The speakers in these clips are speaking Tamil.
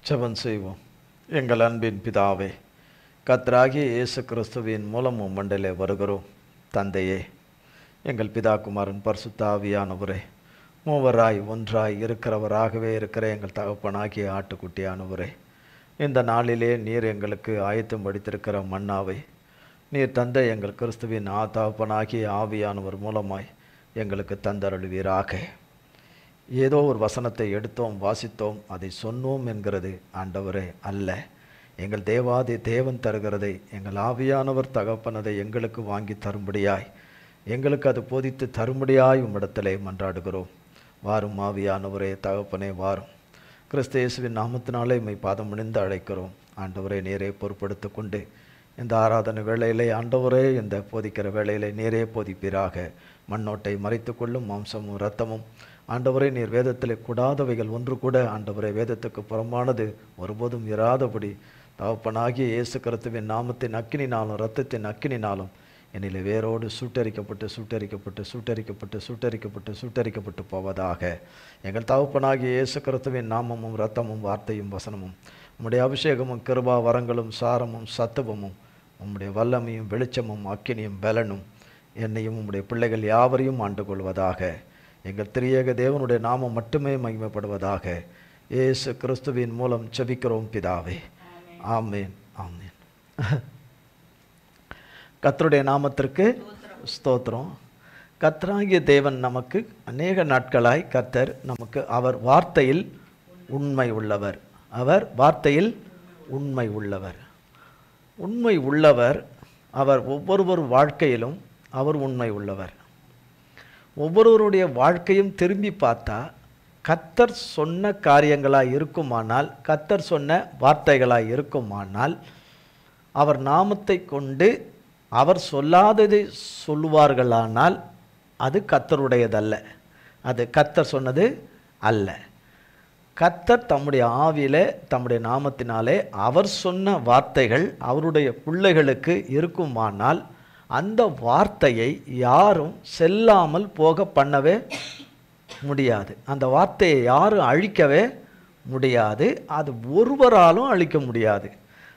ஜெபம் செய்வோம். எங்கள் அன்பின் பிதாவே, கர்த்தராகிய இயேசு கிறிஸ்துவின் மூலம் உம்மண்டலே வருகிறோம். தந்தையே, எங்கள் பிதா குமாரன் பரிசுத்த ஆவியானவரே, மூவராய் ஒன்றாய் இருக்கிறவராகவே இருக்கிற எங்கள் தகப்பனாகிய ஆட்டுக்குட்டியானவரே, இந்த நாளிலே நீர் எங்களுக்கு ஆயத்தம் படித்திருக்கிற மன்னாவை நீர் தந்தை எங்கள் கிறிஸ்துவின் தகப்பனாகிய ஆவியானவர் மூலமாய் எங்களுக்கு தந்தருளுவீராக. ஏதோ ஒரு வசனத்தை எடுத்தோம், வாசித்தோம், அதை சொன்னோம் என்கிறது ஆண்டவரே அல்ல. எங்கள் தேவாதி தேவன் தருகிறதை எங்கள் ஆவியானவர் தகப்பனதை எங்களுக்கு வாங்கி தரும்படியாய், எங்களுக்கு அது போதித்து தரும்படியாய் உம்மிடத்திலே மன்றாடுகிறோம். வாரும் ஆவியானவரே, தகப்பனே வாரும். கிறிஸ்து இயேசுவின் நாமத்தினாலே உம்மை பாதம் பணிந்து அழைக்கிறோம். ஆண்டவரே, நீரே பொறுப்படுத்தி கொண்டு இந்த ஆராதனை வேளையிலே ஆண்டவரே, இந்த போதிக்கிற வேளையிலே நீரே போதிப்பீராக. மண்ணோட்டை மறைத்து கொள்ளும் மாம்சமும் இரத்தமும் ஆண்டவரே, நீர் வேதத்திலே கூடாதவைகள் ஒன்று கூட ஆண்டவரே வேதத்துக்கு புறம்பானது ஒருபோதும் இராதபடி தகப்பனாகிய இயேசு கிறிஸ்துவின் நாமத்தின் அக்கினினாலும் இரத்தத்தின் அக்கினினாலும் என்னிலே வேரோடு சுட்டரிக்கப்பட்டு சுட்டரிக்கப்பட்டு சுட்டரிக்கப்பட்டு சுட்டரிக்கப்பட்டு சுட்டரிக்கப்பட்டு போவதாக. எங்கள் தகப்பனாகிய இயேசு கிறிஸ்துவின் நாமமும் இரத்தமும் வார்த்தையும் வசனமும் உம்முடைய அபிஷேகமும் கிருபா வரங்களும் சாரமும் சத்துவமும் உம்முடைய வல்லமையும் வெளிச்சமும் அக்கினியும் பலனும் என்னையும் உம்முடைய பிள்ளைகள் யாவரையும் ஆண்டு கொள்வதாக. எங்கள் திரியேக தேவனுடைய நாமம் மட்டுமே மகிமைப்படுவதாக. இயேசு கிறிஸ்துவின் மூலம் ஜெபிக்கிறோம் பிதாவே. ஆமேன், ஆமேன். கர்த்தருடைய நாமத்திற்கு ஸ்தோத்திரம். கர்த்தராகிய தேவன் நமக்கு அநேக நாட்களாய் கர்த்தர் நமக்கு அவர் வார்த்தையில் உண்மை உள்ளவர். அவர் வார்த்தையில் உண்மை உள்ளவர். உண்மை உள்ளவர். அவர் ஒவ்வொருவர் வாழ்க்கையிலும் அவர் உண்மை உள்ளவர். ஒவ்வொருவருடைய வாழ்க்கையும் திரும்பி பார்த்தா கர்த்தர் சொன்ன காரியங்களாய் இருக்குமானால், கர்த்தர் சொன்ன வார்த்தைகளாய் இருக்குமானால், அவர் நாமத்தை கொண்டு அவர் சொல்லாததை சொல்லுவார்களானால் அது கர்த்தருடையதல்ல, அது கர்த்தர் சொன்னது அல்ல. கர்த்தர் தம்முடைய ஆவியிலே தம்முடைய நாமத்தினாலே அவர் சொன்ன வார்த்தைகள் அவருடைய பிள்ளைகளுக்கு இருக்குமானால் அந்த வார்த்தையை யாரும் செல்லாமல் போக பண்ணவே முடியாது. அந்த வார்த்தையை யாரும் அழிக்கவே முடியாது. அது ஒருவராலும் அழிக்க முடியாது.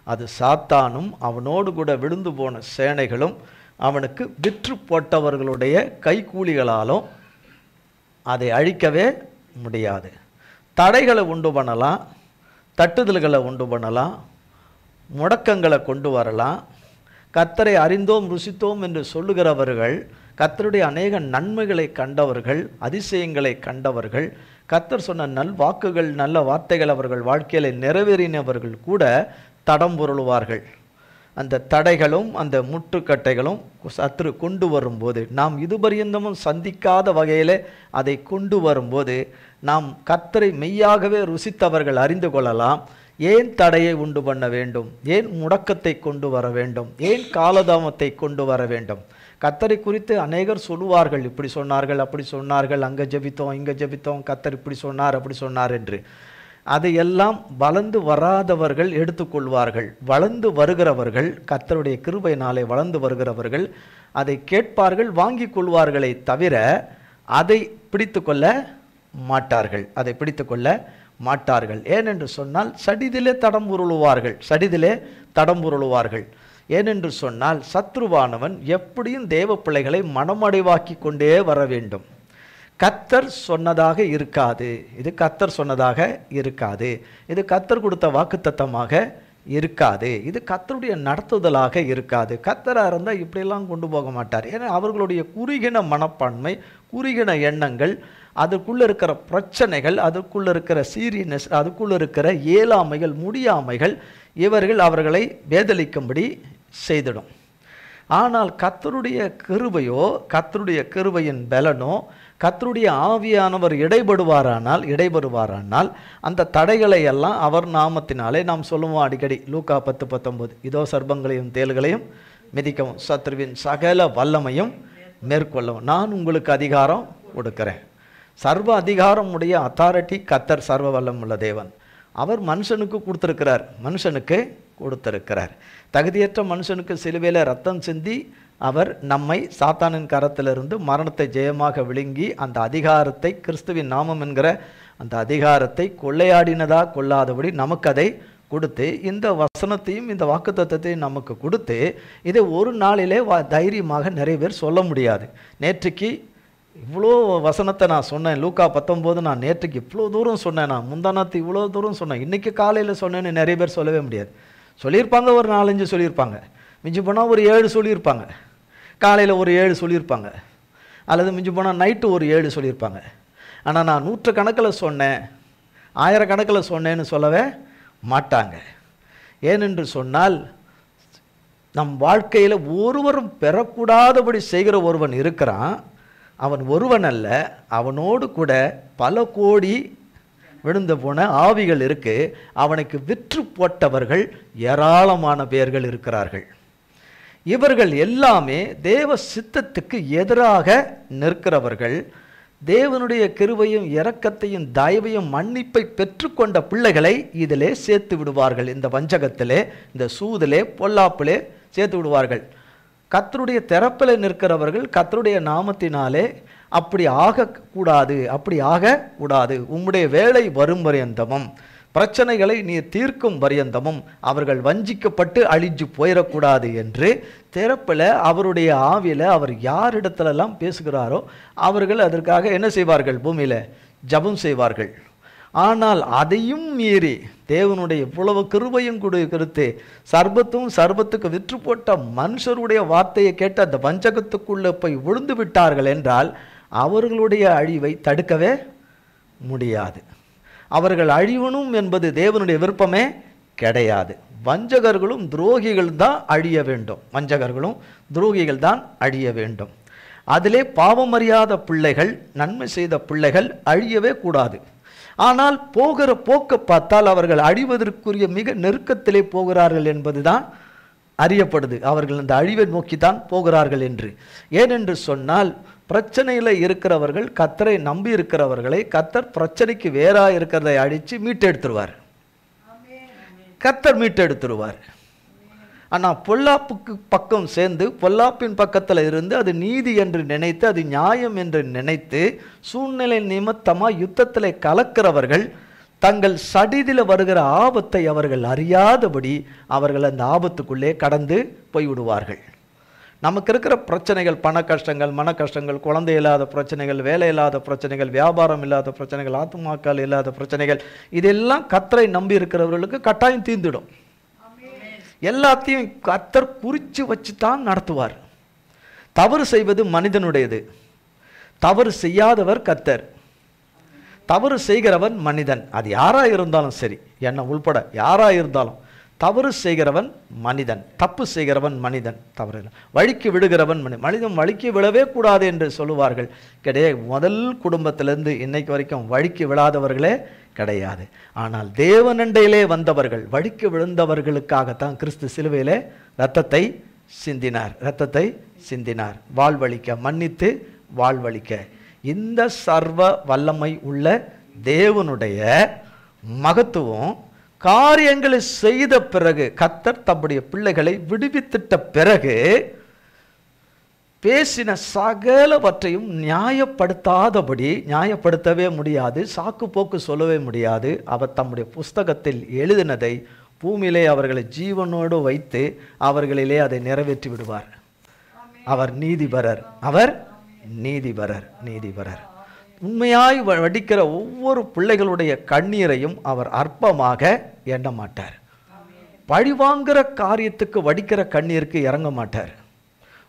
அது சாத்தானும் அவனோடு கூட விழுந்து போன சேனைகளும் அவனுக்கு விற்று போட்டவர்களுடைய கைக்கூலிகளாலும் அதை அழிக்கவே முடியாது. தடைகளை உண்டு பண்ணலாம், தட்டுதல்களை உண்டு பண்ணலாம், முடக்கங்களை கொண்டு வரலாம். கர்த்தரை அறிந்தோம் ருசித்தோம் என்று சொல்லுகிறவர்கள், கர்த்தருடைய அநேக நன்மைகளை கண்டவர்கள், அதிசயங்களை கண்டவர்கள், கர்த்தர் சொன்ன நல்வாக்குகள் நல்ல வார்த்தைகள் அவர்கள் வாழ்க்கையில் நிறைவேறினவர்கள் கூட தடம் புரளுவார்கள். அந்த தடைகளும் அந்த முட்டுக்கட்டைகளும் சத்துரு கொண்டு வரும்போது, நாம் இதுபரியந்தமும் சந்திக்காத வகையில் அதை கொண்டு வரும்போது நாம் கர்த்தரை மெய்யாகவே ருசித்தவர்கள் அறிந்து கொள்ளலாம். ஏன் தடையை உண்டு பண்ண வேண்டும், ஏன் முடக்கத்தை கொண்டு வர வேண்டும், ஏன் காலதாமத்தை கொண்டு வர வேண்டும். கர்த்தரை குறித்து அநேகர் சொல்லுவார்கள், இப்படி சொன்னார்கள், அப்படி சொன்னார்கள், அங்கே ஜெபித்தோம், இங்கே ஜெபித்தோம், கர்த்தர் இப்படி சொன்னார், அப்படி சொன்னார் என்று. அதையெல்லாம் வளர்ந்து வராதவர்கள் எடுத்துக்கொள்வார்கள். வளர்ந்து வருகிறவர்கள், கர்த்தருடைய கிருபையினாலே வளர்ந்து வருகிறவர்கள் அதை கேட்பார்கள், வாங்கி கொள்வார்களே தவிர அதை பிடித்து கொள்ள மாட்டார்கள். அதை பிடித்து கொள்ள மாட்டார்கள். ஏனென்று சொன்னால் சடிதிலே தடம் உருளுவார்கள், சடிதிலே தடம் உருளுவார்கள். ஏனென்று சொன்னால் சத்ருவானவன் எப்படியும் தேவ பிள்ளைகளை மனமடைவாக்கி கொண்டே வர வேண்டும். கர்த்தர் சொன்னதாக இருக்காது, இது கர்த்தர் சொன்னதாக இருக்காது, இது கர்த்தர் கொடுத்த வாக்குத்தத்தமாக இருக்காது, இது கர்த்தருடைய நடத்துதலாக இருக்காது. கர்த்தராக இருந்தால் இப்படியெல்லாம் கொண்டு போக மாட்டார். ஏன்னா அவர்களுடைய குறுகின மனப்பான்மை, குறுகின எண்ணங்கள், அதுக்குள்ளே இருக்கிற பிரச்சனைகள், அதுக்குள்ளே இருக்கிற சீரியஸ்னஸ், அதுக்குள்ளே இருக்கிற இயலாமைகள், முடியாமைகள் இவர்கள் அவர்களை வேதளிக்கும்படி செய்திடும். ஆனால் கர்த்தருடைய கிருபையோ, கர்த்தருடைய கிருபையின் பலனோ, கர்த்தருடைய ஆவியானவர் இடைபடுவாரானால் அந்த தடைகளை எல்லாம் அவர் நாமத்தினாலே நாம் சொல்லுவோம் அடிக்கடி. லூக்கா 10:19, இதோ சர்ப்பங்களையும் தேள்களையும் மிதிக்கவும் சத்ருவின் சகல வல்லமையும் மேற்கொள்ளவும் நான் உங்களுக்கு அதிகாரம் கொடுக்கிறேன். சர்வ அதிகாரம் உடைய அத்தாரிட்டி கர்த்தர் சர்வ வல்லம் உள்ள தேவன். அவர் மனுஷனுக்கு கொடுத்திருக்கிறார். தகுதியற்ற மனுஷனுக்கு சிலுவையில் ரத்தம் சிந்தி அவர் நம்மை சாத்தானின் கரத்திலிருந்து மரணத்தை ஜெயமாக விழுங்கி அந்த அதிகாரத்தை கிறிஸ்துவின் நாமம் என்கிற அந்த அதிகாரத்தை கொள்ளையாடினதா கொள்ளாதபடி நமக்கு அதை கொடுத்து, இந்த வசனத்தையும் இந்த வாக்குத்தத்தத்தையும் நமக்கு கொடுத்து, இதை ஒரு நாளிலே தைரியமாக நிறைய பேர் சொல்ல முடியாது. நேற்றுக்கு இவ்வளோ வசனத்தை நான் சொன்னேன், லூக்கா 19 நான் நேற்றுக்கு இவ்வளோ தூரம் சொன்னேன், நான் முந்தானத்து இவ்வளோ தூரம் சொன்னேன், இன்றைக்கி காலையில் சொன்னேன்னு நிறைய பேர் சொல்லவே முடியாது. சொல்லியிருப்பாங்க, ஒரு 4-5 சொல்லியிருப்பாங்க, மிஞ்சி போனால் ஒரு 7 சொல்லியிருப்பாங்க, காலையில் ஒரு 7 சொல்லியிருப்பாங்க, அல்லது மிஞ்சி போனால் நைட்டு ஒரு 7 சொல்லியிருப்பாங்க. ஆனால் நான் 100 கணக்கில் சொன்னேன், 1000 கணக்கில் சொன்னேன்னு சொல்லவே மாட்டாங்க. ஏனென்று சொன்னால், நம் வாழ்க்கையில் ஒருவரும் பெறக்கூடாதபடி செய்கிற ஒருவன் இருக்கிறான். அவன் ஒருவன் அல்ல, அவனோடு கூட பல கோடி விழுந்து போன ஆவிகள் இருக்கு. அவனுக்கு விற்று போட்டவர்கள் ஏராளமான பேர்கள் இருக்கிறார்கள். இவர்கள் எல்லாமே தேவ சித்தத்துக்கு எதிராக நிற்கிறவர்கள். தேவனுடைய கிருபையும் இரக்கத்தையும் தயவையும் மன்னிப்பை பெற்றுக்கொண்ட பிள்ளைகளை இதிலே சேர்த்து விடுவார்கள். இந்த வஞ்சகத்திலே, இந்த சூதிலே, பொல்லாப்பிலே சேர்த்து விடுவார்கள். கர்த்தருடைய திறப்பில் நிற்கிறவர்கள் கர்த்தருடைய நாமத்தினாலே அப்படி ஆகக்கூடாது, அப்படி ஆகக்கூடாது, உம்முடைய வேலை வரும் பரியந்தமும், பிரச்சனைகளை நீ தீர்க்கும் பரியந்தமும் அவர்கள் வஞ்சிக்கப்பட்டு அழிஞ்சு போயிடக்கூடாது என்று திறப்பில் அவருடைய ஆவியில் அவர் யாரிடத்துலெல்லாம் பேசுகிறாரோ அவர்கள் அதற்காக என்ன செய்வார்கள்? பூமியில் ஜபம் செய்வார்கள். ஆனால் அதையும் மீறி தேவனுடைய இவ்வளவு கிருபையும் கொடுத்து சர்பத்துக்கு விற்று போட்ட மனுஷருடைய வார்த்தையை கேட்டு அந்த வஞ்சகத்துக்குள்ளே போய் விழுந்து விட்டார்கள் என்றால் அவர்களுடைய அழிவை தடுக்கவே முடியாது. அவர்கள் அழிவனும் என்பது தேவனுடைய விருப்பமே கிடையாது. வஞ்சகர்களும் துரோகிகள் தான் அழிய வேண்டும். வஞ்சகர்களும் துரோகிகள் தான் அழிய வேண்டும். அதிலே பாவமறியாத பிள்ளைகள், நன்மை செய்த பிள்ளைகள் அழியவே கூடாது. ஆனால் போகிற போக்க பார்த்தால் அவர்கள் அழிவதற்குரிய மிக நெருக்கத்திலே போகிறார்கள் என்பதுதான் அறியப்படுது. அவர்கள் அந்த அழிவை நோக்கித்தான் போகிறார்கள் என்று. ஏனென்று சொன்னால், பிரச்சனையில் இருக்கிறவர்கள் கர்த்தரை நம்பி இருக்கிறவர்களை கர்த்தர் பிரச்சனைக்கு வேறாக இருக்கிறதை அழித்து மீட்டெடுத்துருவார். கர்த்தர் மீட்டெடுத்துருவார். ஆனால் பொல்லாப்புக்கு பக்கம் சேர்ந்து பொல்லாப்பின் பக்கத்தில் இருந்து அது நீதி என்று நினைத்து, அது நியாயம் என்று நினைத்து, சூழ்நிலை நிமித்தமாக யுத்தத்தில் கலக்கிறவர்கள் தங்கள் சடிதில் வருகிற ஆபத்தை அவர்கள் அறியாதபடி அவர்கள் அந்த ஆபத்துக்குள்ளே கடந்து போய்விடுவார்கள். நமக்கு இருக்கிற பிரச்சனைகள், பண கஷ்டங்கள், மன கஷ்டங்கள், குழந்தை இல்லாத பிரச்சனைகள், வேலை இல்லாத பிரச்சனைகள், வியாபாரம் இல்லாத பிரச்சனைகள், ஆத்துமாக்கள் இல்லாத பிரச்சனைகள், இதெல்லாம் கர்த்தரை நம்பி இருக்கிறவர்களுக்கு கட்டாயம் தீர்ந்துடும். எல்லாத்தையும் கர்த்தர் குறித்து வச்சு தான் நடத்துவார். தவறு செய்வது மனிதனுடையது, தவறு செய்யாதவர் கர்த்தர். தவறு செய்கிறவன் மனிதன். அது யாராக இருந்தாலும் சரி, என்ன உள்பட யாராக இருந்தாலும் தவறு செய்கிறவன் மனிதன், தப்பு செய்கிறவன் மனிதன். தவறு வழிக்கு விடுகிறவன் மனிதன் வழிக்கு விழவே கூடாது என்று சொல்லுவார்கள். கிடையாது. முதல் குடும்பத்திலிருந்து இன்னைக்கு வரைக்கும் வழிக்கு விழாதவர்களே கிடையாது. ஆனால் தேவனண்டையிலே வந்தவர்கள், வழிக்கு விழுந்தவர்களுக்காகத்தான் கிறிஸ்து சிலுவையிலே இரத்தத்தை சிந்தினார். இரத்தத்தை சிந்தினார் வாழ்வழிக்க, மன்னித்து வாழ்வழிக்க. இந்த சர்வ வல்லமை உள்ள தேவனுடைய மகத்துவம் காரியங்களை செய்த பிறகு, கர்த்தர் தம்முடைய பிள்ளைகளை விடுவித்திட்ட பிறகு பேசின சகலவற்றையும் நியாயப்படுத்தாதபடி, நியாயப்படுத்தவே முடியாது, சாக்கு போக்கு சொல்லவே முடியாது. அவர் தம்முடைய புஸ்தகத்தில் எழுதினதை பூமியிலே அவர்களை ஜீவனோடு வைத்து அவர்களிலே அதை நிறைவேற்றி விடுவார். அவர் நீதிபரர், அவர் நீதிபரர், நீதிபரர். உண்மையாய் வடிக்கிற ஒவ்வொரு பிள்ளைகளுடைய கண்ணீரையும் அவர் அற்பமாக எண்ண மாட்டார். பழிவாங்கிற காரியத்துக்கு வடிக்கிற கண்ணீருக்கு இறங்க மாட்டார்.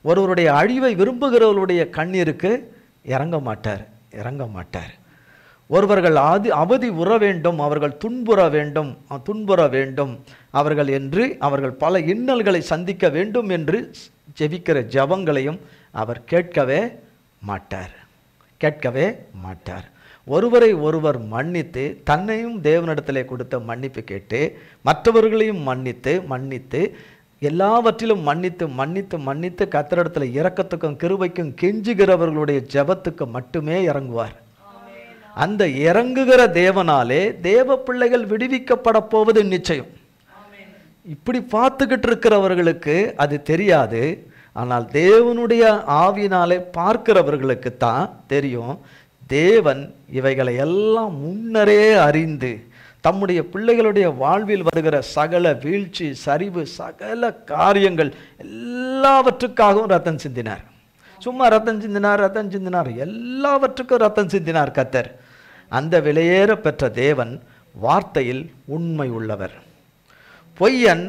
ஒருவருடைய அழிவை விரும்புகிறவர்களுடைய கண்ணீருக்கு இறங்க மாட்டார், இறங்க மாட்டார். ஒருவர்கள் அவதி உற வேண்டும், அவர்கள் துன்புற வேண்டும், துன்புற வேண்டும் அவர்கள் என்று, அவர்கள் பல இன்னல்களை சந்திக்க வேண்டும் என்று ஜெபிக்கிற ஜெபங்களையும் அவர் கேட்கவே மாட்டார், கேட்கவே மாட்டார். ஒருவரை ஒருவர் மன்னித்து, தன்னையும் தேவனிடத்திலே கொடுத்த மன்னிப்பு கேட்டு, மற்றவர்களையும் மன்னித்து மன்னித்து எல்லாவற்றிலும் மன்னித்து மன்னித்து மன்னித்து கர்த்தரிடத்தில் இரக்கத்துக்கும் கிருபைக்கும் கெஞ்சுகிறவர்களுடைய ஜெபத்துக்கு மட்டுமே இறங்குவார். அந்த இறங்குகிற தேவனாலே தேவ பிள்ளைகள் விடுவிக்கப்பட போவது நிச்சயம். இப்படி பார்த்துக்கிட்டு இருக்கிறவர்களுக்கு அது தெரியாது. ஆனால் தேவனுடைய ஆவியினாலே பார்க்கிறவர்களுக்கு தான் தெரியும். தேவன் இவைகளை எல்லாம் முன்னரே அறிந்து தம்முடைய பிள்ளைகளுடைய வாழ்வில் வருகிற சகல வீழ்ச்சி, சரிவு, சகல காரியங்கள் எல்லாவற்றுக்காகவும் ரத்தம் சிந்தினார். சும்மா ரத்தம் சிந்தினார், எல்லாவற்றுக்கும் ரத்தம் சிந்தினார் கர்த்தர். அந்த விலையேற பெற்ற தேவன் வார்த்தையில் உண்மை உள்ளவர். பொய்யன்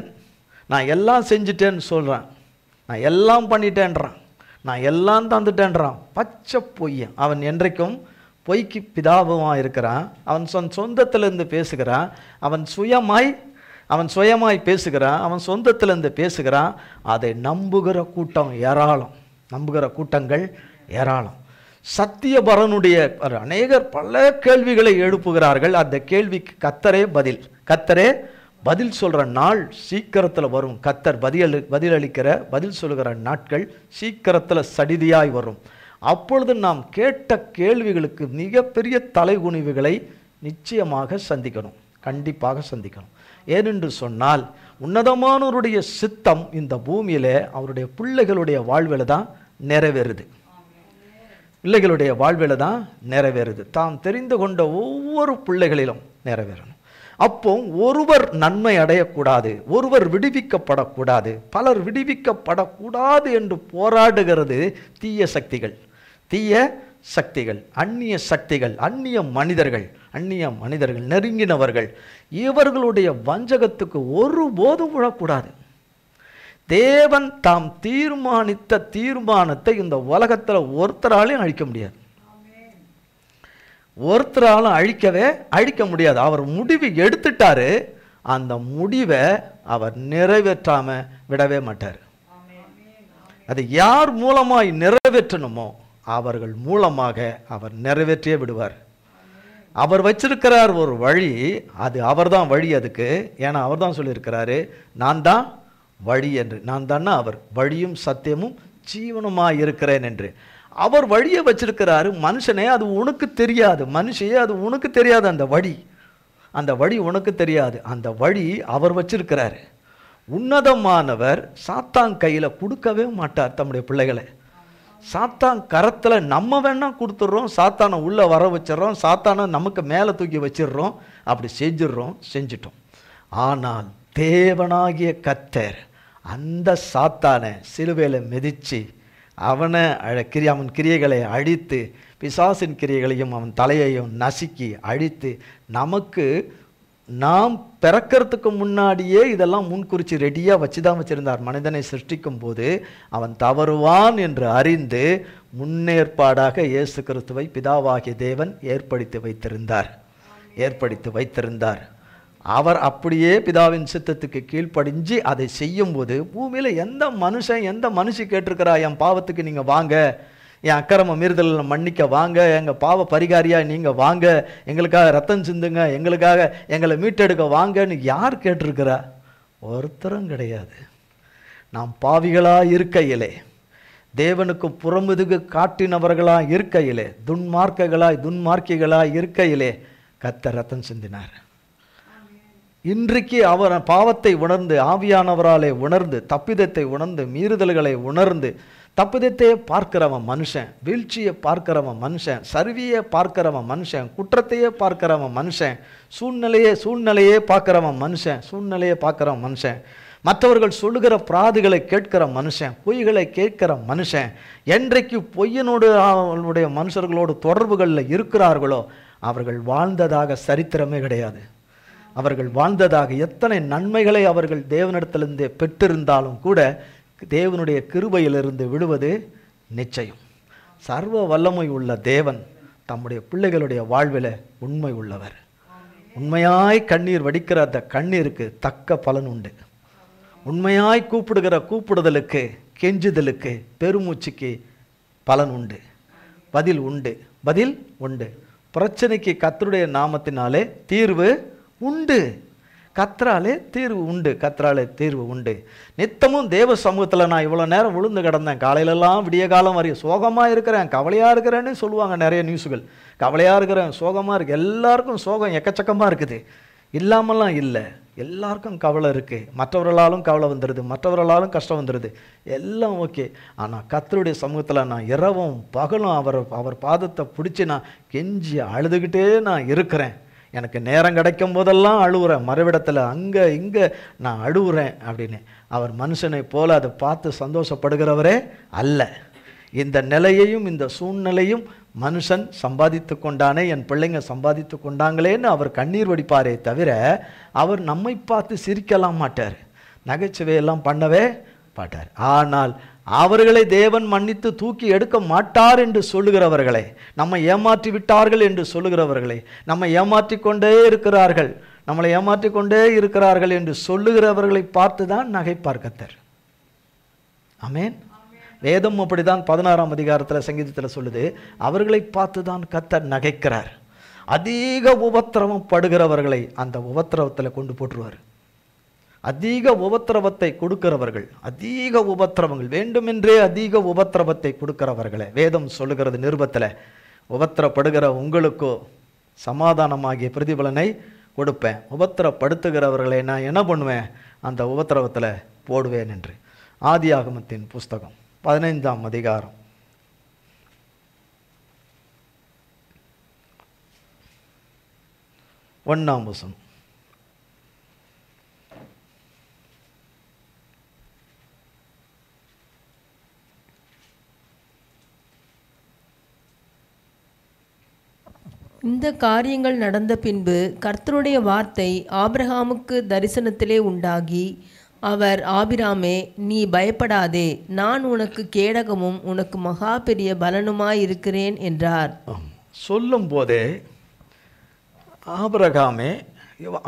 நான் எல்லாம் செஞ்சிட்டேன்னு சொல்கிறான், நான் எல்லாம் பண்ணிட்டேன்றான், நான் எல்லாம் தந்துட்டேன்றான். பச்சை பொய்யன். அவன் என்றைக்கும் பொய்க்கு பிதாபமாக இருக்கிறான். அவன் சொந்தத்திலிருந்து பேசுகிறான். அவன் சுயமாய் பேசுகிறான். அவன் சொந்தத்திலிருந்து பேசுகிறான். அதை நம்புகிற கூட்டம் ஏராளம், நம்புகிற கூட்டங்கள் ஏராளம். சத்தியபரனுடைய அநேகர் பல கேள்விகளை எழுப்புகிறார்கள். அந்த கேள்விக்கு கர்த்தரே பதில் சொல்கிற நாள் சீக்கிரத்தில் வரும். கர்த்தர் பதில் சொல்கிற நாட்கள் சீக்கிரத்தில் சடிதியாய் வரும். அப்பொழுது நாம் கேட்ட கேள்விகளுக்கு மிகப்பெரிய தலைகுனிவுகளை நிச்சயமாக சந்திக்கணும், கண்டிப்பாக சந்திக்கணும். ஏனென்று சொன்னால் உன்னதமானவருடைய சித்தம் இந்த பூமியிலே அவருடைய பிள்ளைகளுடைய வாழ்வில் தான் நிறைவேறுது. தாம் தெரிந்து கொண்ட ஒவ்வொரு பிள்ளைகளிலும் நிறைவேறணும். அப்போ ஒருவர் நன்மை அடையக்கூடாது, ஒருவர் விடுவிக்கப்படக்கூடாது, பலர் விடுவிக்கப்படக்கூடாது என்று போராடுகிறது தீய சக்திகள், அந்நிய சக்திகள், அந்நிய மனிதர்கள், நெருங்கினவர்கள். இவர்களுடைய வஞ்சகத்துக்கு ஒருபோதும் விழக்கூடாது. தேவன் தாம் தீர்மானித்த தீர்மானத்தை இந்த உலகத்தில் ஒருத்தராலையும் அழிக்க முடியாது, அழிக்க முடியாது. அவர் முடிவு எடுத்துட்டாரு, அந்த முடிவை அவர் நிறைவேற்றாம விடவே மாட்டார். அது யார் மூலமாய் நிறைவேற்றணுமோ அவர்கள் மூலமாக அவர் நிறைவேற்றியே விடுவார். அவர் வச்சிருக்கிறார் ஒரு வழி, அது அவர்தான் வழி அதுக்கு. ஏன்னா அவர் தான் சொல்லியிருக்கிறாரு, நான் தான் வழி என்று. நான் தானே அவர் வழியும் சத்தியமும் ஜீவனுமாய் இருக்கிறேன் என்று. அவர் வழியை வச்சிருக்கிறாரு. மனுஷனே அது உனக்கு தெரியாது, மனுஷையே அது உனக்கு தெரியாது. அந்த வழி உனக்கு தெரியாது. அந்த வழி அவர் வச்சிருக்கிறாரு. உன்னதமானவர் சாத்தான் கையில் கொடுக்கவே மாட்டார் தம்முடைய பிள்ளைகளை. சாத்தான் கரத்தில் நம்ம வேணா கொடுத்துட்றோம், சாத்தானை உள்ளே வர வச்சிடறோம், சாத்தானை நமக்கு மேலே தூக்கி வச்சிடுறோம், அப்படி செஞ்சிட்டோம். ஆனால் தேவனாகிய கர்த்தர் அந்த சாத்தானை சிலுவையில் மிதித்து அவன் கிரியைகளை அழித்து, பிசாசின் கிரியைகளையும் அவன் தலையையும் நசுக்கி அழித்து, நமக்கு நாம் பிறக்கிறதுக்கு முன்னாடியே இதெல்லாம் முன்குறிச்சி ரெடியாக வச்சுருந்தார். மனிதனை சிருஷ்டிக்கும் போது அவன் தவறுவான் என்று அறிந்து முன்னேற்பாடாக இயேசு கிறிஸ்துவை பிதாவாகிய தேவன் ஏற்படுத்தி வைத்திருந்தார். அவர் அப்படியே பிதாவின் சித்தத்துக்கு கீழ்ப்படிஞ்சு அதை செய்யும்போது பூமியில் எந்த மனுஷி கேட்டிருக்கிறா, என் பாவத்துக்கு நீங்கள் வாங்க, என் அக்கிரம மீறுதல் மன்னிக்க வாங்க, எங்கள் பாவ பரிகாரியாக நீங்கள் வாங்க, எங்களுக்காக ரத்தம் சிந்துங்க, எங்களுக்காக எங்களை மீட்டெடுக்க வாங்கன்னு யார் கேட்டிருக்கிறா? ஒருத்தரும் கிடையாது. நாம் பாவிகளாக இருக்கையிலே, தேவனுக்கு புறமுதுகு காட்டினவர்களாக இருக்கையிலே, துன்மார்க்கிகளாய் இருக்கையிலே கர்த்தர் ரத்தம் சிந்தினார். இன்றைக்கு அவர் பாவத்தை உணர்ந்து, ஆவியானவராலே உணர்ந்து, தப்பிதத்தை உணர்ந்து, மீறுதல்களை உணர்ந்து, தப்பிதத்தையே பார்க்கிறவன் மனுஷன், வீழ்ச்சியை பார்க்கிறவன் மனுஷன், சரிவியை பார்க்கிறவன் மனுஷன், குற்றத்தையே பார்க்கிறவன் மனுஷன், சூழ்நிலையே பார்க்கிறவன் மனுஷன், மற்றவர்கள் சொல்லுகிற பிராதுகளை கேட்கிற மனுஷன், பொய்களை கேட்கிற மனுஷன். என்றைக்கு பொய்யனோடு அவர்களுடைய மனுஷர்களோடு தொடர்புகளில் இருக்கிறார்களோ அவர்கள் வாழ்ந்ததாக சரித்திரமே கிடையாது. அவர்கள் வாழ்ந்ததாக எத்தனை நன்மைகளை அவர்கள் தேவனிடத்திலிருந்தே பெற்றிருந்தாலும் கூட தேவனுடைய கிருபையிலிருந்து விடுவது நிச்சயம். சர்வ வல்லமை உள்ள தேவன் தம்முடைய பிள்ளைகளுடைய வாழ்வில் உண்மை உள்ளவர். உண்மையாய் கண்ணீர் வடிக்கிற அந்த கண்ணீருக்கு தக்க பலன் உண்டு. உண்மையாய் கூப்பிடுகிற கூப்பிடுதலுக்கு, கெஞ்சுதலுக்கு, பெருமூச்சுக்கு பலன் உண்டு, பதில் உண்டு. பிரச்சனைக்கு கர்த்தருடைய நாமத்தினாலே தீர்வு உண்டு. கர்த்தராலே தீர்வு உண்டு. நித்தமும் தேவ சமூகத்தில் நான் இவ்வளோ நேரம் விழுந்து கிடந்தேன், காலையிலெல்லாம் விடிய காலம் வரையும் சோகமாக இருக்கிறேன், கவலையாக இருக்கிறேன்னு சொல்லுவாங்க நிறைய நியூஸுகள். கவலையாக இருக்கிறேன், சோகமாக இருக்கு, எல்லாருக்கும் சோகம் எக்கச்சக்கமாக இருக்குது. இல்லாமலாம் இல்லை. எல்லாருக்கும் கவலை இருக்குது. மற்றவர்களாலும் கவலை வந்துடுது, மற்றவர்களாலும் கஷ்டம் வந்துடுது, எல்லாம் ஓகே. ஆனால் கர்த்தருடைய சமூகத்தில் நான் இரவும் பகலும் அவர் பாதத்தை பிடிச்சி நான் கெஞ்சி அழுதுகிட்டே நான் இருக்கிறேன். எனக்கு நேரம் கிடைக்கும் போதெல்லாம் அழுவுறேன், மறுவிடத்தில் அங்கே இங்கே நான் அழுவுறேன் அப்படின்னு. அவர் மனுஷனை போல அதை பார்த்து சந்தோஷப்படுகிறவரே அல்ல. இந்த நிலையையும் இந்த சூழ்நிலையும் மனுஷன் சம்பாதித்து கொண்டானே, என் பிள்ளைங்க சம்பாதித்து கொண்டாங்களேன்னு அவர் கண்ணீர் வடிப்பாரே தவிர அவர் நம்மை பார்த்து சிரிக்கலாம் மாட்டார், நகைச்சுவையெல்லாம் பண்ணவே மாட்டார். ஆனால் அவர்களை தேவன் மன்னித்து தூக்கி எடுக்க மாட்டார் என்று சொல்லுகிறவர்களை, நம்மை ஏமாற்றி விட்டார்கள் என்று சொல்லுகிறவர்களை, நம்மை ஏமாற்றி கொண்டே இருக்கிறார்கள், நம்மளை ஏமாற்றி கொண்டே இருக்கிறார்கள் என்று சொல்லுகிறவர்களை பார்த்து தான் நகைப்பார் கர்த்தர். ஆமென். வேதம் அப்படிதான் 16ஆம் அதிகாரத்தில் சங்கீதத்தில் சொல்லுது, அவர்களை பார்த்து தான் கர்த்தர் நகைக்கிறார். அதிக உபத்திரவம் படுகிறவர்களை அந்த உபத்திரவத்தில் கொண்டு போட்டுருவார். அதிக உபத்திரவத்தை கொடுக்கிறவர்கள், அதிக உபத்திரவங்கள் வேண்டுமென்றே அதிக உபத்திரவத்தை கொடுக்கிறவர்களை வேதம் சொல்லுகிறது நிருபத்தில், உபத்திரப்படுகிற உங்களுக்கோ சமாதானமாகிய பிரதிபலனை கொடுப்பேன், உபத்திரப்படுத்துகிறவர்களை நான் என்ன பண்ணுவேன், அந்த உபத்திரவத்தில் போடுவேன் என்று. ஆதியாகமத்தின் புஸ்தகம் 15ஆம் அதிகாரம் 1ஆம் வசனம். இந்த காரியங்கள் நடந்த பின்பு கர்த்தருடைய வார்த்தை ஆபிரகாமுக்கு தரிசனத்திலே உண்டாகி, அவர், ஆபிராமே, நீ பயப்படாதே, நான் உனக்கு கேடகமும் உனக்கு மகா பெரிய பலனுமாயிருக்கிறேன் என்றார். சொல்லும் போதே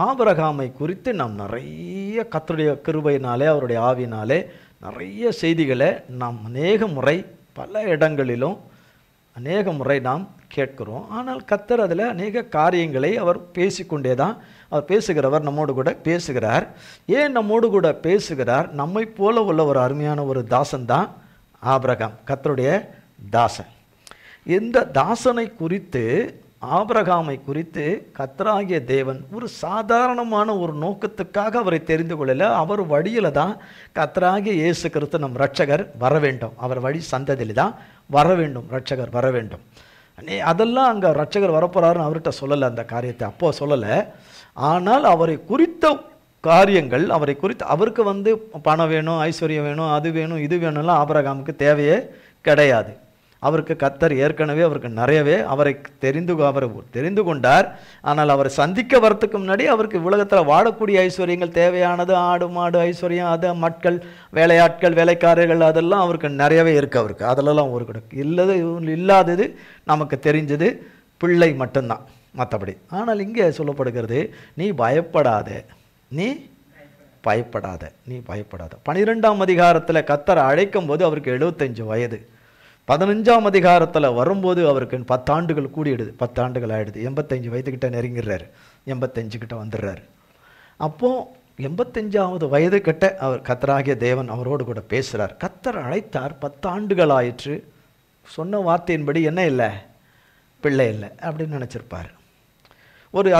ஆபிரகாமை குறித்து நாம் நிறைய கர்த்தருடைய கிருபையினாலே அவருடைய ஆவியினாலே நிறைய செய்திகளை நாம் அநேக முறை பல இடங்களிலும் அநேக முறை நாம் கேட்கிறோம். ஆனால் கர்த்தர் அதில் அநேக காரியங்களை அவர் பேசிக்கொண்டே தான், அவர் பேசுகிறவர் நம்மோடு கூட பேசுகிறார். ஏன் நம்மோடு கூட பேசுகிறார்? நம்மை போல உள்ள ஒரு அருமையான ஒரு தாசன் தான் ஆபிரகாம், கர்த்தருடைய தாசன். இந்த தாசனை குறித்து, ஆபிரகாமை குறித்து கர்த்தராகிய தேவன் ஒரு சாதாரணமான ஒரு நோக்கத்துக்காக அவரை தெரிந்து கொள்ளல. அவர் வழியில் தான் கர்த்தராகிய இயேசு கிறிஸ்து நம் இரட்சகர் வர வேண்டும். அவர் வழி சந்ததியில் தான் வர வேண்டும், இரட்சகர் வர வேண்டும். அதெல்லாம் அங்கே இரட்சகர் வரப்போறாருன்னு அவர்கிட்ட சொல்லலை, அந்த காரியத்தை அப்போ சொல்லலை. ஆனால் அவரை குறித்த காரியங்கள், அவரை குறித்து அவருக்கு பணம் வேணும், ஐஸ்வர்யம் வேணும், அது வேணும், இது வேணும்லாம் ஆபிரகாமுக்கு தேவையே கிடையாது. அவருக்கு கர்த்தர் ஏற்கனவே அவருக்கு நிறையவே அவரை தெரிந்து கொண்டார். ஆனால் அவரை சந்திக்க வரத்துக்கு முன்னாடி அவருக்கு உலகத்தில் வாழக்கூடிய ஐஸ்வர்யங்கள் தேவையானது, ஆடு மாடு ஐஸ்வர்யம், அது மக்கள், வேலையாட்கள், வேலைக்காரர்கள், அதெல்லாம் அவருக்கு நிறையவே இருக்குது. அவருக்கு அதிலெல்லாம் ஒரு இல்லாதது நமக்கு தெரிஞ்சது பிள்ளை மட்டும்தான், மற்றபடி. ஆனால் இங்கே சொல்லப்படுகிறது, நீ பயப்படாத, நீ பயப்படாத, நீ பயப்படாத. 12ஆம் அதிகாரத்தில் கர்த்தர் அழைக்கும் போது அவருக்கு 75 வயது. 15ஆம் அதிகாரத்தில் வரும்போது அவருக்கு 10 ஆண்டுகள் கூடிடுது, 10 ஆண்டுகள் ஆகிடுது. 85 வயதுக்கிட்ட நெருங்கிடுறாரு, 85 கிட்ட வந்துடுறாரு. அப்போது 85வது வயது கிட்ட அவர் கர்த்தராகிய தேவன் அவரோடு கூட பேசுகிறார். கர்த்தர் அழைத்தார், 10 ஆண்டுகள் ஆயிற்று. சொன்ன வார்த்தையின்படி என்ன இல்லை, பிள்ளை இல்லை அப்படின்னு நினச்சிருப்பார்.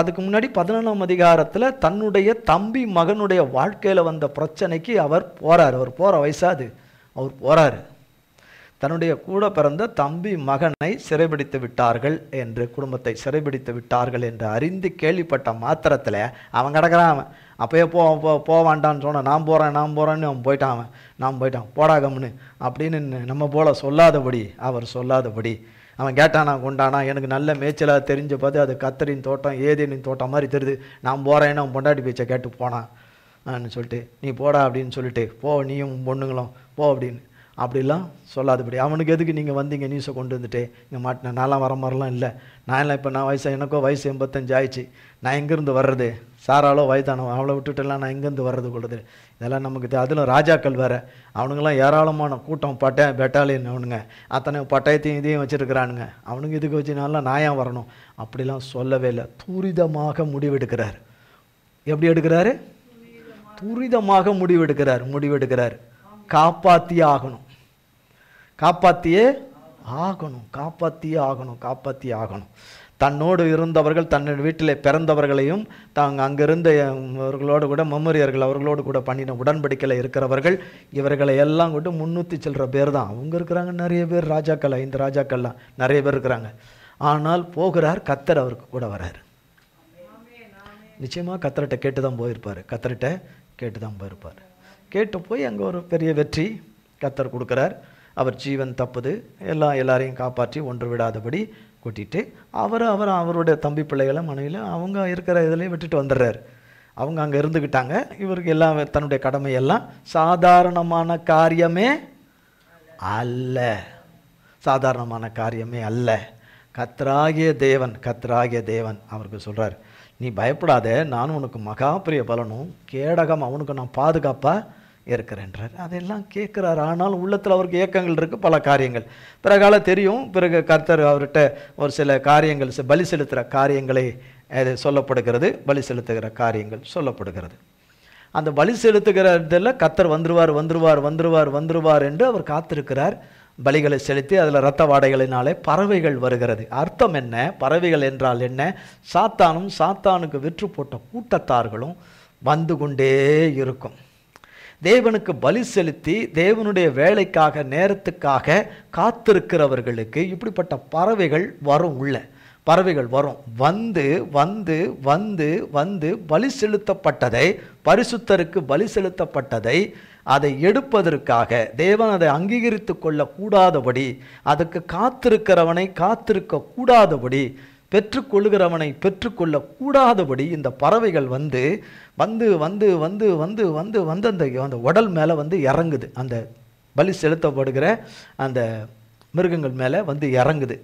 அதுக்கு முன்னாடி 14ஆம் அதிகாரத்தில் தன்னுடைய தம்பி மகனுடைய வாழ்க்கையில் வந்த பிரச்சனைக்கு அவர் போகிறார். அவர் போகிற வயசாது, அவர் போகிறாரு. தன்னுடைய கூட பிறந்த தம்பி மகனை சிறைபிடித்து விட்டார்கள் என்று, குடும்பத்தை சிறைபிடித்து விட்டார்கள் என்று அறிந்து கேள்விப்பட்ட மாத்திரத்தில் அவன் கிடக்கிறான். அப்போயே போவான்டான்னு சொன்னான். நான் போகிறேன்னு அவன் போயிட்டான். நான் போயிட்டான், போடாகம்னு அப்படின்னு நம்ம போல சொல்லாதபடி, அவர் சொல்லாதபடி அவன் கேட்டானா கொண்டானா, எனக்கு நல்ல மேய்ச்சலாக தெரிஞ்ச பார்த்து அது கத்தரின் தோட்டம், ஏதேனின் தோட்டம் மாதிரி தெரியுது, நான் போகிறேன்னு அவன் பொண்டாட்டி பேச்சை கேட்டு போனான்னு சொல்லிட்டு, நீ போடா அப்படின்னு சொல்லிட்டு, போ நீயும் பொண்ணுங்களும் போ அப்படின்னு அப்படிலாம் சொல்லாதபடி. அவனுக்கு எதுக்கு நீங்கள் வந்தீங்க, நியூஸை கொண்டு வந்துட்டு இங்கே மாட்டினேன், நான்லாம் வர மாதிரிலாம் இல்லை, நான் இப்போ எனக்கோ வயசு 85 ஆயிடுச்சு, நான் எங்கேருந்து வர்றது, சாராலோ வயதானவன், அவளை விட்டுட்டுலாம் நான் எங்கேருந்து வர்றது கொள்ளுது, இதெல்லாம் நமக்கு அதில் ராஜாக்கள் வேறு, அவனுங்களாம் ஏராளமான கூட்டம், பெட்டாலியன், அவனுங்க அத்தனை பட்டயத்தையும் இதையும் வச்சுருக்கிறானுங்க, அவனுங்க இதுக்கு வச்சுனாலாம் நான் ஏன் வரணும், அப்படிலாம் சொல்லவே இல்லை. துரிதமாக முடிவெடுக்கிறார். எப்படி எடுக்கிறாரு? துரிதமாக முடிவெடுக்கிறார். காப்பாற்றியே ஆகணும், காப்பாற்றியே ஆகணும். தன்னோடு இருந்தவர்கள் தன் வீட்டில் பிறந்தவர்களையும் அங்கிருந்தவர்களோடு கூட மெமரியர்கள் அவர்களோடு கூட பண்ணின உடன்படிக்கையில் இருக்கிறவர்கள் இவர்களை எல்லாம் கூட 300 சில்லற பேர் தான். அவங்க இருக்கிறாங்க நிறைய பேர், ராஜாக்கள் 5 ராஜாக்கள்லாம் நிறைய பேர் இருக்கிறாங்க. ஆனால் போகிறார், கர்த்தர் அவருக்கு கூட வர்றாரு. நிச்சயமாக கர்த்தர்கிட்ட கேட்டு தான் போயிருப்பார், கர்த்தர்கிட்ட கேட்டு தான் போயிருப்பார். கேட்டு போய் அங்கே ஒரு பெரிய வெற்றி கர்த்தர் கொடுக்குறார். அவர் ஜீவன் தப்புது, எல்லாரையும் காப்பாற்றி ஒன்று விடாதபடி கூட்டிட்டு அவருடைய தம்பி பிள்ளைகளை மனைவியில் அவங்க இருக்கிற இதிலையும் விட்டுட்டு வந்துடுறாரு. அவங்க அங்கே இருந்துக்கிட்டாங்க. இவருக்கு எல்லாம் தன்னுடைய கடமையெல்லாம் சாதாரணமான காரியமே அல்ல, சாதாரணமான காரியமே அல்ல. கர்த்தராகிய தேவன் அவருக்கு சொல்கிறார், நீ பயப்படாத, நானும் உனக்கு மகா பெரிய பலனும் கேடகம் அவனுக்கு நான் பாதுகாப்பாக இருக்கிறேன்றார். அதெல்லாம் கேட்குறாரு. ஆனால் உள்ளத்தில் அவருக்கு ஏக்கங்கள் இருக்குது, பல காரியங்கள். பிறகால தெரியும். பிறகு கர்த்தர் அவர்கிட்ட ஒரு சில காரியங்கள், பலி செலுத்துகிற காரியங்களை சொல்லப்படுகிறது, பலி செலுத்துகிற காரியங்கள் சொல்லப்படுகிறது. அந்த பலி செலுத்துகிறதில் கர்த்தர் வந்துருவார் என்று அவர் காத்திருக்கிறார். பலிகளை செலுத்தி அதில் இரத்த வாடைகளினாலே பறவைகள் வருகிறது. அர்த்தம் என்ன? பறவைகள் என்றால் என்ன? சாத்தானுக்கு விற்று போட்ட கூட்டத்தார்களும் வந்து கொண்டே இருக்கும். தேவனுக்கு பலி செலுத்தி தேவனுடைய வேலைக்காக நேரத்துக்காக காத்திருக்கிறவர்களுக்கு இப்படிப்பட்ட பறவைகள் வரும். பறவைகள் வரும். வந்து பலி செலுத்தப்பட்டதை, பரிசுத்தருக்கு பலி செலுத்தப்பட்டதை அதை எடுப்பதற்காக தேவன் அதை அங்கீகரித்து கொள்ள கூடாதபடி, அதுக்கு காத்திருக்கிறவனை காத்திருக்க கூடாதபடி, பெற்றுக்கொள்ளுகிறவனை பெற்றுக்கொள்ள கூடாதபடி இந்த பறவைகள் வந்து வந்து வந்து வந்து வந்து வந்து வந்து அந்த உடல் மேலே வந்து இறங்குது. அந்த பலி செலுத்தப்படுகிற அந்த மிருகங்கள் மேலே வந்து இறங்குது.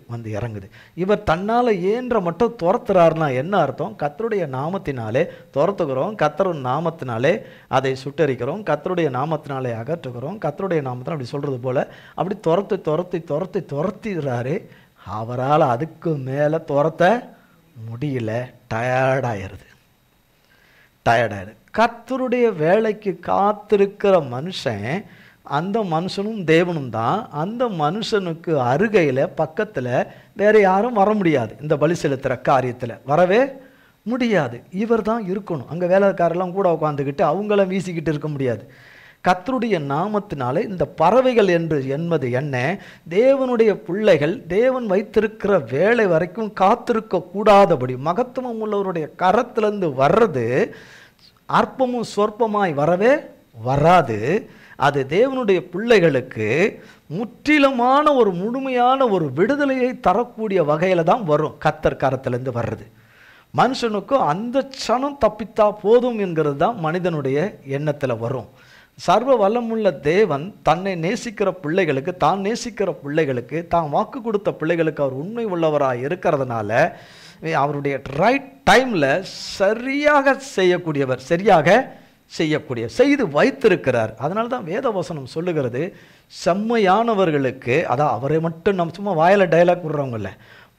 இவர் தன்னால் ஏன்ற மட்டும் துரத்துறாருனா என்ன அர்த்தம்? கர்த்தருடைய நாமத்தினாலே துரத்துகிறோம், கர்த்தருடைய நாமத்தினாலே அதை சுட்டரிக்கிறோம், கர்த்தருடைய நாமத்தினாலே அகற்றுகிறோம், கர்த்தருடைய நாமத்தினால் அப்படி சொல்கிறது போல் அப்படி துரத்துறாரு. அவரால் அதுக்கு மேலே துரத்த முடியல, டயர்டாயிருது. கர்த்தருடைய வேலைக்கு காத்திருக்கிற மனுஷன், அந்த மனுஷனும் தேவனும் தான். அந்த மனுஷனுக்கு அருகையில் பக்கத்தில் வேற யாரும் வர முடியாது. இந்த பலி செலுத்துகிற காரியத்தில் வரவே முடியாது. இவர் தான் இருக்கணும். அங்கே வேலைக்காரெல்லாம் கூட உட்காந்துக்கிட்டு அவங்கள வீசிக்கிட்டு இருக்க முடியாது. கர்த்தருடைய நாமத்தினாலே இந்த பறவைகள் என்பது என்ன? தேவனுடைய பிள்ளைகள் தேவன் வைத்திருக்கிற வேலை வரைக்கும் காத்திருக்க கூடாதபடி, மகத்துவம் உள்ளவருடைய கரத்திலிருந்து வர்றது அற்பமும் சொற்பமாய் வரவே வராது. அது தேவனுடைய பிள்ளைகளுக்கு முற்றிலுமான ஒரு முழுமையான ஒரு விடுதலையை தரக்கூடிய வகையில் தான் வரும். கர்த்தர் கரத்திலிருந்து வர்றது மனுஷனுக்கும் அந்த சனம் தப்பித்தா போதும் என்கிறது தான் மனிதனுடைய எண்ணத்தில் வரும். சர்வ வல்லமுள்ள தேவன் தன்னை நேசிக்கிற பிள்ளைகளுக்கு, தான் நேசிக்கிற பிள்ளைகளுக்கு, தான் வாக்கு கொடுத்த பிள்ளைகளுக்கு அவர் உண்மை உள்ளவராக இருக்கிறதுனால அவருடைய ரைட் டைமில் சரியாக செய்து வைத்திருக்கிறார். அதனால தான் வேதவசனம் சொல்லுகிறது, செம்மையானவர்களுக்கு, அதான் அவரை மட்டும் நம்ம சும்மா வாயில் டைலாக் விடுறவங்கள,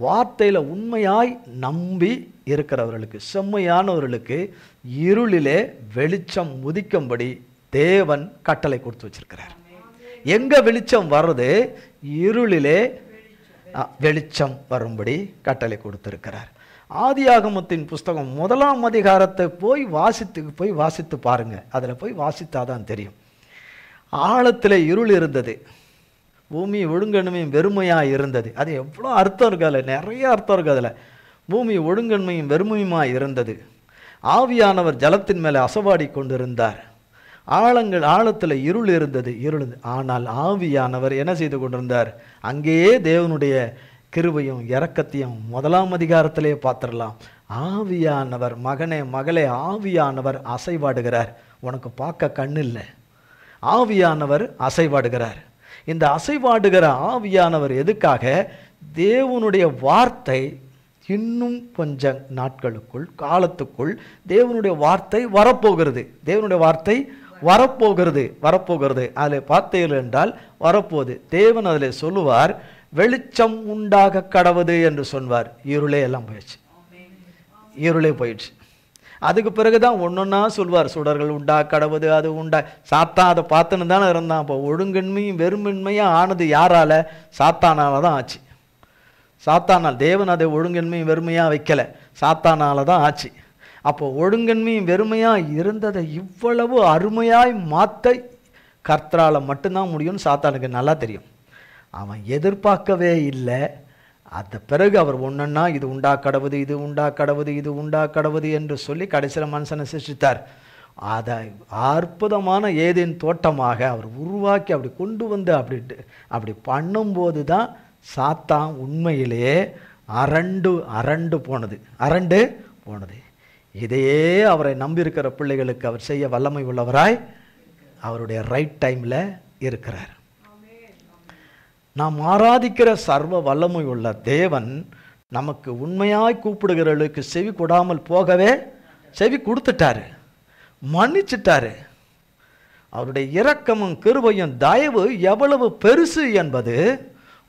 வார்த்தையில் உண்மையாய் நம்பி இருக்கிறவர்களுக்கு, செம்மையானவர்களுக்கு இருளிலே வெளிச்சம் உதிக்கும்படி தேவன் கட்டளை கொடுத்து வச்சிருக்கிறார். எங்க வெளிச்சம் வர்றது? இருளிலே வெளிச்சம் வரும்படி கட்டளை கொடுத்திருக்கிறார். ஆதியாகமத்தின் புஸ்தகம் 1ஆம் அதிகாரத்தை போய் வாசித்து பாருங்க. அதில் போய் வாசித்தாதான் தெரியும். ஆழத்தில் இருள் இருந்தது, பூமி ஒழுங்கன்மையும் வெறுமையாக இருந்தது. அது எவ்வளோ அர்த்தம் இருக்கு, அதில் நிறைய அர்த்தம் இருக்கு. அதில் பூமி ஒழுங்கன்மையும் வெறுமையுமாக இருந்தது. ஆவியானவர் ஜலத்தின் மேலே அசைவாடி கொண்டிருந்தார். ஆழத்தில் இருள் இருந்தது. ஆனால் ஆவியானவர் என்ன செய்து கொண்டிருந்தார்? அங்கேயே தேவனுடைய கிருபையும் இரக்கத்தையும் 1ஆம் அதிகாரத்திலே பார்த்துடலாம். ஆவியானவர், மகனே மகளே, ஆவியானவர் அசைவாடுகிறார். உனக்கு பார்க்க கண்ணு இல்லை, ஆவியானவர் அசைவாடுகிறார். இந்த அசைவாடுகிற ஆவியானவர் எதுக்காக? தேவனுடைய வார்த்தை இன்னும் கொஞ்ச நாட்களுக்குள், காலத்துக்குள் தேவனுடைய வார்த்தை வரப்போகிறது. தேவனுடைய வார்த்தை வரப்போகிறது. அதில் பார்த்தீர்கள் என்றால் வரப்போகுது. தேவன் அதில் சொல்லுவார், வெளிச்சம் உண்டாக கடவுது என்று சொன்னார். இருளே எல்லாம் போயிடுச்சு. அதுக்கு பிறகுதான் ஒன்னொன்னா சொல்வார், சுடர்கள் உண்டா கடவுது, அது உண்டா. சாத்தான் அதை பார்த்துன்னு தானே இருந்தான். அப்போ ஒழுங்கின்மையும் வெறுமின்மையும் ஆனது யாரால? சாத்தானால தான் ஆச்சு. சாத்தானால். தேவன் அதை ஒழுங்கன்மையும் வெறுமையாக வைக்கலை, சாத்தானால தான் ஆச்சு. அப்போ ஒழுங்கன்மையும் வெறுமையாக இருந்ததை இவ்வளவு அருமையாய் மாற்ற கர்த்தரால் மட்டும்தான் முடியும்னு சாத்தானுக்கு நல்லா தெரியும். அவன் எதிர்பார்க்கவே இல்லை. அந்த பிறகு அவர் ஒன்றுன்னா இது உண்டா கடவுது, இது உண்டா கடவுது, இது உண்டா கடவுது என்று சொல்லி கடைசியில் மனுஷனை சிருஷ்டித்தார். அதை அற்புதமான ஏதேன் தோட்டமாக அவர் உருவாக்கி அப்படி கொண்டு வந்து அப்படி பண்ணும்போது தான் சாத்தான் உண்மையிலேயே அரண்டு போனது. இதையே அவரை நம்பியிருக்கிற பிள்ளைகளுக்கு அவர் செய்ய வல்லமை உள்ளவராய் அவருடைய ரைட் டைமில் இருக்கிறார். நாம் ஆராதிக்கிற சர்வ வல்லமை உள்ள தேவன் நமக்கு உண்மையாய் கூப்பிடுகிறவர்களுக்கு செவி கொடாமல் போகவே செவி கொடுத்துட்டாரு, மன்னிச்சிட்டாரு. அவருடைய இரக்கமும் கிருபையும் தயவு எவ்வளவு பெருசு என்பது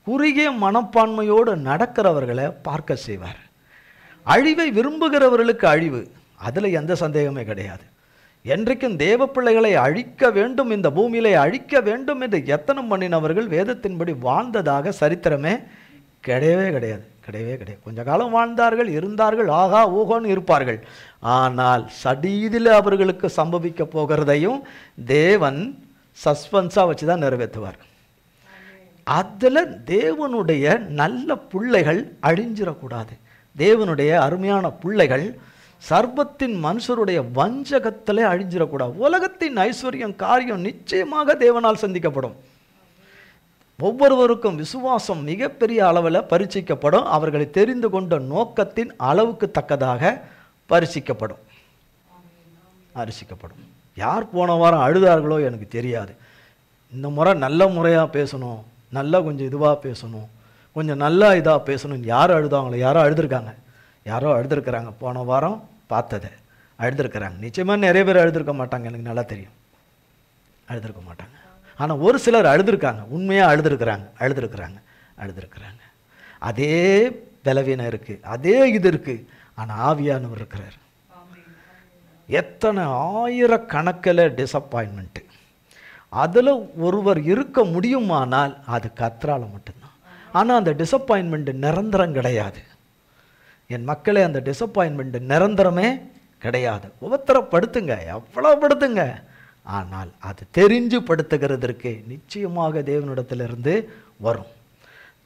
குறுகிய மனப்பான்மையோடு நடக்கிறவர்களை பார்க்க செய்வார். அழிவை விரும்புகிறவர்களுக்கு அழிவு, அதில் எந்த சந்தேகமே கிடையாது. என்றைக்கும் தேவ பிள்ளைகளை அழிக்க வேண்டும், இந்த பூமியிலே அழிக்க வேண்டும் என்று எத்தனம் பண்ணினவர்கள் வேதத்தின்படி வாழ்ந்ததாக சரித்திரமே கிடையவே கிடையாது. கொஞ்ச காலம் வாழ்ந்தார்கள், இருந்தார்கள், ஆகா ஊகோன்னு இருப்பார்கள். ஆனால் சடீதில் அவர்களுக்கு சம்பவிக்க போகிறதையும் தேவன் சஸ்பென்ஸாக வச்சு தான் நிறைவேற்றுவார். அதில் தேவனுடைய நல்ல பிள்ளைகள் அழிஞ்சிடக்கூடாது. தேவனுடைய அருமையான பிள்ளைகள் சர்வத்தின் மனுஷருடைய வஞ்சகத்திலே அழிஞ்சிடக்கூடாது. உலகத்தின் ஐஸ்வர்யம் காரியம் நிச்சயமாக தேவனால் சந்திக்கப்படும். ஒவ்வொருவருக்கும் விசுவாசம் மிகப்பெரிய அளவில் பரீட்சிக்கப்படும். அவர்களை தெரிந்து கொண்ட நோக்கத்தின் அளவுக்கு தக்கதாக பரீட்சிக்கப்படும். யார் போன வாரம் அழுதார்களோ எனக்கு தெரியாது. இந்த முறை நல்ல முறையாக பேசணும், நல்லா கொஞ்சம் இதுவாக பேசணும், கொஞ்சம் நல்லா இதாக பேசணும். யார் அழுதாங்களோ? யாரோ அழுதுருக்கிறாங்க. போன வாரம் பார்த்ததை அழுதுருக்கிறாங்க. நிச்சயமாக நிறைய பேர் அழுதுருக்க மாட்டாங்க, எனக்கு நல்லா தெரியும், அழுதுருக்க மாட்டாங்க. ஆனால் ஒரு சிலர் அழுதுருக்காங்க, உண்மையாக அழுதுருக்கிறாங்க. அதே பலவீனம் இருக்குது, அதே இது இருக்குது. ஆனால் ஆவியானவர் இருக்கிறார். எத்தனை ஆயிரக்கணக்கில் டிசப்பாயின்மெண்ட்டு, அதில் ஒருவர் இருக்க முடியுமானால் அது கர்த்தரால் மட்டும்தான். ஆனால் அந்த டிசப்பாயின்மெண்ட்டு நிரந்தரம் கிடையாது. என் மக்களே, அந்த டிசப்பாயின்மெண்ட்டு நிரந்தரமே கிடையாது. உபத்திரப்படுத்துங்க, எவ்வளோ படுத்துங்க, ஆனால் அது தெரிஞ்சு படுத்துகிறதற்கு நிச்சயமாக தேவனிடத்திலிருந்து வரும்.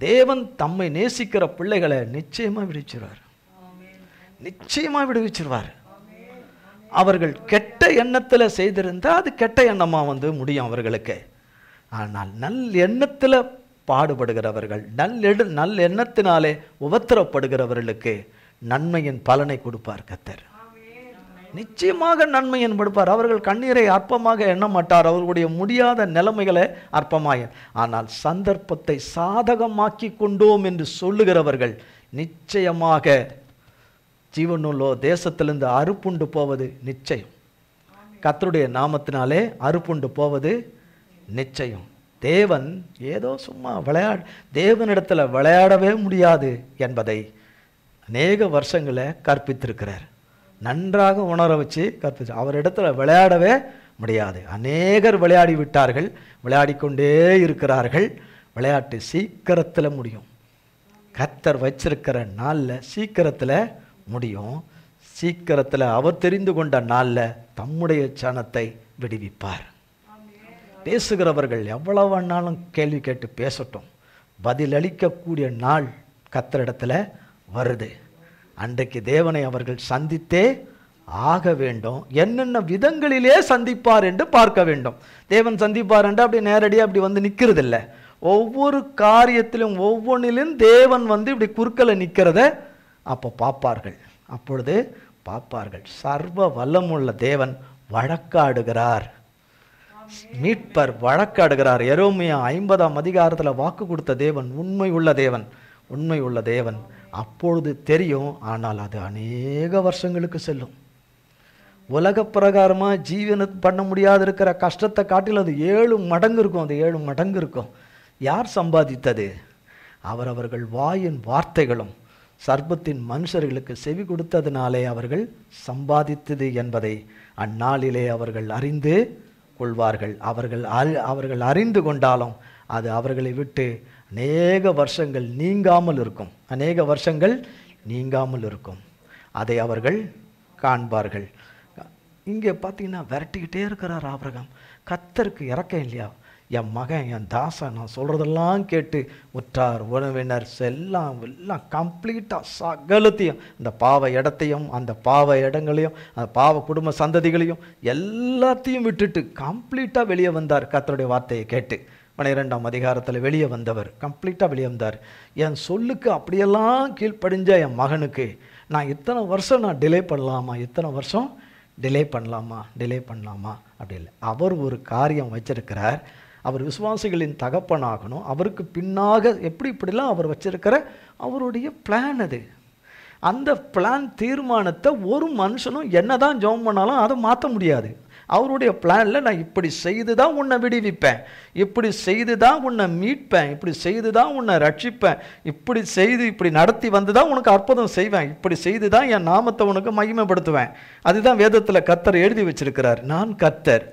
தேவன் தம்மை நேசிக்கிற பிள்ளைகளை நிச்சயமாக விடுவிச்சிருவார். அவர்கள் கெட்ட எண்ணத்தில் செய்திருந்தால் அது கெட்ட எண்ணமாக முடியும் அவர்களுக்கு. ஆனால் நல் எண்ணத்தில் பாடுபடுகிறவர்கள், நல் எண்ணத்தினாலே உபத்திரப்படுகிறவர்களுக்கு நன்மையின் பலனை கொடுப்பார் கர்த்தர். நிச்சயமாக நன்மையின் கொடுப்பார். அவர்கள் கண்ணீரை அற்பமாக எண்ண மாட்டார், அவர்களுடைய முடியாத நிலைமைகளை அற்பமாய. ஆனால் சந்தர்ப்பத்தை சாதகமாக்கி கொண்டோம் என்று சொல்லுகிறவர்கள் நிச்சயமாக ஜீவனுள்ளோ தேசத்திலிருந்து அறுப்புண்டு போவது நிச்சயம். கர்த்தருடைய நாமத்தினாலே அறுப்புண்டு போவது நிச்சயம். தேவன் ஏதோ சும்மா தேவனிடத்தில் விளையாடவே முடியாது என்பதை அநேக வருஷங்களை கற்பித்திருக்கிறார். நன்றாக உணர வச்சு கற்பிச்சு, அவரிடத்தில் விளையாடவே முடியாது. அநேகர் விளையாடி விட்டார்கள், விளையாடிக்கொண்டே இருக்கிறார்கள். விளையாட்டு சீக்கிரத்தில் முடியும். கர்த்தர் வச்சிருக்கிற நாளில் சீக்கிரத்தில் முடியும். சீக்கிரத்தில் அவர் தெரிந்து கொண்ட நாளில் தம்முடைய சனத்தை விடுவிப்பார். பேசுகிறவர்கள் எவ்வளவு வேணாலும் கேள்வி கேட்டு பேசட்டும், பதிலளிக்கக்கூடிய நாள் கர்த்தரிடத்தில் வருது. அன்றைக்கு தேவனை அவர்கள் சந்தித்தே ஆக வேண்டும். என்னென்ன விதங்களிலே சந்திப்பார் என்று பார்க்க வேண்டும். தேவன் சந்திப்பார் என்று அப்படி நேரடியாக அப்படி வந்து நிற்கிறது இல்லை. ஒவ்வொரு காரியத்திலும் ஒவ்வொன்றிலும் தேவன் இப்படி குறுக்கலை நிற்கிறத அப்போ அப்பொழுது பார்ப்பார்கள். சர்வ வல்லமுள்ள தேவன் வழக்காடுகிறார், மீட்பர் வழக்காடுகிறார். எரேமியா 50ஆம் அதிகாரத்தில் வாக்கு கொடுத்த தேவன் உண்மை உள்ள தேவன். அப்பொழுது தெரியும். ஆனால் அது அநேக வருஷங்களுக்கு செல்லும். உலக பிரகாரமாக ஜீவனம் பண்ண முடியாது இருக்கிற கஷ்டத்தை காட்டில் அது 7 மடங்கு இருக்கும். அது 7 மடங்கு இருக்கும். யார் சம்பாதித்தது? அவரவர்கள் வாயின் வார்த்தைகளும் சர்ப்பத்தின் மனுஷர்களுக்கு செவி கொடுத்ததினாலே அவர்கள் சம்பாதித்தது என்பதை அந்நாளிலே அவர்கள் அறிந்து கொள்வார்கள். அவர்கள் அறிந்து கொண்டாலும் அது அவர்களை விட்டு அநேக வருஷங்கள் நீங்காமல் இருக்கும். அநேக வருஷங்கள் நீங்காமல் இருக்கும். அதை அவர்கள் காண்பார்கள். இங்கே பார்த்தீங்கன்னா விரட்டிக்கிட்டே இருக்கிறார் ஆபிரகாம். கர்த்தருக்கு இறக்கம் இல்லையா? என் மகன், என் தாசன் நான் சொல்கிறதெல்லாம் கேட்டு உற்றார் உறவினர் எல்லாம் கம்ப்ளீட்டாக சகலத்தையும், அந்த பாவ இடத்தையும் அந்த பாவ இடங்களையும் அந்த பாவ குடும்ப சந்ததிகளையும் எல்லாத்தையும் விட்டுட்டு கம்ப்ளீட்டாக வெளியே வந்தார். கர்த்தருடைய வார்த்தையை கேட்டு 12ஆம் அதிகாரத்தில் வெளியே வந்தவர் கம்ப்ளீட்டாக வெளியே வந்தார். என் சொல்லுக்கு அப்படியெல்லாம் கீழ்ப்படிஞ்ச என் மகனுக்கு நான் இத்தனை வருஷம் நான் டிலே பண்ணலாமா, இத்தனை வருஷம் டிலே பண்ணலாமா அப்படி இல்லை. அவர் ஒரு காரியம் வச்சிருக்கிறார். அவர் விசுவாசிகளின் தகப்பனாகணும். அவருக்கு பின்னாக இப்படிலாம் அவர் வச்சிருக்கிற அவருடைய பிளான் அது. அந்த பிளான் தீர்மானத்தை ஒரு மனுஷனும் என்னதான் ஜெபம் பண்ணாலும் அதை மாற்ற முடியாது. அவருடைய பிளானில் நான் இப்படி செய்து தான் உன்னை விடுவிப்பேன், இப்படி செய்து தான் உன்னை மீட்பேன், இப்படி செய்து தான் உன்னை ரட்சிப்பேன், இப்படி செய்து இப்படி நடத்தி வந்து தான் உனக்கு அற்புதம் செய்வேன், இப்படி செய்து தான் என் நாமத்தை உனக்கு மகிமைப்படுத்துவேன். அதுதான் வேதத்தில் கர்த்தர் எழுதி வச்சிருக்கிறார். நான் கர்த்தர்,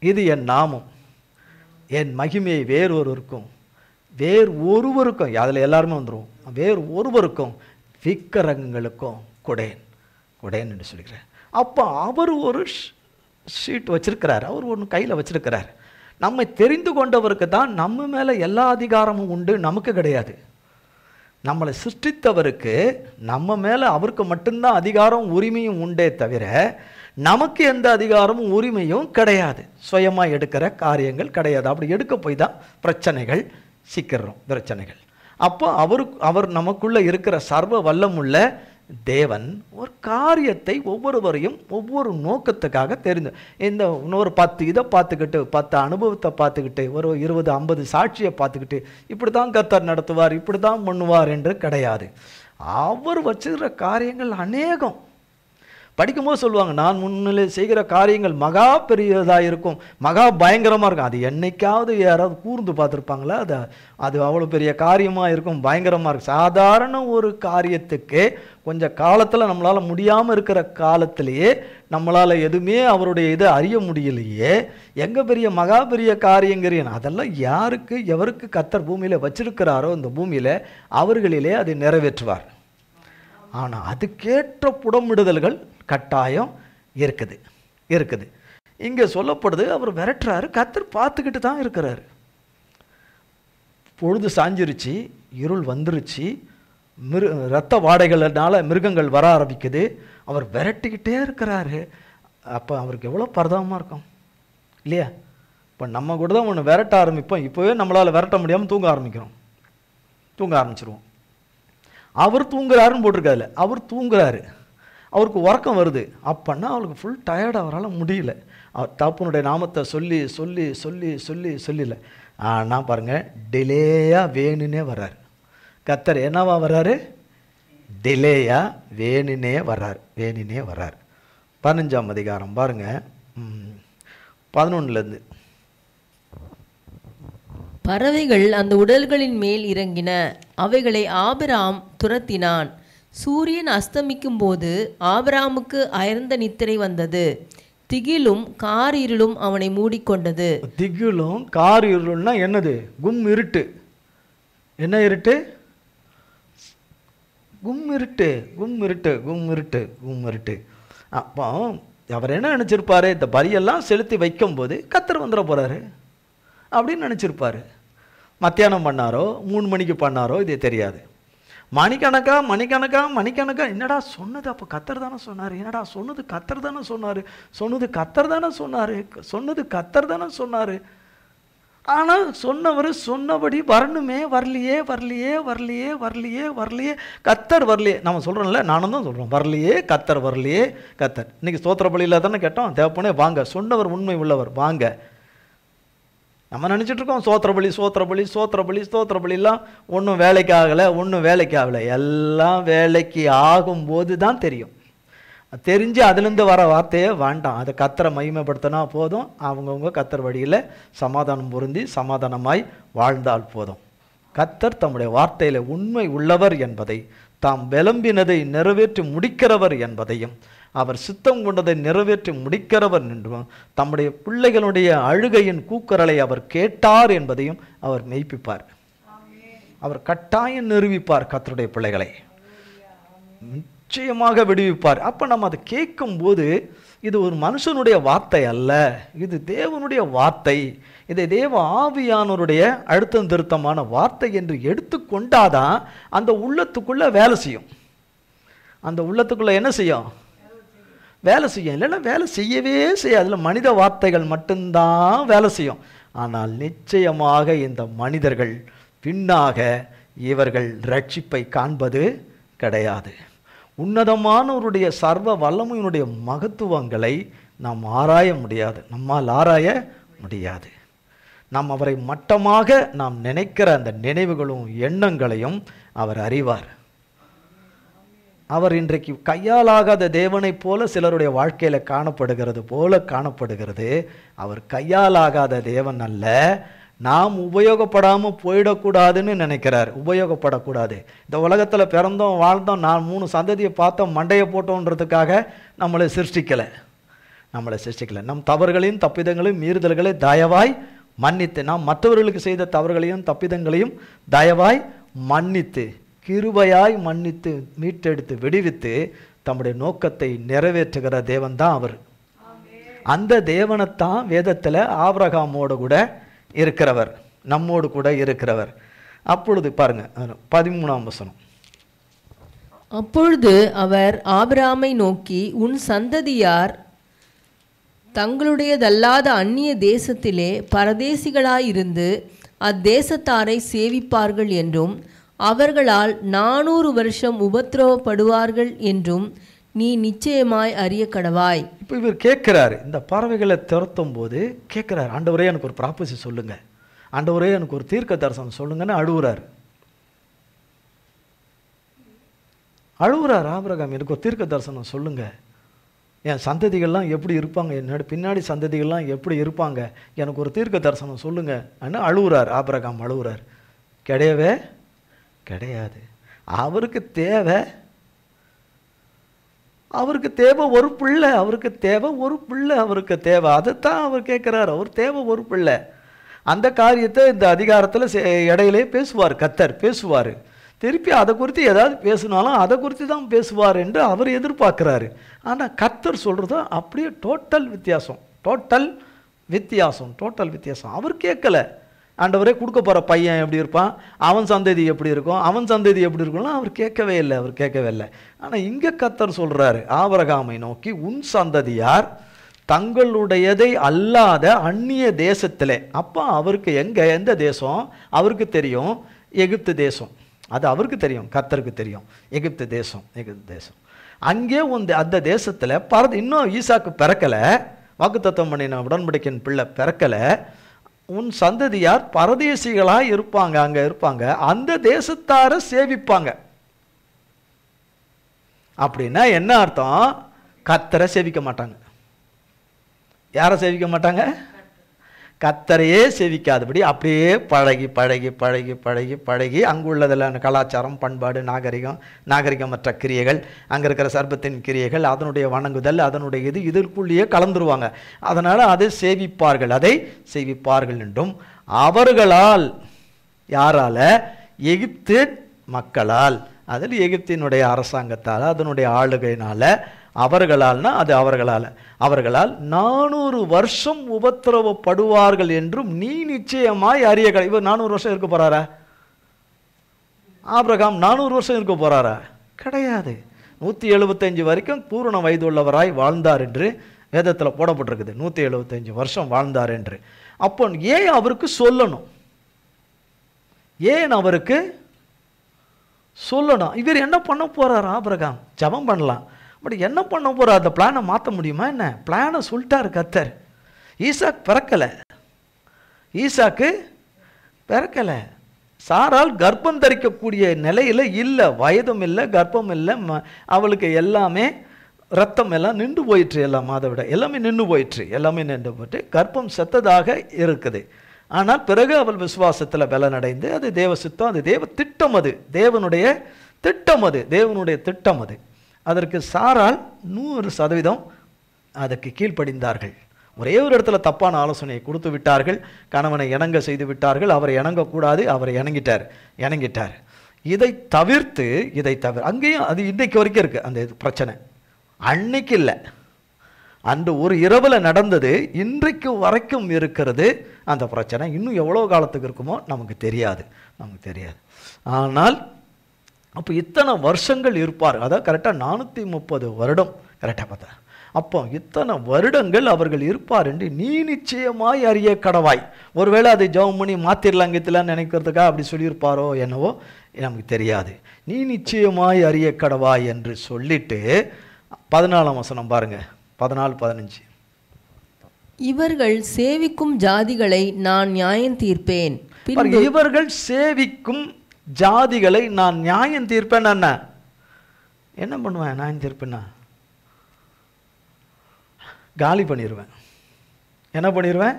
இது என் நாமம், என் மகிமையை வேறொருவருக்கும் அதில் எல்லாருமே வந்துடும், வேறு ஒருவருக்கும் விக்கிரகங்களுக்கும் கொடேன் என்று சொல்லிக்கிறேன். அப்போ அவர் ஒரு ஷீட் வச்சிருக்கிறார், அவர் ஒன்று கையில் வச்சிருக்கிறார். நம்மை தெரிந்து கொண்டவருக்கு தான் நம்ம மேலே எல்லா அதிகாரமும் உண்டு, நமக்கு கிடையாது. நம்மளை சிருஷ்டித்தவருக்கு நம்ம மேலே அவருக்கு மட்டும்தான் அதிகாரம் உரிமையும் உண்டே தவிர நமக்கு எந்த அதிகாரமும் உரிமையும் கிடையாது. சுயமாக எடுக்கிற காரியங்கள் கிடையாது. அப்படி எடுக்க போய் தான் பிரச்சனைகள் சிக்கிறோம், பிரச்சனைகள். அப்போ அவர் நமக்குள்ளே இருக்கிற சர்வ வல்லமுள்ள தேவன் ஒரு காரியத்தை ஒவ்வொருவரையும் ஒவ்வொரு நோக்கத்துக்காக தெரிந்து, இந்த இன்னொரு 10 இதை பார்த்துக்கிட்டு 10 அனுபவத்தை பார்த்துக்கிட்டு ஒரு 20-50 சாட்சியை பார்த்துக்கிட்டு இப்படி தான் கர்த்தர் நடத்துவார், இப்படி தான் பண்ணுவார் என்று கிடையாது. அவர் வச்சுக்கிற காரியங்கள் அநேகம். படிக்கும்போது சொல்லுவாங்க, நான் முன்னிலே செய்கிற காரியங்கள் மகா பெரியதாக இருக்கும், மகா பயங்கரமாக இருக்கும். அது என்னைக்காவது யாராவது கூர்ந்து பார்த்துருப்பாங்களா? அது அவ்வளோ பெரிய காரியமாக இருக்கும், பயங்கரமாக இருக்கும். சாதாரண ஒரு காரியத்துக்கு கொஞ்சம் காலத்தில் நம்மளால் முடியாமல் இருக்கிற காலத்திலேயே நம்மளால் எதுவுமே அவருடைய இதை அறிய முடியலையே, எங்கே பெரிய மகா பெரிய காரியங்கிறீன். அதெல்லாம் யாருக்கு எவருக்கு கர்த்தர் பூமியில் வச்சிருக்கிறாரோ இந்த பூமியில் அவர்களிலே அதை நிறைவேற்றுவார். ஆனால் அதுக்கேற்ற புடமிடுதல்கள் கட்டாயம் இருக்குது. இங்கே சொல்லப்படுது, அவர் விரட்டுறாரு, கர்த்தர் பார்த்துக்கிட்டு தான் இருக்கிறாரு. பொழுது சாஞ்சிருச்சு, இருள் வந்துருச்சு, இரத்த வாடைகளினால மிருகங்கள் வர ஆரம்பிக்குது, அவர் விரட்டிக்கிட்டே இருக்கிறாரு. அப்போ அவருக்கு எவ்வளோ பரிதாபமாக இருக்கும் இல்லையா? இப்போ நம்ம கூட தான் ஒன்று விரட்ட ஆரம்பிப்போம், இப்போவே நம்மளால் விரட்ட முடியாமல் தூங்க ஆரம்பிச்சிருவோம். அவர் தூங்குறாருன்னு போட்டிருக்காதுல, அவர் தூங்குறாரு, அவருக்கு உறக்கம் வருது. அப்போன்னா அவருக்கு ஃபுல் டயர்டு, அவரால் முடியல. அவர் தகப்பனுடைய நாமத்தை சொல்லி சொல்லி சொல்லி சொல்லி சொல்லல. ஆனால் பாருங்கள், டிலேயாக வேணுன்னே வர்றார் கர்த்தர். என்னவா வர்றாரு? டிலேயாக வேணுன்னே வர்றார். 15ஆம் அதிகாரம் பாருங்கள், 11லேருந்து. பறவைகள் அந்த உடல்களின் மேல் இறங்கின, அவைகளை ஆபிராம் துரத்தினான். சூரியன் அஸ்தமிக்கும் போது ஆபிராமுக்கு அயர்ந்த நித்திரை வந்தது, திகிலும் காரிருளும் அவனை மூடிக்கொண்டது. திகிலும் காரிருள்னா என்னது? கும் இருட்டு. என்ன இருட்டு? கும் இருட்டு. அப்போ அவர் என்ன நினச்சிருப்பாரு? இந்த பலியெல்லாம் செலுத்தி வைக்கும்போது கர்த்தர் வந்துட போகிறாரு அப்படின்னு நினச்சிருப்பாரு. மத்தியானம் பண்ணாரோ 3 மணிக்கு பண்ணாரோ இது தெரியாது. மணிக்கணக்கா என்னடா சொன்னது அப்போ கர்த்தர் தானே சொன்னார், என்னடா சொன்னது கர்த்தர் தானே சொன்னார். ஆனால் சொன்னவர் சொன்னபடி வரணுமே, வரலையே. கர்த்தர் வரலையே. நம்ம சொல்கிறோம்ல, நானும் தான் சொல்கிறோம், வரலையே கர்த்தர். இன்னைக்கு ஸ்தோத்திர பலியில் தானே கேட்டோம், தேவப்பனே வாங்க, சொன்னவர் உண்மை உள்ளவர் வாங்க. நம்ம நினச்சிட்டு இருக்கோம் சோத்திர பலிலாம் ஒன்றும் வேலைக்கு ஆகலை. எல்லாம் வேலைக்கு ஆகும்போது தான் தெரியும். தெரிஞ்சு அதுலேருந்து வர வார்த்தையே வேண்டாம். அதை கர்த்தரை மகிமைப்படுத்தினா போதும். அவங்கவுங்க கர்த்தர் வழியில் சமாதானம் பொருந்தி சமாதானமாய் வாழ்ந்தால் போதும். கர்த்தர் தம்முடைய வார்த்தையில் உண்மை உள்ளவர் என்பதை, தாம் விளம்பினதை நிறைவேற்றி முடிக்கிறவர் என்பதையும், அவர் சித்தம் கொண்டதை நிறைவேற்றி முடிக்கிறவர் என்றும், தம்முடைய பிள்ளைகளுடைய அழுகையின் கூக்குரலை அவர் கேட்டார் என்பதையும் அவர் மெய்ப்பிப்பார். அவர் கட்டாயம் நிரூபிப்பார் கர்த்தருடைய பிள்ளைகளை, நிச்சயமாக விடுவிப்பார். அப்போ நம்ம அதை கேட்கும்போது இது ஒரு மனுஷனுடைய வார்த்தை அல்ல, இது தேவனுடைய வார்த்தை, இதை தேவ ஆவியானவருடைய அழுத்தம் திருத்தமான வார்த்தை என்று எடுத்துக்கொண்டாதான் அந்த உள்ளத்துக்குள்ள வேலை செய்யும். அந்த உள்ளத்துக்குள்ள என்ன செய்யும்? வேலை செய்யும். இல்லைன்னா வேலை செய்யவே செய்யாது. அதில் மனித வார்த்தைகள் மட்டும்தான் வேலை செய்யும். ஆனால் நிச்சயமாக இந்த மனிதர்கள் பின்னாக இவர்கள் ரட்சிப்பை காண்பது கிடையாது. உன்னதமானவருடைய சர்வ வல்லமையினுடைய மகத்துவங்களை நாம் ஆராய முடியாது, நம்மால் ஆராய முடியாது. நாம் அவரை மட்டமாக நாம் நினைக்கிற அந்த நினைவுகளும் எண்ணங்களையும் அவர் அறிவார். அவர் இன்றைக்கு கையாலாகாத தேவனைப் போல சிலருடைய வாழ்க்கையில் காணப்படுகிறது போல காணப்படுகிறது. அவர் கையாலாகாத தேவன் அல்ல. நாம் உபயோகப்படாமல் போயிடக்கூடாதுன்னு நினைக்கிறார். உபயோகப்படக்கூடாது. இந்த உலகத்தில் பிறந்தோம், வாழ்ந்தோம், 3 சந்ததியை பார்த்தோம், மண்டையை போட்டோன்றதுக்காக நம்மளை சிருஷ்டிக்கலை. நம் தவறுகளையும் தப்பிதங்களையும் மீறுதல்களை தயவாய் மன்னித்து, நாம் மற்றவர்களுக்கு செய்த தவறுகளையும் தப்பிதங்களையும் தயவாய் மன்னித்து, கிருபையாய் மன்னித்து, மீட்டெடுத்து, விடுவித்து தம்முடைய நோக்கத்தை நிறைவேற்றுகிற தேவன் தான் அவர். அந்த தேவனைத்தான் வேதத்தில் ஆபிரகாமோடு கூட இருக்கிறவர், நம்மோடு கூட இருக்கிறவர். அப்பொழுது பாருங்க 13ஆம் வசனம். அப்பொழுது அவர் ஆபிராமை நோக்கி, உன் சந்ததியார் தங்களுடையதல்லாத அந்நிய தேசத்திலே பரதேசிகளாயிருந்து அத்தேசத்தாரை சேவிப்பார்கள் என்றும் அவர்களால் 400 வருஷம் உபத்திரவப்படுவார்கள் என்றும் நீ நிச்சயமாய் அறிய கடவாய். இப்போ இவர் கேட்கிறார், இந்த பறவைகளை துரத்தும் போது கேட்கிறார், ஆண்டவரே எனக்கு ஒரு ப்ராப்பசி சொல்லுங்க, ஆண்டவரே எனக்கு ஒரு தீர்க்க தரிசனம் சொல்லுங்கன்னு அழுகுறார். ஆபிரகாம், எனக்கு ஒரு தீர்க்க தரிசனம் சொல்லுங்க, என் சந்ததிகள்லாம் எப்படி இருப்பாங்க, என்னோட பின்னாடி சந்ததிகள்லாம் எப்படி இருப்பாங்க, எனக்கு ஒரு தீர்க்க தரிசனம் சொல்லுங்க அப்படின்னு அழுகுறார். ஆபிரகாம் அழுகுறார். கிடையவே கிடையாது. அவருக்கு தேவை ஒரு பிள்ளை, அவருக்கு தேவை ஒரு பிள்ளை, அவருக்கு தேவை, அதைத்தான் அவர் கேட்குறார். அவர் தேவை ஒரு பிள்ளை. அந்த காரியத்தை இந்த அதிகாரத்தில் இடையிலே பேசுவார், கர்த்தர் பேசுவார். திருப்பி அதை குறித்து ஏதாவது பேசினாலும் அதை குறித்து தான் பேசுவார் என்று அவர் எதிர்பார்க்குறாரு. ஆனால் கர்த்தர் சொல்கிறது அப்படியே டோட்டல் வித்தியாசம். அவர் கேட்கல, ஆண்டவரே கொடுக்க போகிற பையன் எப்படி இருப்பான், அவன் சந்ததி எப்படி இருக்கும், அவர் கேட்கவே இல்லை. ஆனால் இங்கே கர்த்தர் சொல்கிறாரு, ஆபிரகாமை நோக்கி, உன் சந்ததியார் தங்களுடையதை அல்லாத அந்நிய தேசத்திலே. அப்போ அவருக்கு எந்த தேசம் அவருக்கு தெரியும்? எகிப்து தேசம். அது அவருக்கு தெரியும், கர்த்தருக்கு தெரியும். எகிப்து தேசம். அங்கே அந்த தேசத்தில் இன்னும் ஈசாக்கு பிறக்கலை, வாக்குத்தத்தம் பண்ணின உடன்படிக்கையின் பிள்ளை பிறக்கலை. உன் சந்ததியார் பரதேசிகளாக இருப்பாங்க, அங்கே இருப்பாங்க, அந்த தேசத்தாரை சேவிப்பாங்க. அப்படின்னா என்ன அர்த்தம்? கர்த்தரை சேவிக்க மாட்டாங்க. யாரை சேவிக்க மாட்டாங்க? கர்த்தரையே சேவிக்காதபடி அப்படியே பழகி அங்குள்ளதில் கலாச்சாரம், பண்பாடு, நாகரிகமற்ற கிரியைகள், அங்கே இருக்கிற சர்பத்தின் கிரியைகள், அதனுடைய வணங்குதல், அதனுடைய இதற்குள்ளேயே கலந்துருவாங்க. அதனால் அதை சேவிப்பார்கள் என்றும் அவர்களால், யாரால? எகிப்து மக்களால், அதில் எகிப்தினுடைய அரசாங்கத்தால், அதனுடைய ஆளுகையினால, அவர்களால்னா அது அவர்களால் 400 வருஷம் உபத்திரவப்படுவார்கள் என்றும் நீ நிச்சயமாய் அறிய. இவர் 400 வருஷம் இருக்க போறாரா? ஆபிரகாம் 400 வருஷம் இருக்க போறாரா? கிடையாது. 175 வரைக்கும் பூரண வயது உள்ளவராய் வாழ்ந்தார் என்று வேதத்தில் போடப்பட்டிருக்குது. 175 வருஷம் வாழ்ந்தார் என்று. அப்போ ஏன் அவருக்கு சொல்லணும்? இவர் என்ன பண்ண போறார்? ஆபிரகாம் ஜெபம் பண்ணலாம், பட் என்ன பண்ண போறார்? அந்த பிளானை மாற்ற முடியுமா என்ன? பிளானை சொல்லிட்டார் கர்த்தர். ஈசாக்கு பிறக்கலை. சாரால் கர்ப்பம் தரிக்கக்கூடிய நிலையில் இல்லை, வயதும் இல்லை, கர்ப்பம் இல்லை, அவளுக்கு எல்லாமே ரத்தம் எல்லாம் நின்று போயிற்று, எல்லாம் மாதவிட எல்லாமே நின்று போயிட்டு கர்ப்பம் செத்ததாக இருக்குது. ஆனால் பிறகு அவள் விசுவாசத்தில் பலனடைந்து, அது தேவ சித்தம், அது தேவ திட்டம், அது தேவனுடைய திட்டம் அது. அதற்கு சாரால் 100% அதற்கு கீழ்ப்படிந்தார்கள். ஒரே ஒரு இடத்துல தப்பான ஆலோசனையை கொடுத்து விட்டார்கள். கணவனை இணங்க செய்து விட்டார்கள். அவரை இணங்கக்கூடாது, அவரை இணங்கிட்டார். இதை தவிர்த்து அங்கேயும் அது இன்றைக்கு வரைக்கும் இருக்குது அந்த பிரச்சனை. அன்னைக்கு இல்லை, அன்று ஒரு இரவில் நடந்தது, இன்றைக்கு வரைக்கும் இருக்கிறது அந்த பிரச்சனை. இன்னும் எவ்வளோ காலத்துக்கு இருக்குமோ நமக்கு தெரியாது. ஆனால் அப்போ இத்தனை வருஷங்கள் இருப்பார், அதாவது கரெக்டாக 430 வருடம் கரெக்டாக பார்த்தா. அப்போ இத்தனை வருடங்கள் அவர்கள் இருப்பார் என்று நீ நிச்சயமாய் அறிய கடவாய். ஒருவேளை அதை ஜெபம் பண்ணி மாத்திரலாங்கத்திலாம் நினைக்கிறதுக்காக அப்படி சொல்லியிருப்பாரோ என்னவோ நமக்கு தெரியாது. நீ நிச்சயமாய் அறிய கடவாய் என்று சொல்லிட்டு 14ஆம் வசனம் பாருங்க, 14-15. இவர்கள் சேவிக்கும் ஜாதிகளை நான் நியாயம் தீர்ப்பேன். இவர்கள் சேவிக்கும் ஜாதிகளை நான் நியாயம் தீர்ப்பேன். என்ன பண்ணுவேன்? நியாயம் தீர்ப்பேன்னா காலி பண்ணிடுவேன். என்ன பண்ணிடுவேன்?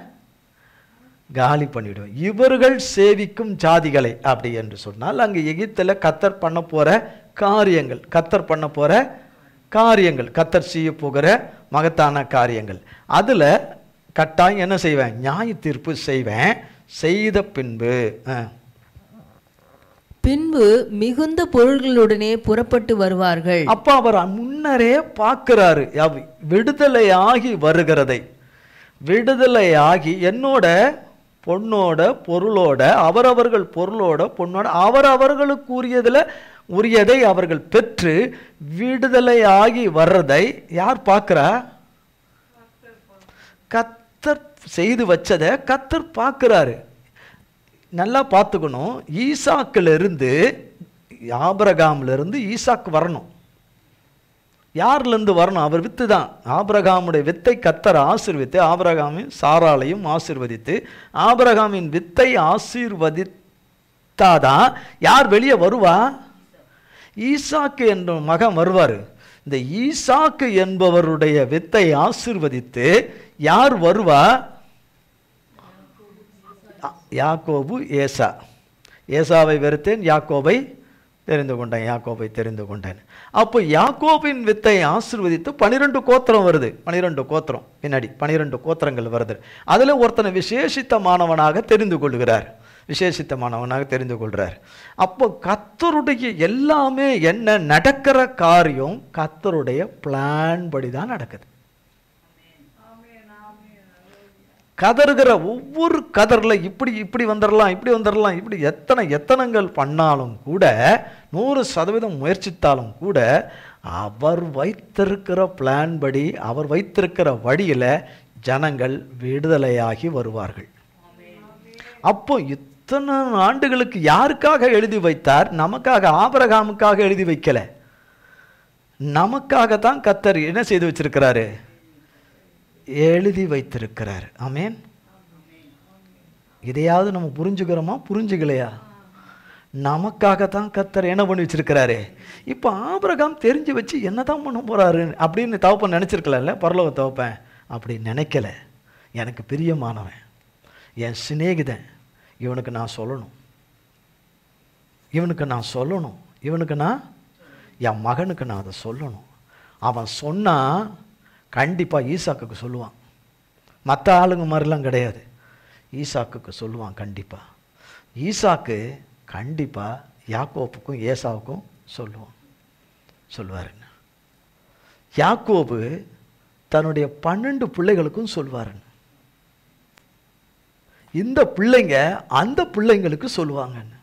காலி பண்ணிவிடுவேன். இவர்கள் சேவிக்கும் ஜாதிகளை அப்படி என்று சொன்னால் அங்கே எகிப்தில் கத்தர் பண்ண போகிற காரியங்கள், கத்தர் செய்ய போகிற மகத்தான காரியங்கள், அதில் கட்டாயம் என்ன செய்வேன்? நியாய தீர்ப்பு செய்வேன். செய்த பின்பு மிகுந்த பொருள்களுடனே புறப்பட்டு வருவார்கள். அப்ப அவர் முன்னரே பார்க்கிறாரு விடுதலையாகி வருகிறதை. விடுதலையாகி என்னோட பொண்ணோட பொருளோட அவரவர்கள் பொருளோட பொண்ணோட அவரவர்களுக்கு உரியதை அவர்கள் பெற்று விடுதலையாகி வர்றதை யார் பார்க்கிறா? கத்தர் செய்து வச்சதை கத்தர் பார்க்கிறாரு. நல்லா பார்த்துக்கணும். ஈசாக்கிலிருந்து ஆபிரகாமிலிருந்து ஈசாக்கு வரணும். யார்லேருந்து வரணும்? அவர் வித்து தான். ஆபிரகாமுடைய வித்தை கத்தர் ஆசீர்வித்து ஆபிரகாமின் சாராளையும் ஆசீர்வதித்து ஆபிரகாமின் வித்தை ஆசீர்வதித்தாதான் யார் வெளியே வருவா? ஈசாக்கு என்ற மகன் வருவார். இந்த ஈசாக்கு என்பவருடைய வித்தை ஆசீர்வதித்து யார் வருவா? யாக்கோபு ஏசாவை வெறுத்தேன், யாக்கோபை தெரிந்து கொண்டேன். அப்போ யாக்கோபின் வித்தை ஆசீர்வதித்து 12 கோத்திரம் வருது. 12 கோத்திரம் பின்னாடி 12 கோத்திரங்கள் வருது. அதில் ஒருத்தனை விசேஷித்தமானவனாக தெரிந்து கொள்கிறார். அப்போ கர்த்தருடைய எல்லாமே என்ன நடக்கிற காரியம் கர்த்தருடைய பிளான் படி தான் நடக்குது. கதறுகிற ஒவ்வொரு கதறில் இப்படி வந்துடலாம், இப்படி எத்தனைங்கள் பண்ணாலும் கூட 100% முயற்சித்தாலும் கூட அவர் வைத்திருக்கிற பிளான் படி, அவர் வைத்திருக்கிற வழியில் ஜனங்கள் விடுதலையாகி வருவார்கள். அப்போ இத்தனை ஆண்டுகளுக்கு யாருக்காக எழுதி வைத்தார்? நமக்காக. ஆபிரகாமுக்காக எழுதி வைக்கல, நமக்காகத்தான் கர்த்தர் என்ன செய்து வச்சிருக்கிறாரு? எழுதி வைத்திருக்கிறார். ஆமேன். இதையாவது நம்ம புரிஞ்சுக்கிறோமா? புரிஞ்சுக்கலையா? நமக்காகத்தான் கர்த்தர் என்ன பண்ணி வச்சிருக்கிறாரு. இப்போ ஆபிரகாம் தெரிஞ்சு வச்சு என்னதான் பண்ண போறாரு அப்படின்னு தகப்பன் நினைச்சிருக்கல. பரலோக தகப்பன் அப்படி நினைக்கல. எனக்கு பிரியமானவன், என் சிநேகிதன், இவனுக்கு நான் சொல்லணும், என் மகனுக்கு நான் அதை சொல்லணும். அவன் சொன்னா கண்டிப்பாக ஈசாக்குக்கு சொல்லுவான். மற்ற ஆளுங்க மாதிரிலாம் கிடையாது. ஈசாக்குக்கு சொல்லுவான் கண்டிப்பாக. ஈசாக்கு கண்டிப்பாக யாக்கோப்புக்கும் ஏசாவுக்கும் சொல்லுவாருங்க. யாக்கோபு தன்னுடைய 12 பிள்ளைகளுக்கும் சொல்வாருங்க. இந்த பிள்ளைங்க அந்த பிள்ளைங்களுக்கு சொல்லுவாங்கன்னு.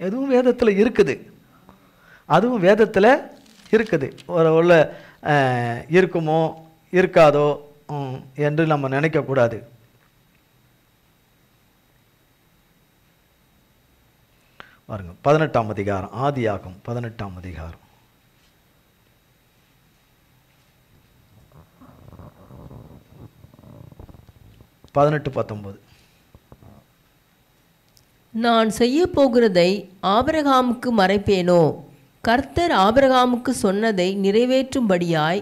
எதுவும் வேதத்தில் இருக்குது, அதுவும் வேதத்தில் இருக்குது. ஒரு இருக்குமோ இருக்காதோ என்று நம்ம நினைக்கக்கூடாது. பாருங்க 18ஆம் அதிகாரம், ஆதியாகமம் 18ஆம் அதிகாரம் 18-19. நான் செய்ய போகிறதை ஆபிரகாமுக்கு மறைப்பேனோ? கர்த்தர் ஆபிரகாமுக்கு சொன்னதை நிறைவேற்றும்படியாய்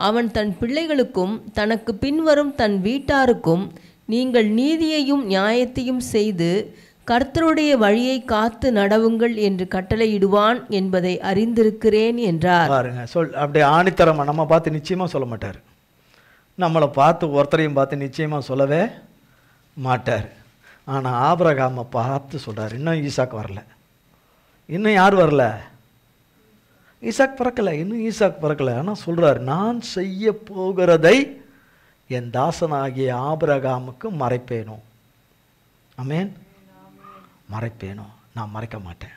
அவன் தன் பிள்ளைகளுக்கும் தனக்கு பின்வரும் தன் வீட்டாருக்கும் நீங்கள் நீதியையும் நியாயத்தையும் செய்து கர்த்தருடைய வழியை காத்து நடவுங்கள் என்று கட்டளையிடுவான் என்பதை அறிந்திருக்கிறேன் என்றார். பாருங்க, அப்படியே ஆணித்தரமா நம்ம பார்த்து நிச்சயமா சொல்ல மாட்டார். நம்மளை பார்த்து ஒருத்தரையும் பார்த்து நிச்சயமாக சொல்லவே மாட்டார். ஆனால் ஆபிரகாமை பார்த்து சொல்கிறார், இன்னும் ஈசாக்கு வரல. இன்னும் யார் வரல? ஈசாக் பிறக்கலை. இன்னும் ஈசாக் பிறக்கலை. ஆனால் சொல்கிறார், நான் செய்ய போகிறதை என் தாசனாகிய ஆபிரகாமுக்கு மறைப்பேனோ. ஆமென். மறைப்பேனோ, நான் மறைக்க மாட்டேன்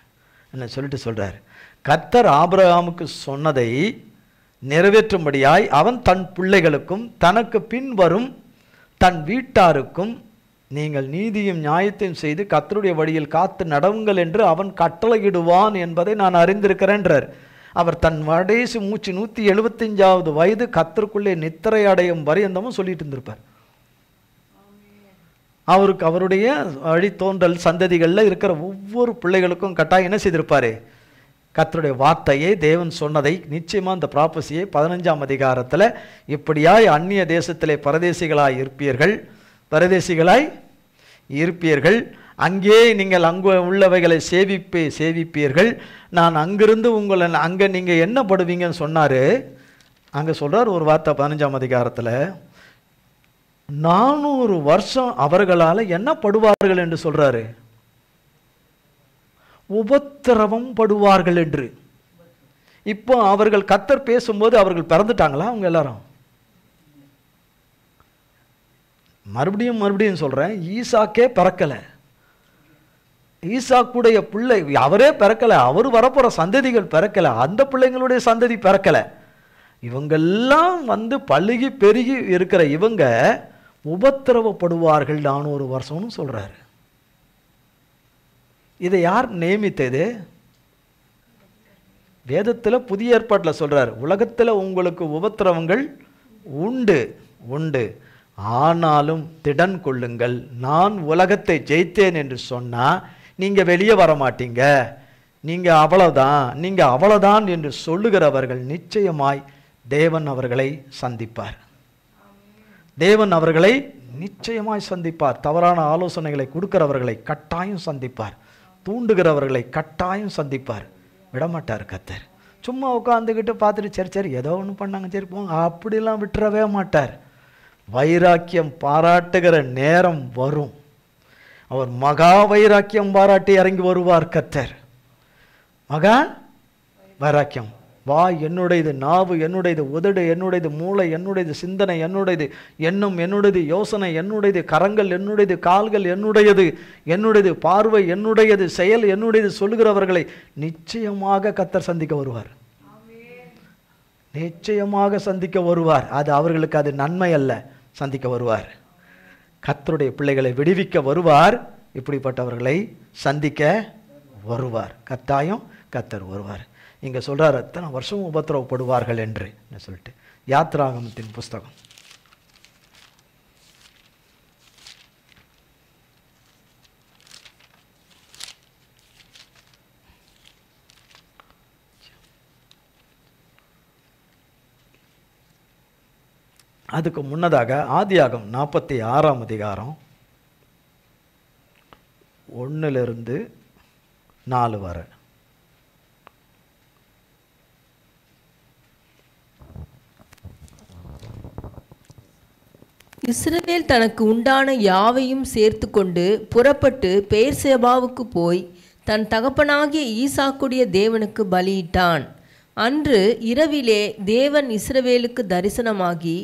என்ன சொல்லிட்டு சொல்கிறார். கர்த்தர் ஆபிரகாமுக்கு சொன்னதை நிறைவேற்றும்படியாய் அவன் தன் பிள்ளைகளுக்கும் தனக்கு பின் வரும் தன் வீட்டாருக்கும் நீங்கள் நீதியும் நியாயத்தையும் செய்து கர்த்தருடைய வழியில் காத்து நடவுங்கள் என்று அவன் கட்டளையிடுவான் என்பதை நான் அறிந்திருக்கிறேன்றார். அவர் தன் கடைசி மூச்சு 175வது வயது கர்த்தருக்குள்ளே நித்திரை அடையும் வரையந்தமும் சொல்லிட்டு இருந்திருப்பார். அவருக்கு அவருடைய வழித்தோன்றல் சந்ததிகளில் இருக்கிற ஒவ்வொரு பிள்ளைகளுக்கும் கட்டாயம் என்ன செய்திருப்பார்? கர்த்தருடைய வார்த்தையை, தேவன் சொன்னதை நிச்சயமாக அந்த ப்ராபஸியை 15ஆம் அதிகாரத்தில் இப்படியாய் அந்நிய தேசத்திலே பரதேசிகளாய் இருப்பீர்கள், அங்கே நீங்கள் அங்கு உள்ளவைகளை சேவிப்பீர்கள், நான் அங்கிருந்து உங்களை அங்கே நீங்கள் என்ன படுவீங்கன்னு சொன்னார். அங்கே சொல்கிறார் ஒரு வார்த்தை 15ஆம் அதிகாரத்தில், 400 வருஷம் அவர்களால் என்ன படுவார்கள் என்று சொல்கிறாரு? உபத்திரவம் படுவார்கள் என்று. இப்போ அவர்கள் கர்த்தர் பேசும்போது அவர்கள் பிறந்துட்டாங்களா? அவங்க எல்லாரும் மறுபடியும் சொல்கிறேன், ஈசாக்கே பிறக்கலை. ஈசாக்குடைய பிள்ளை அவரே பிறக்கலை, அவர் வரப்போகிற சந்ததிகள் பிறக்கலை, அந்த பிள்ளைங்களுடைய சந்ததி பிறக்கலை. இவங்கெல்லாம் வந்து பழுகி பெருகி இருக்கிற இவங்க உபத்திரவப்படுவார்கள் 400 வருஷம்னு சொல்கிறாரு. இதை யார் நியமித்தது? வேதத்தில் புதிய ஏற்பாட்டில் சொல்கிறார், உலகத்தில் உங்களுக்கு உபத்திரவங்கள் உண்டு, ஆனாலும் திடன் கொள்ளுங்கள், நான் உலகத்தை ஜெயித்தேன் என்று சொன்னால் நீங்கள் வெளியே வர மாட்டீங்க, நீங்கள் அவ்வளோதான் என்று சொல்லுகிறவர்கள் நிச்சயமாய் தேவன் அவர்களை சந்திப்பார். தேவன் அவர்களை நிச்சயமாய் சந்திப்பார். தவறான ஆலோசனைகளை கொடுக்கிறவர்களை கட்டாயம் சந்திப்பார். தூண்டுகிறவர்களை கட்டாயம் சந்திப்பார். விடமாட்டார் கர்த்தர். சும்மா உட்காந்துக்கிட்டு பார்த்துட்டு சரி ஏதோ ஒன்று பண்ணாங்க, சரி போங்க, அப்படிலாம் விட்டுறவே மாட்டார். வைராக்கியம் பாராட்டுகிற நேரம் வரும். அவர் மகா வைராக்கியம் பாராட்டி இறங்கி வருவார் கர்த்தர். மகா வைராக்கியம். வாய் என்னுடையது, நாவு என்னுடையது, உதடு என்னுடையது, மூளை என்னுடையது, சிந்தனை என்னுடையது, எண்ணம் என்னுடையது, யோசனை என்னுடையது, கரங்கள் என்னுடையது, கால்கள் என்னுடையது, பார்வை என்னுடையது, செயல் என்னுடையது சொல்லுகிறவர்களை நிச்சயமாக கர்த்தர் சந்திக்க வருவார். நிச்சயமாக சந்திக்க வருவார். அது அவர்களுக்கு அது நன்மை அல்ல, சந்திக்க வருவார். கர்த்தருடைய பிள்ளைகளை விடுவிக்க வருவார். இப்படிப்பட்டவர்களை சந்திக்க வருவார். கட்டாயம் கர்த்தர் வருவார். இங்கே சொல்கிறார், எத்தனை வருஷம் உபத்திரவப்படுவார்கள் என்று சொல்லிட்டு. யாத்ராகமத்தின் புஸ்தகம் 'அதுக்கு முன்னதாக ஆதியாகம் 46ஆம் அதிகாரம் 1-4 வரை. இஸ்ரவேல் தனக்கு உண்டான யாவையும் சேர்த்து கொண்டு புறப்பட்டு பெயர்சேபாவுக்கு போய் தன் தகப்பனாகிய ஈசாக்குடைய தேவனுக்கு பலியிட்டான். அன்று இரவிலே தேவன் இஸ்ரவேலுக்கு தரிசனமாகி,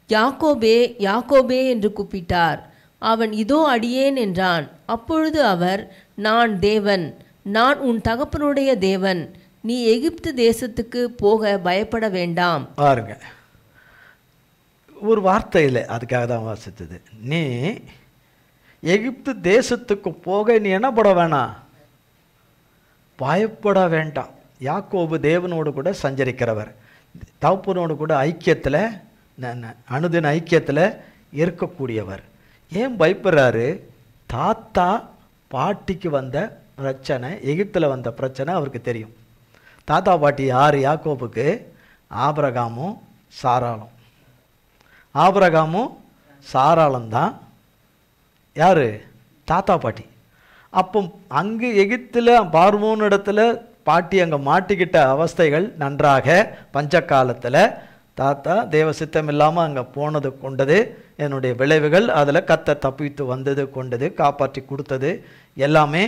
யாக்கோபே யாக்கோபே என்று கூப்பிட்டார். அவன் இதோ அடியேன் என்றான். அப்பொழுது அவர், நான் தேவன், நான் உன் தகப்பனுடைய தேவன், நீ எகிப்து தேசத்துக்கு போக பயப்பட வேண்டாம். பாருங்க, ஒரு வார்த்தையில் அதுக்காக தான் வாசித்தது. நீ எகிப்து தேசத்துக்கு போக நீ என்ன பட வேணாம், பயப்பட வேண்டாம். யாக்கோபு தேவனோடு கூட சஞ்சரிக்கிறவர், தகப்பனோடு கூட ஐக்கியத்தில், அனுதின ஐக்கியத்தில் இருக்கக்கூடியவர். ஏன் பயப்படுறாரு? தாத்தா பாட்டிக்கு வந்த பிரச்சனை, எகிப்தில் வந்த பிரச்சனை அவருக்கு தெரியும். தாத்தா பாட்டி யார் யாக்கோபுக்கு? ஆபிரகாமும் சாராளும். ஆபிரகாமும் சாராளும் தான் யார்? தாத்தா பாட்டி. அப்போ அங்கு எகிப்தில் பார்வோன் இடத்துல பாட்டி அங்கே மாட்டிக்கிட்ட அவஸ்தைகள் நன்றாக பஞ்ச காலத்தில் தாத்தா தேவ சித்தம் இல்லாமல் அங்கே போனது கொண்டது, என்னுடைய விளைவுகள், அதில் கர்த்தர் தப்பித்து வந்தது கொண்டது, காப்பாற்றி கொடுத்தது எல்லாமே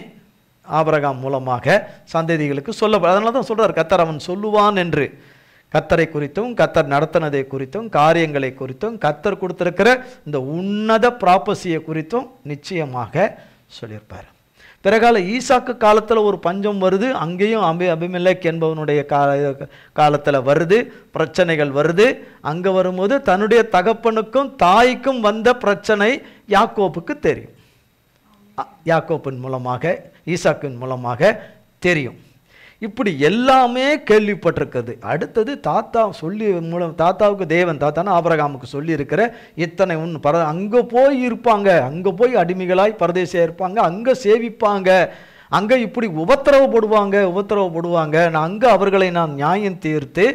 ஆபிரகாம் மூலமாக சந்ததிகளுக்கு சொல்லப்படும். அதனால தான் சொல்கிறார் கர்த்தர் அவன் சொல்லுவான் என்று. கர்த்தரை குறித்தும் கர்த்தர் நடத்தினதை குறித்தும் காரியங்களை குறித்தும் கர்த்தர் கொடுத்திருக்கிற இந்த உன்னத ப்ராப்பசியை குறித்தும் நிச்சயமாக சொல்லியிருப்பார். பிறகால ஈசாக்கு காலத்தில் ஒரு பஞ்சம் வருது, அங்கேயும் அபிமெலேக் என்பவனுடைய காலத்தில் வருது, பிரச்சனைகள் வருது. அங்கே வரும்போது தன்னுடைய தகப்பனுக்கும் தாய்க்கும் வந்த பிரச்சனை யாக்கோப்புக்கு தெரியும். யாக்கோப்பின் மூலமாக, ஈசாக்கின் மூலமாக தெரியும். இப்படி எல்லாமே கேள்விப்பட்டிருக்கிறது. அடுத்தது தாத்தா சொல்லி தாத்தாவுக்கு தேவன், தாத்தானா ஆபிரகாமுக்கு சொல்லி இருக்கிற இத்தனை அங்கே போய் இருப்பாங்க, அங்கே போய் அடிமைகளாய் பரதேசியாக இருப்பாங்க, அங்கே சேவிப்பாங்க, அங்கே இப்படி உபத்திரவப்படுவாங்க, நான் அங்கே அவர்களை நான் நியாயம் தீர்த்து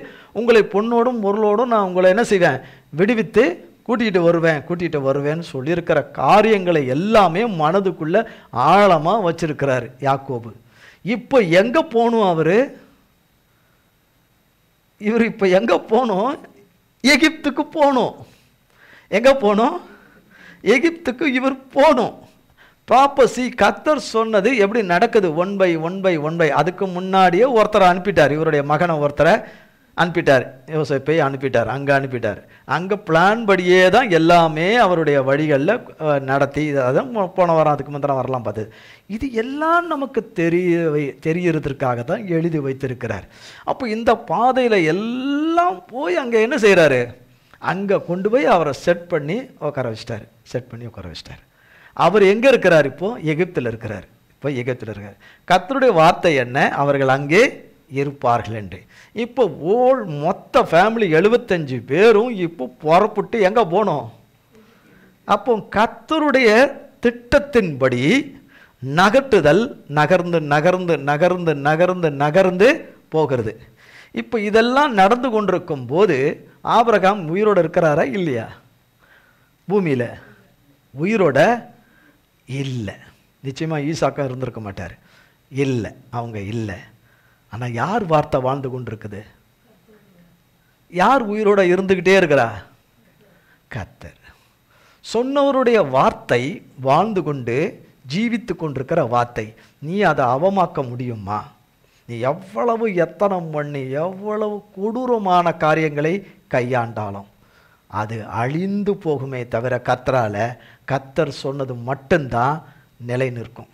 உங்களை பொண்ணோடும் பொருளோடும் நான் உங்களை என்ன செய்வேன், விடுவித்து கூட்டிகிட்டு வருவேன்னு சொல்லியிருக்கிற காரியங்களை எல்லாமே மனதுக்குள்ள ஆழமாக வச்சிருக்கிறார் யாக்கோபு. இப்போ எங்கே போகணும் இவர் இப்போ எங்கே போகணும்? எகிப்துக்கு போகணும். எங்கே போகணும்? எகிப்துக்கு இவர் போகணும். ப்ராப்பசி கர்த்தர் சொன்னது எப்படி நடக்குது? ஒன் பை அதுக்கு முன்னாடியே ஒருத்தரை அனுப்பிட்டார், இவருடைய மகனை ஒருத்தரை அனுப்பிட்டார், யோசேப்பை அனுப்பிட்டார், அங்கே பிளான் படியே தான் எல்லாமே அவருடைய வழிகளில் நடத்தி, அதான் போன வாரம் அதுக்கு முந்தின வரலாம் பார்த்தது. இது எல்லாம் நமக்கு தெரியறதுக்காக தான் எழுதி வைத்திருக்கிறார். அப்போ இந்த பாதையில் எல்லாம் போய் அங்கே என்ன செய்கிறாரு? அங்கே கொண்டு போய் அவரை செட் பண்ணி உட்கார வச்சிட்டார். அவர் எங்கே இருக்கிறார்? இப்போது எகிப்தில் இருக்கிறார். கர்த்தருடைய வார்த்தை என்ன? அவர்கள் அங்கே இருப்பார்கள் என்று. இப்போ மொத்த ஃபேமிலி 75 பேரும் இப்போ புறப்பட்டு எங்கே போனோம்? அப்போ கர்த்தருடைய திட்டத்தின்படி நகர்த்துதல் நகர்ந்து போகிறது. இப்போ இதெல்லாம் நடந்து கொண்டிருக்கும் போது ஆபிரகாம் உயிரோடு இருக்கிறாரா இல்லையா? பூமியில் உயிரோட இல்லை. நிச்சயமாக ஈசாக்கா இருந்திருக்க மாட்டார். இல்லை, அவங்க இல்லை. ஆனால் யார் வார்த்தை வாழ்ந்து கொண்டிருக்குது? யார் உயிரோட இருந்துக்கிட்டே இருக்கிறா? கர்த்தர் சொன்னவருடைய வார்த்தை வாழ்ந்து கொண்டு ஜீவித்து கொண்டிருக்கிற வார்த்தை. நீ அதை அவமாக்க முடியுமா? நீ எவ்வளவு எத்தனம் பண்ணி எவ்வளவு கொடூரமான காரியங்களை கையாண்டாலும் அது அழிந்து போகுமே தவிர கர்த்தர் சொன்னது மட்டும்தான் நிலை நிற்கும்.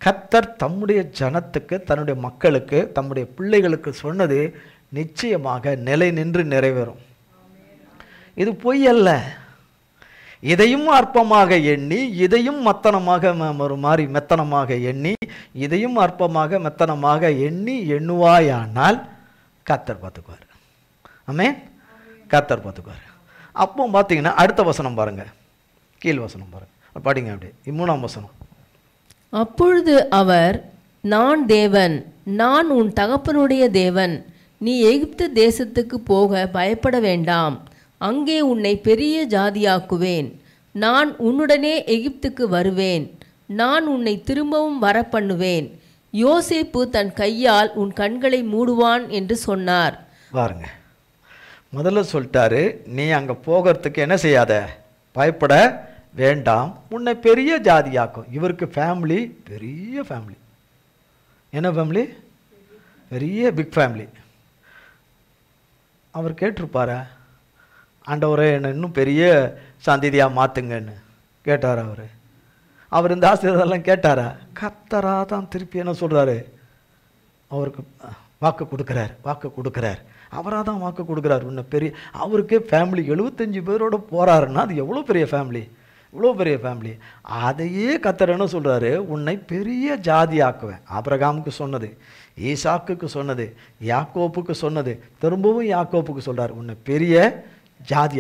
கர்த்தர் தம்முடைய ஜனத்துக்கு, தன்னுடைய மக்களுக்கு, தம்முடைய பிள்ளைகளுக்கு சொன்னது நிச்சயமாக நிலை நின்று நிறைவேறும். இது பொய் அல்ல. இதையும் அற்பமாக எண்ணி இதையும் மெத்தனமாக எண்ணி இதையும் அற்பமாக மெத்தனமாக எண்ணுவாயானால் கர்த்தர் பார்த்துக்குவார். ஆமென். கர்த்தர் பார்த்துக்குவார். அப்போ பார்த்தீங்கன்னா அடுத்த வசனம் பாருங்க, கீழ் வசனம் பாருங்க, படிங்க அப்படியே 3ஆம் வசனம். அப்பொழுது அவர், நான் தேவன், நான் உன் தகப்பனுடைய தேவன், நீ எகிப்து தேசத்துக்கு போக பயப்பட வேண்டாம், அங்கே உன்னை பெரிய ஜாதியாக்குவேன், நான் உன்னுடனே எகிப்துக்கு வருவேன், நான் உன்னை திரும்பவும் வர பண்ணுவேன், யோசேப்பு தன் கையால் உன் கண்களை மூடுவான் என்று சொன்னார். பாருங்க, முதல்ல சொல்லிட்டாரு, நீ அங்கே போகிறதுக்கு என்ன செய்யாத, பயப்பட வேண்டாம், உன்னை பெரிய ஜாதியாக்கும். இவருக்கு ஃபேமிலி பெரிய ஃபேமிலி. என்ன ஃபேமிலி? பெரிய பிக் ஃபேமிலி. அவர் கேட்டிருப்பாரா, ஆண்டவரே என்னை இன்னும் பெரிய சந்ததியாக மாற்றுங்கன்னு கேட்டார்? அவர் இந்த ஆசீர்வாதம் கேட்டாரா? கர்த்தரா தான் திருப்பி என்ன சொல்கிறாரு, அவருக்கு வாக்கு கொடுக்குறார். அவராக தான் வாக்கு கொடுக்குறார். உன்னை பெரிய, அவருக்கே ஃபேமிலி 75 பேரோட போகிறாருன்னா அது எவ்வளோ பெரிய ஃபேமிலி, இவ்வளோ பெரிய ஃபேமிலி. அதையே கர்த்தர் என்ன சொல்கிறாரு, உன்னை பெரிய ஜாதி ஆக்குவேன். ஆபிரகாமுக்கு சொன்னது, ஈசாக்குக்கு சொன்னது, யாக்கோப்புக்கு சொன்னது, திரும்பவும் யாக்கோப்புக்கு சொல்கிறார், உன்னை பெரிய ஜாதி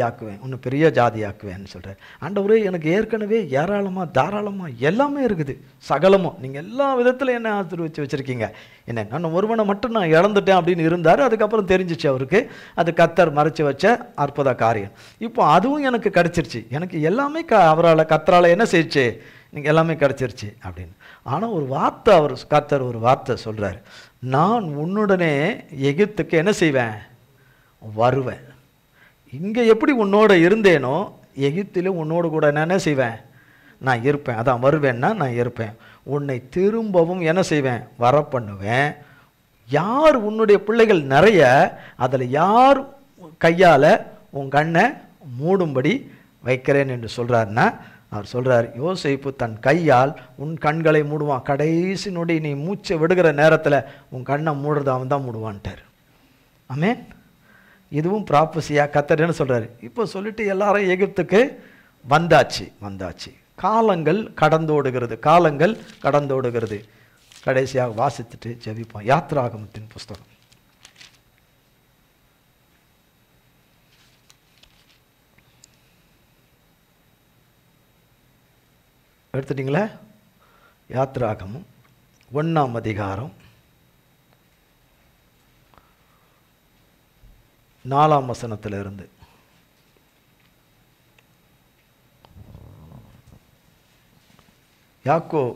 ஆக்குவேன்னு சொல்கிறார். ஆண்டவரே, எனக்கு ஏற்கனவே ஏராளமாக தாராளமாக எல்லாமே இருக்குது, சகலமும் நீங்கள் எல்லா விதத்தில் என்ன ஆசீர்வதிச்சு வச்சுருக்கீங்க. என்ன, நான் ஒருவனை மட்டும் நான் இழந்துட்டேன் அப்படின்னு இருந்தார். அதுக்கப்புறம் தெரிஞ்சிச்சு அவருக்கு, அது கர்த்தர் மறைச்சி வச்ச அற்புத காரியம். இப்போ அதுவும் எனக்கு கிடச்சிருச்சு. எனக்கு எல்லாமே கர்த்தரால் என்ன செய்யுச்சு, நீங்கள் எல்லாமே கிடச்சிருச்சு அப்படின்னு. ஆனால் ஒரு வார்த்தை கர்த்தர் ஒரு வார்த்தை சொல்கிறார், நான் உன்னுடனே எகிப்துக்கு என்ன செய்வேன், வருவேன். இங்கே எப்படி உன்னோட இருந்தேனோ எகிப்திலும் உன்னோடு கூட நான் என்ன செய்வேன்? நான் இருப்பேன். அதான் வருவேன்னா நான் இருப்பேன். உன்னை திரும்பவும் என்ன செய்வேன்? வர பண்ணுவேன். யார் உன்னுடைய பிள்ளைகள் நிறைய, அதில் யார் கையால் உன் கண்ணை மூடும்படி வைக்கிறேன் என்று சொல்கிறாருன்னா, அவர் சொல்கிறார், யோசேப்பு தன் கையால் உன் கண்களை மூடுவான். கடைசி நொடி நீ மூச்சை விடுகிற நேரத்தில் உன் கண்ணை மூடுறது அவன் தான் மூடுவான்ட்டார். ஆமென். இதுவும் ப்ராப்பசியாக கர்த்தர் என்ன சொல்கிறாரு? இப்போ சொல்லிட்டு எல்லாரும் எகிப்துக்கு வந்தாச்சு. காலங்கள் கடந்தோடுகிறது, காலங்கள் கடந்தோடுகிறது. கடைசியாக வாசித்துட்டு ஜெபிப்போம். யாத்ராகமத்தின் புஸ்தகம் எடுத்துட்டீங்களா? யாத்ராகமம் 1ஆம் அதிகாரம் 4ஆம் வசனத்திலிருந்து.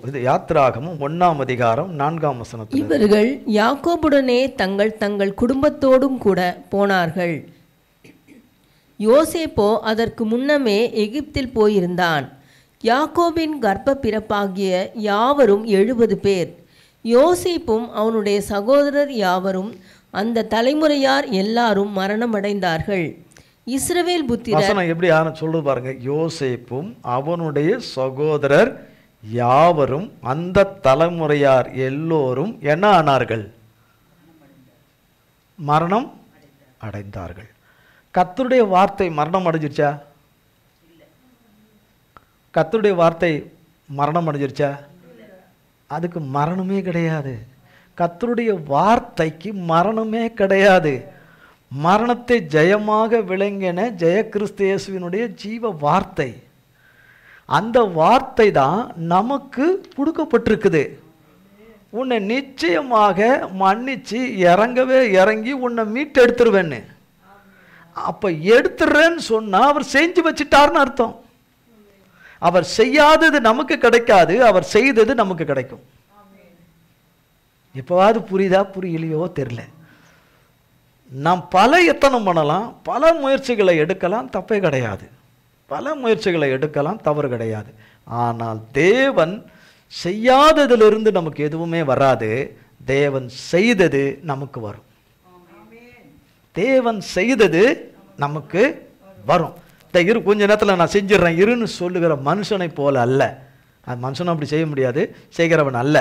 இது யாத்ராகமம் 1ஆம் அதிகாரம் 4ஆம் வசனத்தில். இவர்கள் யாக்கோபுடனே தங்கள் குடும்பத்தோடும் கூட போனார்கள். யோசேப்போ அதற்கு முன்னமே எகிப்தில் போயிருந்தான். யாக்கோபின் கர்ப்ப பிறப்பாகிய யாவரும் 70 பேர். யோசேப்பும் அவனுடைய சகோதரர் யாவரும் அந்த தலைமுறையார் எல்லாரும் மரணமடைந்தார்கள். இஸ்ரவேல் புத்திரர் எப்படி சொல்றது பாருங்க. யோசேப்பும் அவனுடைய சகோதரர் யாவரும் அந்த தலைமுறையார் எல்லோரும் என்ன ஆனார்கள்? மரணம் அடைந்தார்கள். கர்த்தருடைய வார்த்தை மரணம் அடைஞ்சிருச்சா? கர்த்தருடைய வார்த்தை மரணம் அடைஞ்சிருச்சா? அதுக்கு மரணமே கிடையாது. கர்த்தருடைய வார்த்தைக்கு மரணமே கிடையாது. மரணத்தை ஜெயமாக விளங்கின ஜெயகிறிஸ்து இயேசுவினுடைய ஜீவ வார்த்தை. அந்த வார்த்தை தான் நமக்கு கொடுக்கப்பட்டிருக்குது. உன்னை நிச்சயமாக மன்னிச்சு இறங்கி உன்னை மீட்டு எடுத்துருவேன்னு. அப்ப எடுத்துறேன்னு சொன்னா அவர் செஞ்சு வச்சுட்டாருன்னு அர்த்தம். அவர் செய்யாதது நமக்கு கிடைக்காது, அவர் செய்தது நமக்கு கிடைக்கும். எப்பவாவது புரியுதா புரியலையோ தெரியல. நாம் பல எத்தனம் பண்ணலாம், பல முயற்சிகளை எடுக்கலாம், தப்பே கிடையாது. பல முயற்சிகளை எடுக்கலாம், தவறு கிடையாது. ஆனால் தேவன் செய்யாததிலிருந்து நமக்கு எதுவுமே வராது. தேவன் செய்தது நமக்கு வரும். தேவன் செய்தது நமக்கு வரும். கொஞ்ச நேரத்தில் நான் செஞ்சிடறேன் இருன்னு சொல்லுகிற மனுஷனை போல அல்ல. அது மனுஷனும் அப்படி செய்ய முடியாது. செய்கிறவன் அல்ல.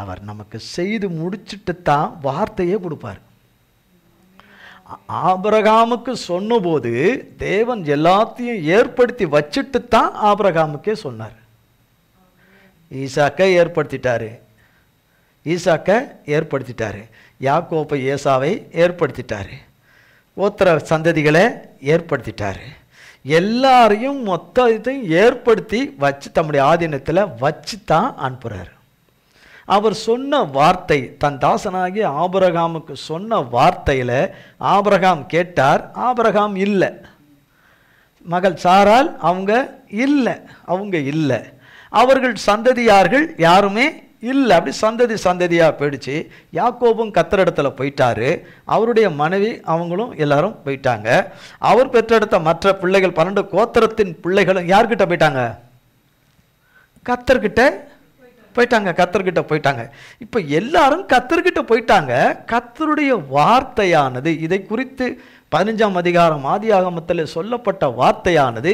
அவர் நமக்கு செய்து முடிச்சுட்டு தான் வார்த்தையே கொடுப்பார். ஆபிரகாமுக்கு சொன்னபோது தேவன் எல்லாத்தையும் ஏற்படுத்தி வச்சுட்டு தான் ஆபிரகாமுக்கே சொன்னார். ஈசாக்கை ஏற்படுத்திட்டாரு. யாக்கோபை ஏசாவை ஏற்படுத்திட்டாரு. கோத்திர சந்ததிகளை ஏற்படுத்திட்டாரு. எல்லாரையும் மொத்தத்தையும் ஏற்படுத்தி வச்சு தம்முடைய ஆதீனத்தில் வச்சு தான் அனுப்புகிறார். அவர் சொன்ன வார்த்தை, தன் தாசனாகிய ஆபிரகாமுக்கு சொன்ன வார்த்தையில் ஆபிரகாம் கேட்டார். ஆபிரகாம் இல்லை. மகள் சாராள் அவங்க இல்லை. அவர்கள் சந்ததியார்கள் யாருமே இல்லை. அப்படி சந்ததியாக போயிடுச்சு. யாக்கோபும் கர்த்தரிடத்துல போயிட்டாரு. அவருடைய மனைவி அவங்களும் எல்லாரும் போயிட்டாங்க. அவர் பெற்றெடுத்த மற்ற பிள்ளைகள் 12 கோத்திரத்தின் பிள்ளைகளும் யார்கிட்ட போயிட்டாங்க? கர்த்தர்கிட்ட போயிட்டாங்க. இப்போ எல்லாரும் கர்த்தர்கிட்ட போயிட்டாங்க. கர்த்தருடைய வார்த்தையானது, இதை குறித்து 15ஆம் அதிகாரம் ஆதியாகமத்தில் சொல்லப்பட்ட வார்த்தையானது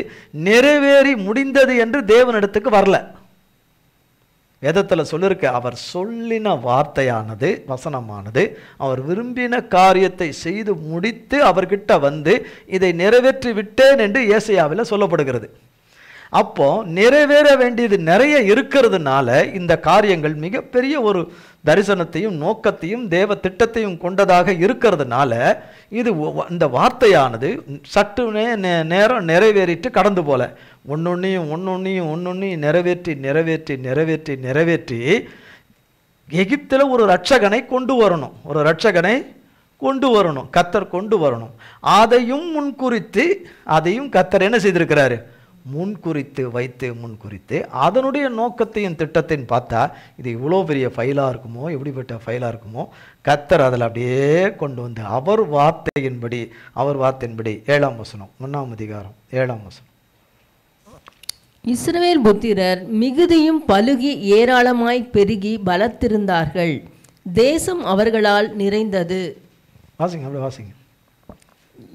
நிறைவேறி முடிந்தது என்று தேவனிடத்துக்கு வரல. வேதத்தில் சொல்லிருக்க, அவர் சொல்லின வார்த்தையானது, வசனமானது, அவர் விரும்பின காரியத்தை செய்து முடித்து அவர்கிட்ட வந்து இதை நிறைவேற்றி விட்டேன் என்று ஏசாயாவில் சொல்லப்படுகிறது. அப்போ நிறைவேற வேண்டியது நிறைய இருக்கிறதுனால இந்த காரியங்கள் மிகப்பெரிய ஒரு தரிசனத்தையும் நோக்கத்தையும் தேவ திட்டத்தையும் கொண்டதாக இருக்கிறதுனால இது இந்த வார்த்தையானது சற்று நேரம் நிறைவேறிட்டு கடந்து போல ஒன்னொன்னையும் நிறைவேற்றி எகிப்தில் ஒரு ரட்சகனை கொண்டு வரணும். கர்த்தர் கொண்டு வரணும். அதையும் முன்குறித்து அதையும் கர்த்தர் என்ன செய்திருக்கிறாரு? முன்குறித்து வைத்து அதனுடைய நோக்கத்தையும் திட்டத்தையும் பார்த்தா இது இவ்வளோ பெரிய ஃபைலாக இருக்குமோ, எப்படிப்பட்ட ஃபைலாக இருக்குமோ, கர்த்தர் அதில் அப்படியே கொண்டு வந்து அவர் வார்த்தையின்படி 7ஆம் வசனம் 1ஆம் அதிகாரம் 7ஆம் வசனம். இஸ்ரவேல் புத்திரர் மிகுதியும் பலுகி ஏராளமாய் பெருகி பலத்திருந்தார்கள். தேசம் அவர்களால் நிறைந்தது. வாசிங்க, அப்படியே வாசிங்க.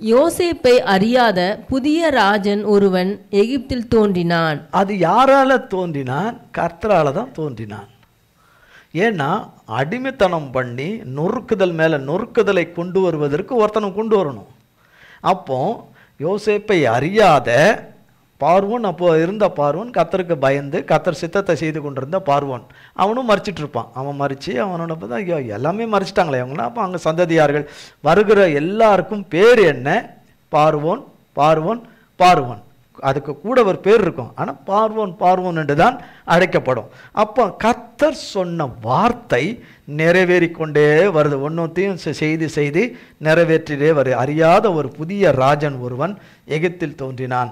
யோசேப்பை அறியாத புதிய ராஜன் ஒருவன் எகிப்தில் தோன்றினான். அது யாரால தோன்றினான்? கர்த்தரால தான் தோன்றினான். ஏன்னா அடிமைத்தனம் பண்ணி நொறுக்குதல் மேலே நொறுக்குதலை கொண்டு வருவதற்கு ஒருத்தனை கொண்டு வரணும். அப்போ யோசேப்பை அறியாத பார்வோன், அப்போ இருந்த பார்வோன், கர்த்தருக்கு பயந்து கர்த்தர் சித்தத்தை செய்து கொண்டிருந்த பார்வோன், அவனும் மறிச்சிட்டு இருப்பான். அவன் மறித்து அவனோட தான் ஐயோ எல்லாமே மறிச்சிட்டாங்களே அவங்களாம். அப்போ அங்கே சந்ததியார்கள் வருகிற எல்லாருக்கும் பேர் என்ன? பார்வோன் பார்வோன் பார்வோன். அதுக்கு கூட ஒரு பேர் இருக்கும், ஆனால் பார்வோன் பார்வோன் என்று தான் அழைக்கப்படும். அப்போ கர்த்தர் சொன்ன வார்த்தை நிறைவேறிக்கொண்டே வருது. ஒன்னொத்தையும் செய்து நிறைவேற்றிலே வருது. அறியாத ஒரு புதிய ராஜன் ஒருவன் எகிப்தில் தோன்றினான்.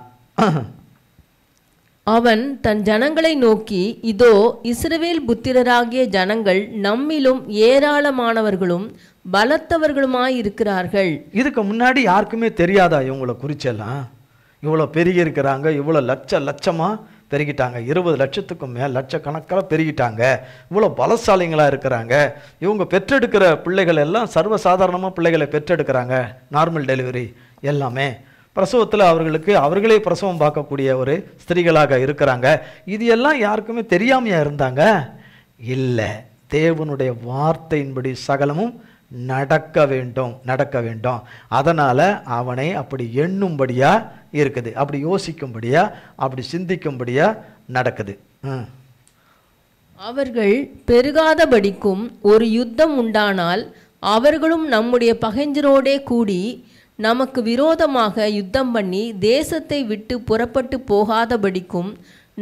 அவன் தன் ஜனங்களை நோக்கி, இதோ இஸ்ரவேல் புத்திரராகிய ஜனங்கள் நம்மிலும் ஏராளமானவர்களும் பலத்தவர்களுமாயிருக்கிறார்கள். இதுக்கு முன்னாடி யாருக்குமே தெரியாதா இவங்களை குறிச்செல்லாம்? இவ்வளோ பெருகி இருக்கிறாங்க, இவ்வளோ லட்சமாக பெருகிட்டாங்க, 20 லட்சத்துக்கும் மேல் லட்சக்கணக்கில் பெருகிட்டாங்க, இவ்வளோ பலசாலிங்களாக இருக்கிறாங்க. இவங்க பெற்றெடுக்கிற பிள்ளைகள் எல்லாம் சர்வசாதாரணமாக பிள்ளைகளை பெற்றெடுக்கிறாங்க, நார்மல் டெலிவரி எல்லாமே. பிரசவத்தில் அவர்களே பிரசவம் பார்க்கக்கூடிய ஒரு ஸ்திரீகளாக இருக்கிறாங்க. இது எல்லாம் யாருக்குமே தெரியாமையா இருந்தாங்க? இல்லை. தேவனுடைய வார்த்தையின்படி சகலமும் நடக்க வேண்டும். அதனால் அவனை அப்படி எண்ணும்படியா இருக்குது, அப்படி யோசிக்கும்படியா, அப்படி சிந்திக்கும்படியா நடக்குது. அவர்கள் பெருகாதபடிக்கும் ஒரு யுத்தம் உண்டானால் அவர்களும் நம்முடைய பகைஞரோடே கூடி நமக்கு விரோதமாக யுத்தம் பண்ணி தேசத்தை விட்டு புறப்பட்டு போகாதபடிக்கும்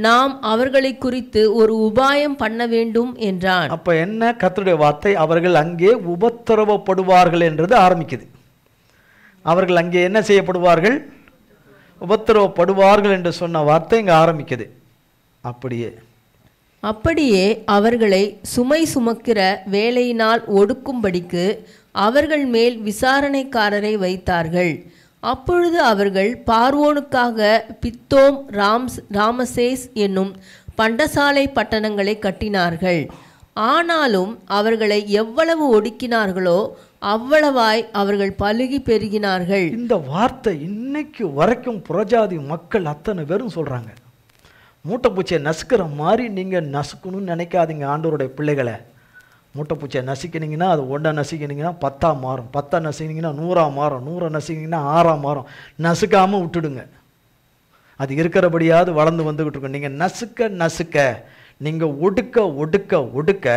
நாம் அவர்களை குறித்து ஒரு உபாயம் பண்ண வேண்டும் என்றான். அப்ப என்ன? கர்த்தருடைய வார்த்தை அவர்கள் அங்கே உபத்திரவப்படுவார்கள் என்றது ஆரம்பிக்குது. அவர்கள் அங்கே என்ன செய்யப்படுவார்கள்? உபத்திரவப்படுவார்கள் என்று சொன்ன வார்த்தை இங்கே ஆரம்பிக்குது. அப்படியே அவர்களை சுமை சுமக்கிற வேலையினால் ஒடுக்கும்படிக்கு அவர்கள் மேல் விசாரணைக்காரரை வைத்தார்கள். அப்பொழுது அவர்கள் பார்வோனுக்காக பித்தோம், ராமசேஸ் என்னும் பண்டசாலை பட்டணங்களை கட்டினார்கள். ஆனாலும் அவர்களை எவ்வளவு ஒடுக்கினார்களோ அவ்வளவாய் அவர்கள் பலுகி பெருகினார்கள். இந்த வார்த்தை இன்னைக்கு வரைக்கும் புறஜாதி மக்கள் அத்தனை பேரும் சொல்றாங்க. மூட்டைப்பூச்சியை நசுக்கிற மாதிரி நீங்கள் நசுக்கணும்னு நினைக்காதீங்க ஆண்டவருடைய பிள்ளைகளை. மூட்டைப்பூச்சியை நசிக்கினீங்கன்னா அது 1 நசிக்கினீங்கன்னா 10 மாறும், 10 நசிக்கினீங்கன்னா 100 மாறும், 100 நசிக்கினீங்கன்னா 6 மாறும். நசுக்காமல் விட்டுடுங்க, அது இருக்கிறபடியாவது வளர்ந்து வந்துக்கிட்டு இருக்கும். நீங்கள் நசுக்க நீங்கள் ஒடுக்க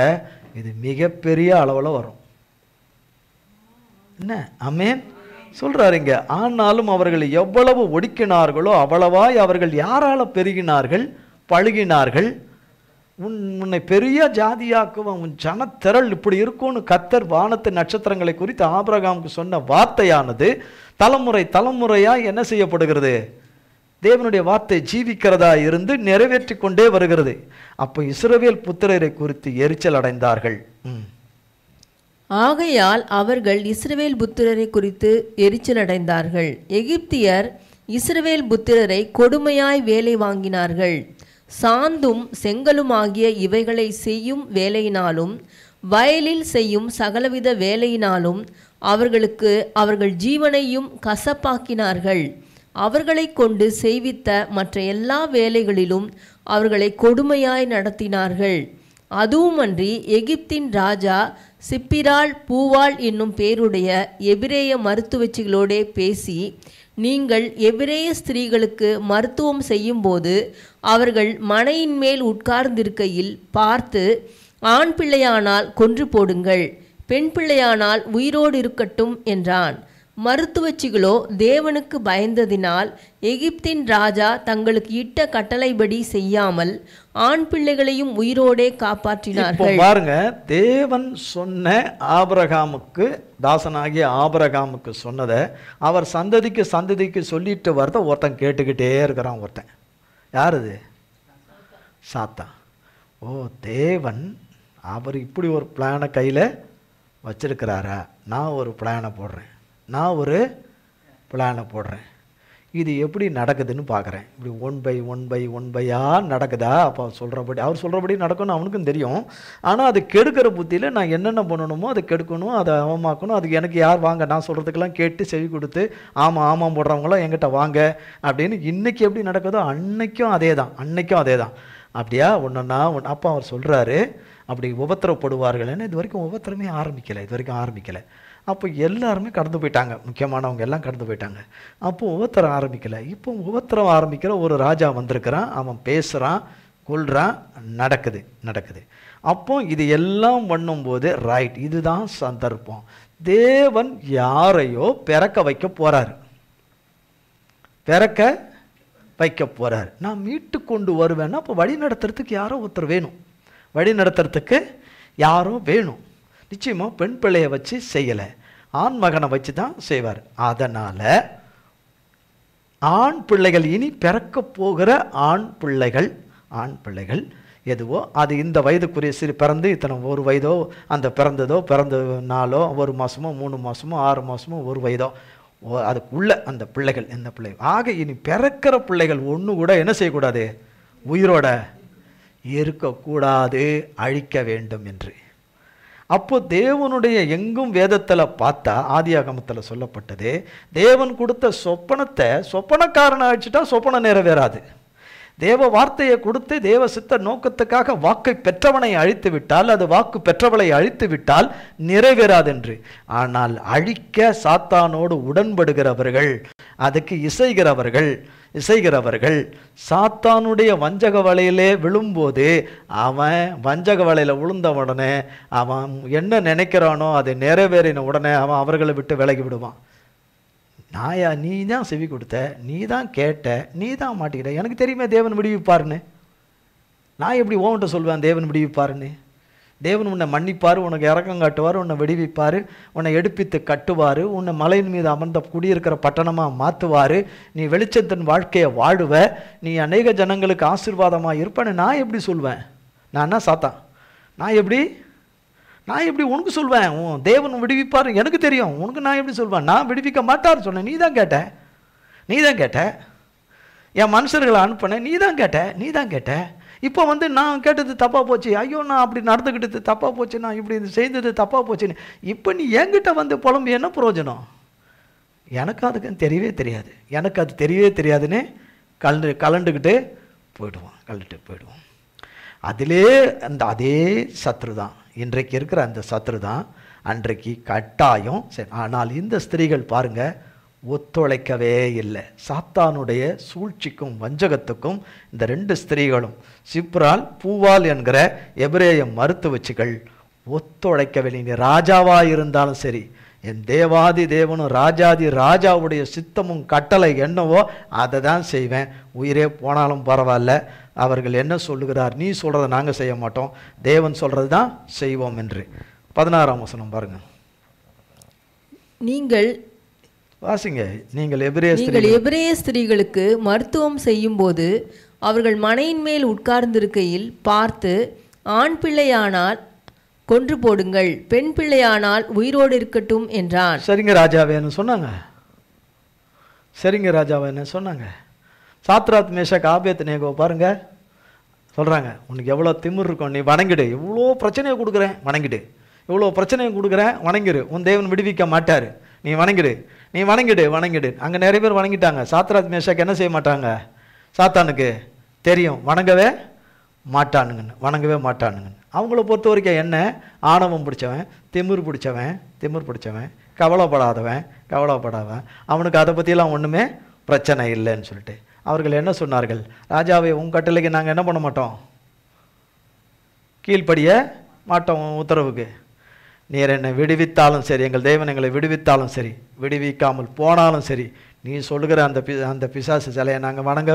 இது மிகப்பெரிய அளவில் வரும். என்ன ஆமென் சொல்றாருங்க. ஆனாலும் அவர்கள் எவ்வளவு ஒடுக்கினார்களோ அவ்வளவாய் அவர்கள் யாரால பெருகினார்கள்? பழுகினார்கள். உன்னை பெரிய ஜாதியாக்குவன், உன் ஜனத்திரள் இப்படி இருக்கும்னு கர்த்தர் வானத்து நட்சத்திரங்களை குறித்து ஆபிரகாமுக்கு சொன்ன வார்த்தையானது தலைமுறையா என்ன செய்யப்படுகிறது? தேவனுடைய வார்த்தை ஜீவிக்கிறதா இருந்து நிறைவேற்றி கொண்டே வருகிறது. அப்போ இஸ்ரவேல் புத்திரரை குறித்து எரிச்சல் அடைந்தார்கள். ஆகையால் அவர்கள் இஸ்ரவேல் புத்திரரை குறித்து எரிச்சல் அடைந்தார்கள். எகிப்தியர் இஸ்ரவேல் புத்திரரை கொடுமையாய் வேலை வாங்கினார்கள். சாந்தும் செங்கலுமாகிய இவைகளை செய்யும் வேலையினாலும் வயலில் செய்யும் சகலவித வேலையினாலும் அவர்களுக்கு அவர்கள் ஜீவனையும் கசப்பாக்கினார்கள். அவர்களை கொண்டு செய்வித்த மற்ற எல்லா வேலைகளிலும் அவர்களை கொடுமையாய் நடத்தினார்கள். அதுவுமன்றி எகிப்தின் ராஜா சிப்பிராள் பூவாள் என்னும் பேருடைய எபிரேய மருத்துவச்சிகளோடே பேசி, நீங்கள் எபிரேய ஸ்திரீகளுக்கு மருத்துவம் செய்யும்போது அவர்கள் மனையின் மேல் உட்கார்ந்திருக்கையில் பார்த்து, ஆண் பிள்ளையானால் கொன்று போடுங்கள், பெண் பிள்ளையானால் உயிரோடு இருக்கட்டும் என்றான். மருத்துவச்சிகளோ தேவனுக்கு பயந்ததினால் எகிப்தின் ராஜா தங்களுக்கு இட்ட கட்டளைப்படி செய்யாமல் ஆண் பிள்ளைகளையும் உயிரோடே காப்பாற்றினார்கள். பாருங்க, தேவன் சொன்ன ஆபிரகாமுக்கு, தாசனாகிய ஆபிரகாமுக்கு சொன்னதை அவர் சந்ததிக்கு சொல்லிட்டு வரத ஒருத்தன் கேட்டுக்கிட்டே இருக்கிறான். ஒருத்தன் யார் அது? சாத்தான். ஓ, தேவன் அவர் இப்படி ஒரு பிளானை கையில் வச்சிருக்கிறாரா? நான் ஒரு பிளானை போடுறேன். இது எப்படி நடக்குதுன்னு பார்க்குறேன். இப்படி ஒன் பையாக நடக்குதா? அப்போ அவர் சொல்கிறபடி நடக்கணும்னு அவனுக்கும் தெரியும். ஆனால் அது கெடுக்கிற புத்தியில் நான் என்னென்ன பண்ணணுமோ அதை கெடுக்கணும், அதை அவமாக்கணும். அதுக்கு எனக்கு யார் வாங்க, நான் சொல்கிறதுக்கெல்லாம் கேட்டு செவி கொடுத்து ஆமாம் போடுறவங்களாம் என்கிட்ட வாங்க அப்படின்னு. இன்றைக்கி எப்படி நடக்குதோ அன்னைக்கும் அதே தான். அப்படியா? ஒன்றுன்னா அப்போ அவர் சொல்கிறாரு, அப்படி உபத்திரப்படுவார்கள்னு. இது வரைக்கும் உபத்திரமே ஆரம்பிக்கலை. அப்போ எல்லாருமே கடந்து போயிட்டாங்க, முக்கியமானவங்க எல்லாம் கடந்து போயிட்டாங்க. அப்போ உபத்திரம் ஆரம்பிக்கலை. இப்போ உபத்திரம் ஆரம்பிக்கிற ஒரு ராஜா வந்திருக்கிறான். அவன் பேசுகிறான், கொல்றான், நடக்குது. அப்போ இது எல்லாம் பண்ணும்போது ரைட், இதுதான் சந்தர்ப்பம். தேவன் யாரையோ பிறக்க வைக்க போறார். நான் மீட்டு கொண்டு வருவேன்னா அப்போ வழி நடத்துறதுக்கு யாரோ ஒருத்தர் வேணும். நிச்சயமா பெண் பிள்ளையை வச்சு செய்யலை, ஆண் மகனை வச்சு தான் செய்வார். அதனால ஆண் பிள்ளைகள், இனி பிறக்க போகிற ஆண் பிள்ளைகள் எதுவோ அது இந்த வயதுக்குரிய பிறந்து இத்தனை ஒரு வயதோ, அந்த பிறந்த நாளோ, 1 மாதமோ 3 மாதமோ 6 மாதமோ 1 வயதோ, அதுக்குள்ள அந்த பிள்ளைகள், எந்த பிள்ளைகள் ஆக இனி பிறக்கிற பிள்ளைகள் ஒன்று கூட என்ன செய்யக்கூடாது? உயிரோட இருக்கக்கூடாது, அழிக்க வேண்டும் என்று. அப்போ தேவனுடைய எங்கும் வேதத்தில் பார்த்தா, ஆதியாகமத்தில் சொல்லப்பட்டது, தேவன் கொடுத்த சொப்பனக்காரனை அழிச்சிட்டா சொப்பனம் நிறைவேறாது. தேவ வார்த்தையை கொடுத்து தேவ சித்த நோக்கத்துக்காக வாக்கை பெற்றவனை அழித்து விட்டால், அது வாக்கு பெற்றவளை அழித்து விட்டால் நிறைவேறாது என்று. ஆனால் அழிக்க சாத்தானோடு உடன்படுகிறவர்கள், அதுக்கு இசைகிறவர்கள் சாத்தானுடைய வஞ்சக வலையிலே விழும்போது, அவன் வஞ்சக வலையில் விழுந்த உடனே அவன் என்ன நினைக்கிறானோ அது நிறைவேறின உடனே அவன் அவர்களை விட்டு விலகி விடுவான். நாயா, நீ தான் செவி கொடுத்த, நீ தான் கேட்ட, நீ தான் மாட்டிக்கிட்ட, எனக்கு தெரியுமே தேவன் விடுவிப்பாருன்னு. நான் எப்படி ஓன்ட்ட சொல்வேன் தேவன் விடுவிப்பாருன்னு? தேவன் உன்னை மன்னிப்பார், உனக்கு இரக்கம் காட்டுவார், உன்னை விடுவிப்பார், உன்னை எடுப்பித்து கட்டுவார், உன்னை மலையின் மீது அமர்ந்த குடியிருக்கிற பட்டணமாக மாற்றுவார், நீ வெளிச்சத்தின் வாழ்க்கையை வாழுவ, நீ அநேக ஜனங்களுக்கு ஆசீர்வாதமாக இருப்பேன்னு நான் எப்படி சொல்வேன்? நான் என்ன சாத்தான்? நான் எப்படி உனக்கு சொல்வேன்? தேவன் விடுவிப்பார் எனக்கு தெரியும், உனக்கு நான் எப்படி சொல்வேன்? நான் விடுவிக்க மாட்டார் சொன்னேன், நீ தான் கேட்ட. என் மனுஷர்களை அனுப்பினேன், நீ தான் கேட்ட. இப்போ நான் கேட்டது தப்பாக போச்சு, ஐயோ நான் அப்படி நடந்துக்கிட்டது தப்பாக போச்சு, நான் இப்படி செய்தது தப்பாக போச்சுன்னு இப்போ நீ என்கிட்ட புலம்பு என்ன பிரயோஜனம்? எனக்கு அதுக்கு தெரியவே தெரியாதுன்னு கலண்டுக்கிட்டு போயிடுவோம். அதிலே அதே சத்ரு தான் இன்றைக்கு இருக்கிற அந்த சத்ரு தான் அன்றைக்கு கட்டாயம். சரி, ஆனால் இந்த ஸ்திரீகள் பாருங்க, ஒத்துழைக்கவே இல்லை. சாத்தானுடைய சூழ்ச்சிக்கும் வஞ்சகத்துக்கும் இந்த 2 ஸ்திரீகளும், சிப்ரால் பூவால் என்கிற எபிரேய மருத்துவச்சிகள் ஒத்துழைக்கவில்லை. நீ ராஜாவாக இருந்தாலும் சரி, என் தேவாதி தேவனும் ராஜாதி ராஜாவுடைய சித்தமும் கட்டளை என்னவோ அதை தான் செய்வேன், உயிரே போனாலும் பரவாயில்ல. அவர்கள் என்ன சொல்லுகிறார், நீ சொல்கிறத நாங்கள் செய்ய மாட்டோம், தேவன் சொல்கிறது தான் செய்வோம் என்று. 16ஆம் வசனம் பாருங்க. நீங்கள் வாசிங்க. நீங்கள் எபிரேய ஸ்திரீகளுக்கு மருத்துவம் செய்யும் போது அவர்கள் மனையின் மேல் உட்கார்ந்திருக்கையில் பார்த்து, ஆண் பிள்ளையானால் கொன்று போடுங்கள், பெண் பிள்ளையானால் உயிரோடு இருக்கட்டும் என்றான். சரிங்க ராஜாவேன்னு சொன்னாங்க. சாத்ராத் மேஷாக் ஆபேத்நேகோ பாருங்க சொல்கிறாங்க, உனக்கு எவ்வளோ திமிர் இருக்கும், நீ வணங்கிடு, இவ்வளோ பிரச்சனையை கொடுக்குறேன் வணங்கிடு, வணங்கிடு, உன் தேவன் விடுவிக்க மாட்டார், நீ வணங்கிடு. அங்கே நிறைய பேர் வணங்கிட்டாங்க. சாத்ராத் மேஷாக் என்ன செய்ய மாட்டாங்க? சாத்தானுக்கு தெரியும் வணங்கவே மாட்டானுங்கன்னு. அவங்கள பொறுத்த வரைக்கும் என்ன, ஆணவம் பிடிச்சவன், திமிர் பிடிச்சவன், கவலைப்படாதவன், அவனுக்கு அதை பற்றியெல்லாம் ஒன்றுமே பிரச்சனை இல்லைன்னு சொல்லிட்டு அவர்கள் என்ன சொன்னார்கள்? ராஜாவை உன் கட்டளைக்கு நாங்கள் என்ன பண்ண மாட்டோம், கீழ்ப்படிய மாட்டோம் உத்தரவுக்கு. நீர் என்னை விடுவித்தாலும் சரி, எங்கள் தேவன் எங்களை விடுவித்தாலும் சரி, விடுவிக்காமல் போனாலும் சரி, நீ சொல்லுகிற அந்த பிசாசு சிலையை நாங்கள் வணங்க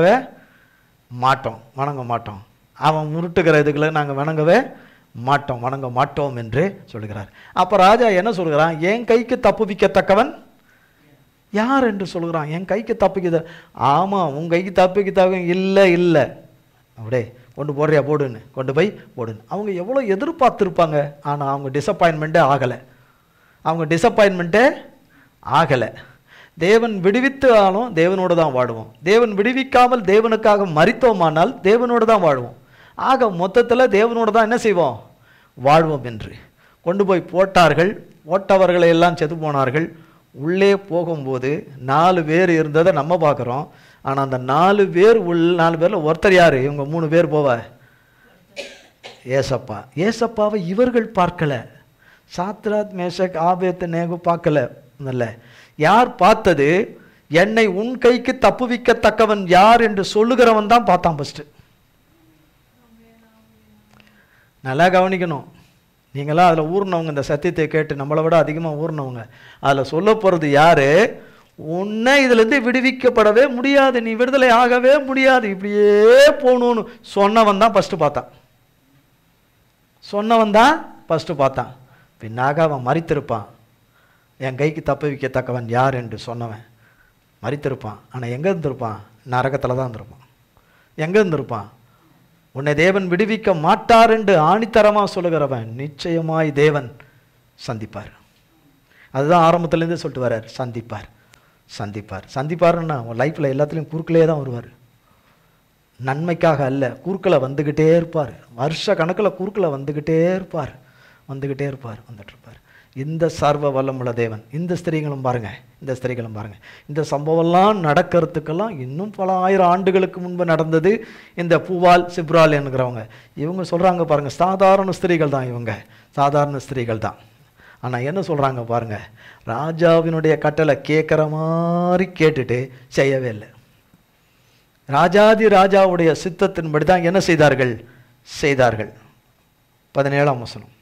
மாட்டோம். அவன் முருட்டுகிற இதுகளை நாங்கள் வணங்க மாட்டோம் என்று சொல்லுகிறார். அப்போ ராஜா என்ன சொல்கிறான்? என் கைக்கு தப்புவிக்கத்தக்கவன் யார் என்று சொல்கிறான்? என் கைக்கு தப்பிக்குது. ஆமாம், உன் கைக்கு தப்பிக்கு இல்லை இல்லை, அப்படியே கொண்டு போடுறியா, போடுன்னு கொண்டு போய் போடுன்னு. அவங்க எவ்வளோ எதிர்பார்த்துருப்பாங்க. ஆனால் அவங்க டிசப்பாயின்மெண்ட்டே ஆகலை. தேவன் விடுவித்தாலும் தேவனோடு தான் வாழுவோம். தேவன் விடுவிக்காமல் தேவனுக்காக மரித்தோமானால் தேவனோடு தான் வாழ்வோம். ஆக மொத்தத்தில் தேவனோடு தான் என்ன செய்வோம்? வாழ்வோம் என்று கொண்டு போய் போட்டார்கள். போட்டவர்களை எல்லாம் செத்து போனார்கள். உள்ளே போகும்போது 4 பேர் இருந்ததை நம்ம பார்க்குறோம். ஆனால் அந்த 4 பேரில் ஒருத்தர் யார்? இவங்க 3 பேர் போவ ஏசப்பா. ஏசப்பாவை இவர்கள் பார்க்கல. சாத்ராத், மேஷக், ஆபேத்நேகோ பார்க்கல. நல்ல யார் பார்த்தது? என்னை உன் கைக்கு தப்புவிக்கத்தக்கவன் யார் என்று சொல்லுகிறவன் தான் பார்த்தான் ஃபஸ்ட்டு. நல்லா கவனிக்கணும். நீங்களாம் அதில் ஊர்னவங்க, இந்த சத்தியத்தை கேட்டு நம்மளை விட அதிகமாக ஊர்னவங்க. அதில் சொல்ல போகிறது யார்? உன்னை இதுலேருந்து விடுவிக்கப்படவே முடியாது, நீ விடுதலை ஆகவே முடியாது, இப்படியே போகணும்னு சொன்னவன் தான் ஃபஸ்ட்டு பார்த்தான். பின்னாக அவன் மரித்திருப்பான். என் கைக்கு தப்புவிக்கத்தக்கவன் யார் என்று சொன்னவன் மரித்திருப்பான். ஆனால் எங்கே இருந்திருப்பான்? நரகத்தில் தான் இருந்திருப்பான். எங்கே இருந்திருப்பான்? உன்னை தேவன் விடுவிக்க மாட்டார் என்று ஆணித்தரமாக சொல்லுகிறவன் நிச்சயமாய் தேவன் சந்திப்பார். அதுதான் ஆரம்பத்துலேருந்து சொல்லிட்டு வர்றார், சந்திப்பார்னா உன் லைஃப்பில் எல்லாத்துலேயும் குறுக்கிலே தான் வருவார். நன்மைக்காக அல்ல, குறுக்களை வந்துக்கிட்டே இருப்பார். வருஷ கணக்கில் குறுக்களை வந்துக்கிட்டே இருப்பார். வந்துட்டு இருப்பார். இந்த சர்வ வல்லமுள்ள தேவன். இந்த ஸ்திரீகளும் பாருங்கள், இந்த சம்பவம்லாம் நடக்கிறதுக்கெல்லாம் இன்னும் பல 1000 ஆண்டுகளுக்கு முன்பு நடந்தது. இந்த பூவால் சிப்ரால் என்கிறவங்க இவங்க சொல்கிறாங்க பாருங்கள், சாதாரண ஸ்திரீகள் தான். ஆனால் என்ன சொல்கிறாங்க பாருங்கள், ராஜாவினுடைய கட்டளை கேட்குற மாதிரி கேட்டுட்டு செய்யவே இல்லை. ராஜாவுடைய சித்தத்தின்படி தான் என்ன செய்தார்கள்? 17ஆம் வசனம்.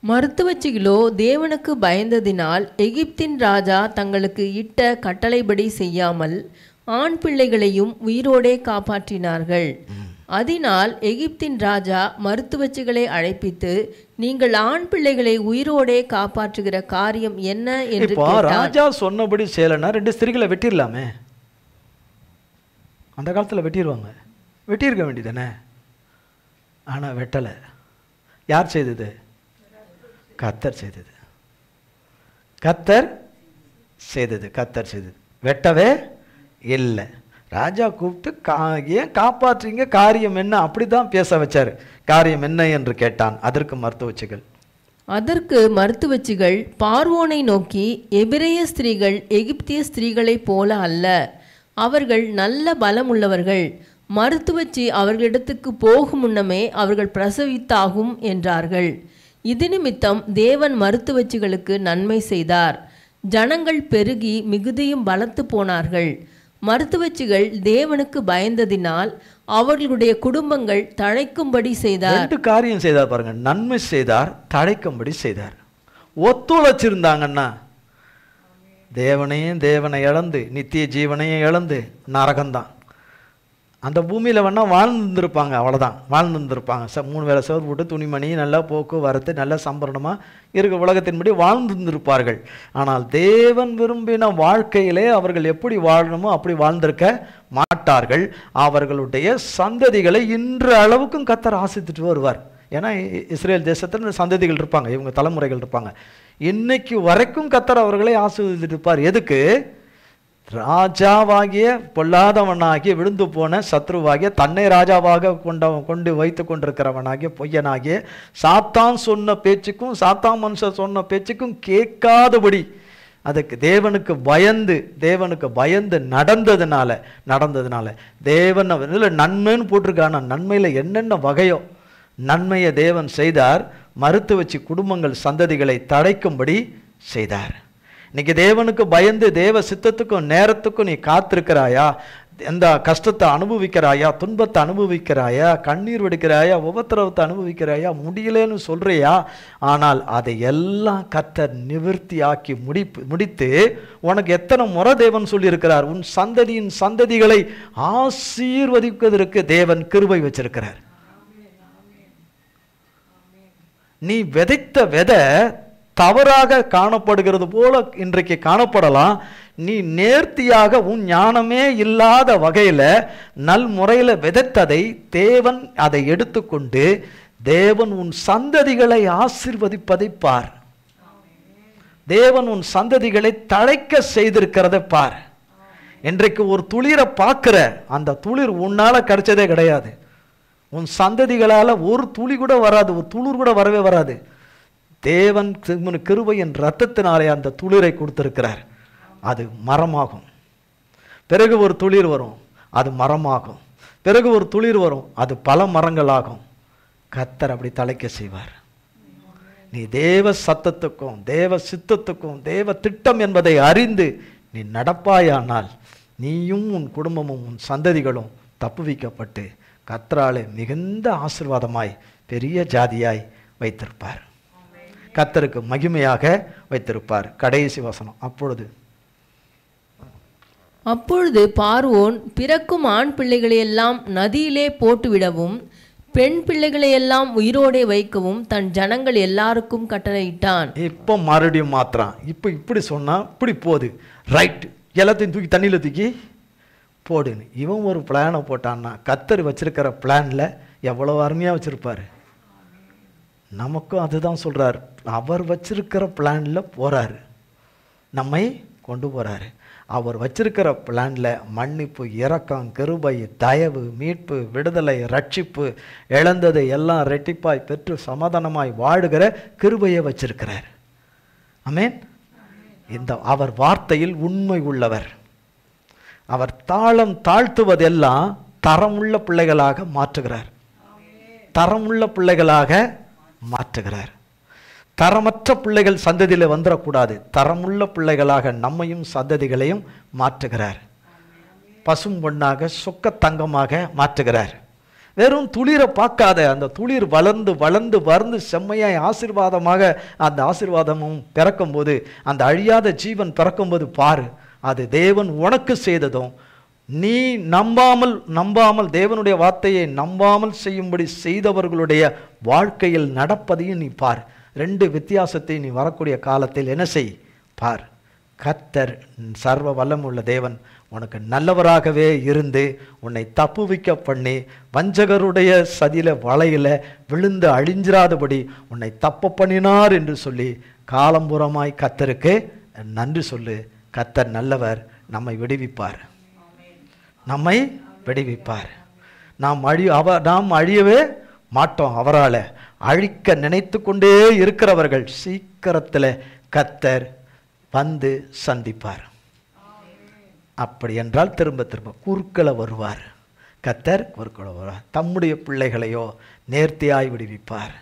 மருத்துவச்சிகளோ தேவனுக்கு பயந்ததினால் எகிப்தின் ராஜா தங்களுக்கு இட்ட கட்டளைப்படி செய்யாமல் ஆண் பிள்ளைகளையும் உயிரோடே காப்பாற்றினார்கள். அதனால் எகிப்தின் ராஜா மருத்துவச்சிகளை அழைப்பித்து, நீங்கள் ஆண் பிள்ளைகளை உயிரோடே காப்பாற்றுகிற காரியம் என்ன என்று கேட்டார். ராஜா சொன்னபடி செய்யலைன்னா 2 ஸ்திரீகளை வெட்டிடலாமே. அந்த காலத்தில் வெட்டியிருக்க வேண்டியதானே. ஆனால் வெட்டலை. யார் செய்தது? கர்த்தர் செய்தது. வெட்டவே இல்லை. ராஜா கூப்பிட்டு ஏன் காப்பாற்றுறீங்க, காரியம் என்ன, அப்படி தான் பேச வச்சார். காரியம் என்ன என்று கேட்டான். அதற்கு மருத்துவச்சிகள் பார்வோனை நோக்கி, எபிரேய ஸ்திரீகள் எகிப்திய ஸ்திரீகளைப் போல அல்ல, அவர்கள் நல்ல பலமுள்ளவர்கள். மருத்துவச்சி அவர்களிடத்துக்கு போகும் முன்னமே அவர்கள் பிரசவித்தாகும் என்றார்கள். இது நிமித்தம் தேவன் மருத்துவச்சிகளுக்கு நன்மை செய்தார். ஜனங்கள் பெருகி மிகுதியும் பலத்து போனார்கள். மருத்துவச்சிகள் தேவனுக்கு பயந்ததினால் அவர்களுடைய குடும்பங்கள் தழைக்கும்படி செய்தார். 2 காரியம் செய்தார் பாருங்க. நன்மை செய்தார், தழைக்கும்படி செய்தார். ஒத்துழைச்சிருந்தாங்கன்னா தேவனை இழந்து நித்திய ஜீவனையும் இழந்து நரகம்தான். அந்த பூமியில் வேணால் வாழ்ந்துருப்பாங்க, அவ்வளோதான் வாழ்ந்துருப்பாங்க. 3 வேளை சோறு போட்டு துணிமணி நல்லா போக்குவரத்து நல்ல சம்பரணமாக இருக்க உலகத்தின்படி வாழ்ந்துருப்பார்கள். ஆனால் தேவன் விரும்பின வாழ்க்கையிலே அவர்கள் எப்படி வாழணுமோ அப்படி வாழ்ந்திருக்க மாட்டார்கள். அவர்களுடைய சந்ததிகளை இன்று அளவுக்கும் கர்த்தர் ஆசித்துட்டு வருவார். ஏன்னா இஸ்ரேல் தேசத்தில் சந்ததிகள் இருப்பாங்க, இவங்க தலைமுறைகள் இருப்பாங்க. இன்னைக்கு வரைக்கும் கர்த்தர் அவர்களை ஆசீர்வதித்து இருப்பார். எதுக்கு? ராஜாவாகிய பொல்லாதவனாகிய விழுந்து போன சத்ருவாகிய தன்னை ராஜாவாக கொண்டு வைத்து கொண்டிருக்கிறவனாகிய பொய்யனாகிய சாத்தான் சொன்ன பேச்சுக்கும் சாத்தான் மனுஷன் சொன்ன பேச்சுக்கும் கேட்காதபடி அதுக்கு தேவனுக்கு பயந்து நடந்ததுனால தேவன் இதில் நன்மைன்னு போட்டிருக்கான நன்மையில் என்னென்ன வகையோ நன்மையை தேவன் செய்தார். மருத்துவச்சி குடும்பங்கள் சந்ததிகளை தடைக்கும்படி செய்தார். இன்னைக்கு தேவனுக்கு பயந்து தேவ சித்தத்துக்கும் நேரத்துக்கும் நீ காத்திருக்கிறாயா? எந்த கஷ்டத்தை அனுபவிக்கிறாயா? துன்பத்தை அனுபவிக்கிறாயா? கண்ணீர் விடுக்கிறாயா? உபத்திரவத்தை அனுபவிக்கிறாயா? முடியலன்னு சொல்றியா? ஆனால் அதை எல்லாம் கர்த்தர் நிவர்த்தியாக்கி முடித்து உனக்கு எத்தனை முறை தேவன் சொல்லியிருக்கிறார்? உன் சந்ததியின் சந்ததிகளை ஆசீர்வதிப்பதற்கு தேவன் கிருபை வச்சிருக்கிறார். நீ விதைத்த விதை தவறாக காணப்படுகிறது போல இன்றைக்கு காணப்படலாம். நீ நேர்த்தியாக உன் ஞானமே இல்லாத வகையில் நல்முறையில் விதைத்ததை தேவன் அதை எடுத்துக்கொண்டு தேவன் உன் சந்ததிகளை ஆசீர்வதிப்பதை பார். தேவன் உன் சந்ததிகளை தழைக்க செய்திருக்கிறத பார். இன்றைக்கு ஒரு துளிரை பார்க்கிற அந்த துளிர் உன்னால கிடைச்சதே கிடையாது. உன் சந்ததிகளால் ஒரு துளி கூட வராது, ஒரு துளிர் கூட வரவே வராது. தேவன் கிருபையின் இரத்தத்தினாலே அந்த துளிரை கொடுத்திருக்கிறார். அது மரமாகும். பிறகு ஒரு துளிர் வரும், அது மரமாகும். பிறகு ஒரு துளிர் வரும், அது பல மரங்களாகும். கர்த்தர் அப்படி தழைக்க செய்வார். நீ தேவ சத்தத்துக்கும் தேவ சித்தத்துக்கும் தேவ திட்டம் என்பதை அறிந்து நீ நடப்பாயானால் நீயும் உன் குடும்பமும் உன் சந்ததிகளும் தப்புவிக்கப்பட்டு கர்த்தராலே மிகுந்த ஆசீர்வாதமாய் பெரிய ஜாதியாய் வைத்திருப்பார். கர்த்தருக்கு மகிமையாக வைத்திருப்பார். கடைசி வசனம். அப்பொழுது பார்வோன் பிறக்கும் ஆண் பிள்ளைகளையெல்லாம் நதியிலே போட்டுவிடவும் பெண் பிள்ளைகளையெல்லாம் உயிரோடே வைக்கவும் தன் ஜனங்கள் எல்லாருக்கும் கட்டளையிட்டான். இப்போ மறுபடியும் மாத்திரம். இப்போ இப்படி சொன்னா இப்படி போகுது. ரைட், எல்லாத்தையும் தூக்கி தண்ணியில் தூக்கி போடுன்னு இவன் ஒரு பிளானை போட்டான்னா கர்த்தர் வச்சிருக்கிற பிளான்ல எவ்வளவு அருமையாக வச்சிருப்பாரு. நமக்கும் அதுதான் சொல்றாரு. அவர் வச்சிருக்கிற பிளான்ல போறாரு, நம்மை கொண்டு போறாரு. அவர் வச்சிருக்கிற பிளான்ல மன்னிப்பு, இரக்கம், கிருபை, தயவு, மீட்பு, விடுதலை, ரட்சிப்பு, இழந்ததை எல்லாம் ரெட்டிப்பாய் பெற்று சமாதானமாய் வாழுகிற கிருபையை வச்சிருக்கிறார். ஆமென். இந்த அவர் வார்த்தையில் உண்மை உள்ளவர். அவர் தாளம் தாழ்த்துவதெல்லாம் தரமுள்ள பிள்ளைகளாக மாற்றுகிறார். தரமுள்ள பிள்ளைகளாக மாற்றுகிறார். தரமற்ற பிள்ளைகள் சந்ததியில் வந்துடக்கூடாது. தரமுள்ள பிள்ளைகளாக நம்மையும் சந்ததிகளையும் மாற்றுகிறார். பசும் பொன்னாக சொக்க தங்கமாக மாற்றுகிறார். வெறும் துளிரை பார்க்காத, அந்த துளிர் வளர்ந்து வளர்ந்து வளர்ந்து செம்மையாய் ஆசீர்வாதமாக அந்த ஆசீர்வாதமும் பிறக்கும்போது, அந்த அழியாத ஜீவன் பிறக்கும்போது பாரு, அது தேவன் உனக்கு செய்ததும் நீ நம்பாமல் தேவனுடைய வார்த்தையை நம்பாமல் செய்யும்படி செய்தவர்களுடைய வாழ்க்கையில் நடப்பதையும் நீ பார். ரெண்டு வித்தியாசத்தை நீ வரக்கூடிய காலத்தில் என்ன செய் பார். கர்த்தர் சர்வ வல்லமுள்ள தேவன் உனக்கு நல்லவராகவே இருந்து உன்னை தப்புவிக்க பண்ணி வஞ்சகருடைய சதியில வலையில விழுந்து அழிஞ்சிராதபடி உன்னை தப்பு பண்ணினார் என்று சொல்லி காலம்புறமாய் கர்த்தருக்கு நன்றி சொல்லு. கர்த்தர் நல்லவர், நம்மை விடுவிப்பார். நம்மை விடுவிப்பார். நாம் அழியவே மாட்டோம். அவரால் அழிக்க நினைத்து கொண்டே இருக்கிறவர்கள் சீக்கிரத்தில் கர்த்தர் வந்து சந்திப்பார். அப்படி என்றால் திரும்ப திரும்ப குறுக்களை வருவார். கர்த்தர் குறுக்களை வருவார். தம்முடைய பிள்ளைகளையோ நேர்த்தியாய் விடுவிப்பார்.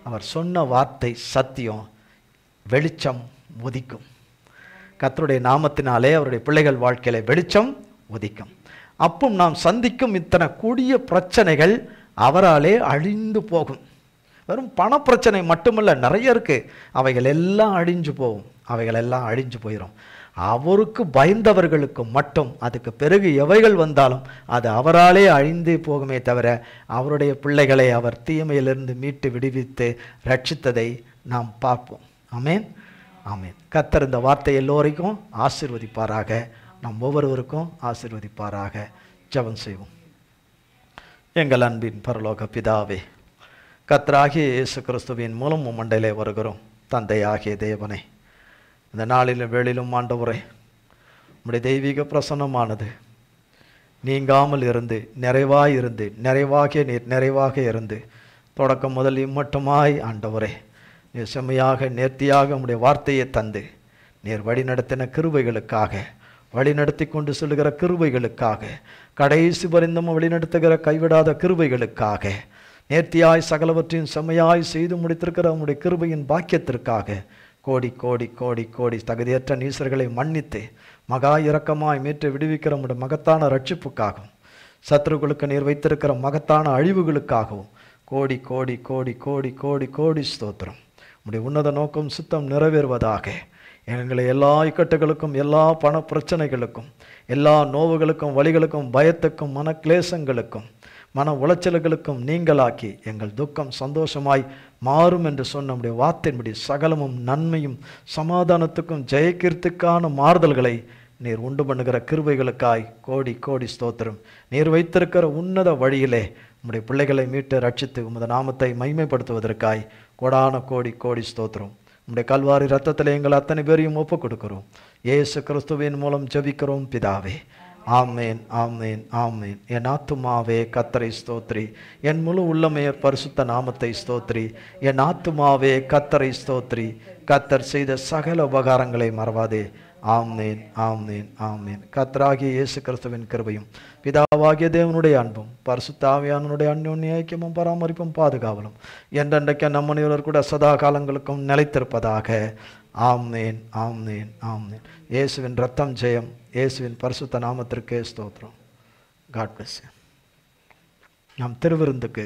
அவர் சொன்ன வார்த்தை சத்தியம், வெளிச்சம் உதிக்கும். கர்த்தருடைய நாமத்தினாலே அவருடைய பிள்ளைகள் வாழ்க்கையில வெளிச்சம் உதிக்கும். அப்போ நாம் சந்திக்கும் இத்தனை கொடிய பிரச்சனைகள் அவராலே அழிந்து போகும். வெறும் பண பிரச்சனை மட்டுமல்ல, நிறைய இருக்கு. அவைகள் எல்லாம் அழிஞ்சு போகும். அவைகள் எல்லாம் அழிஞ்சு போயிடும். அவருக்கு பயந்தவர்களுக்கு மட்டும் அதுக்கு பிறகு எவைகள் வந்தாலும் அது அவராலே அழிந்தே போகுமே தவிர அவருடைய பிள்ளைகளை அவர் தீமையிலிருந்து மீட்டு விடுவித்து ரட்சித்ததை நாம் பார்ப்போம். ஆமென், ஆமென். கர்த்தர் இந்த வார்த்தை எல்லோரையும் ஆசீர்வதிப்பாராக. நாம் ஒவ்வொருவருக்கும் ஆசீர்வதிப்பாராக. ஜெபம் செய்வோம். எங்கள் அன்பின் பரலோக பிதாவே, கர்த்தராகிய இயேசு கிறிஸ்துவின் மூலம் மண்டையிலே வருகிறோம். தந்தையாகிய தேவனே, இந்த நாளிலும் வேளிலும் ஆண்டவரே, உம்முடைய தெய்வீக பிரசன்னமானது நீங்காமல் இருந்து நிறைவாகிய நீர் நிறைவாக இருந்து தொடக்கம் முதல் இம்மட்டுமாய் ஆண்டவரே நீர் செம்மையாக நேர்த்தியாக உம்முடைய வார்த்தையை தந்து நீர் வழிநடத்தின கிருபைகளுக்காக, வழிநடத்தி கொண்டு செல்லுகிற கிருபைகளுக்காக, கடைசி பரிந்தும் வழிநடத்துகிற கைவிடாத கிருபைகளுக்காக, நேர்த்தியாய் சகலவற்றையும் செம்மையாய் செய்து முடித்திருக்கிற உம்முடைய கிருபையின் பாக்கியத்திற்காக கோடி கோடி கோடி கோடி தகுதியற்ற நீசர்களை மன்னித்து மகா இரக்கமாய் மீட்டு விடுவிக்கிற உம்முடைய மகத்தான ரட்சிப்புக்காகவும், சத்ருக்களுக்கு நீர் வைத்திருக்கிற மகத்தான அழிவுகளுக்காகவும் கோடி கோடி கோடி கோடி கோடி கோடி ஸ்தோத்திரம். உம்முடைய உன்னத நோக்கம் சுத்தம் நிறைவேறுவதாக. எங்களை எல்லா இக்கட்டுகளுக்கும், எல்லா பண பிரச்சனைகளுக்கும், எல்லா நோவுகளுக்கும், வலிகளுக்கும், பயத்துக்கும், மனக்லேசங்களுக்கும், மன உளைச்சல்களுக்கும் நீங்களாக்கி எங்கள் துக்கம் சந்தோஷமாய் மாறும் என்று சொன்ன நம்முடைய வார்த்தையின்படி சகலமும் நன்மையும் சமாதானத்துக்கும் ஜெயக்கீர்த்திக்கான மாறுதல்களை நீர் உண்டு பண்ணுகிற கிருபைகளுக்காய் கோடி கோடி ஸ்தோத்திரம். நீர் வைத்திருக்கிற உன்னத வழியிலே உம்முடைய பிள்ளைகளை மீட்டு ரட்சித்து உமது நாமத்தை மைமைப்படுத்துவதற்காய் கோடான கோடி கோடி ஸ்தோத்திரம். உம்முடைய கல்வாரி ரத்தத்தில் எங்கள் அத்தனை பேரையும் ஒப்புக் கொடுக்கிறோம். இயேசு கிறிஸ்துவின் மூலம் ஜெபிக்கிறோம் பிதாவே. ஆமேன் ஆமேன் ஆமேன். என் ஆத்துமாவே கர்த்தரை ஸ்தோத்ரி, என் முழு உள்ளமே பரிசுத்த நாமத்தை ஸ்தோத்ரி. என் ஆத்துமாவே கர்த்தரை ஸ்தோத்ரி, கர்த்தர் செய்த சகல உபகாரங்களை மறவாதே. ஆமேன் ஆமேன் ஆமேன். கர்த்தராகிய இயேசு கிறிஸ்துவின் கிருபையும் பிதாவாகிய தேவனுடைய அன்பும் பரிசுத்த ஆவியானவருடைய அந்யோன்ய ஐக்கியமும் பராமரிப்பும் பாதுகாவலும் என்றென்றைக்கு நம்முடையவர் கூட சதா காலங்களுக்கும் நிலைத்திருப்பதாக. ஆமேன் ஆமேன் ஆமேன். இயேசுவின் ரத்தம் ஜெயம். இயேசுவின் பரிசுத்த நாமத்திற்கே ஸ்தோத்திரம். God bless you. நாம் திருவிருந்துக்கு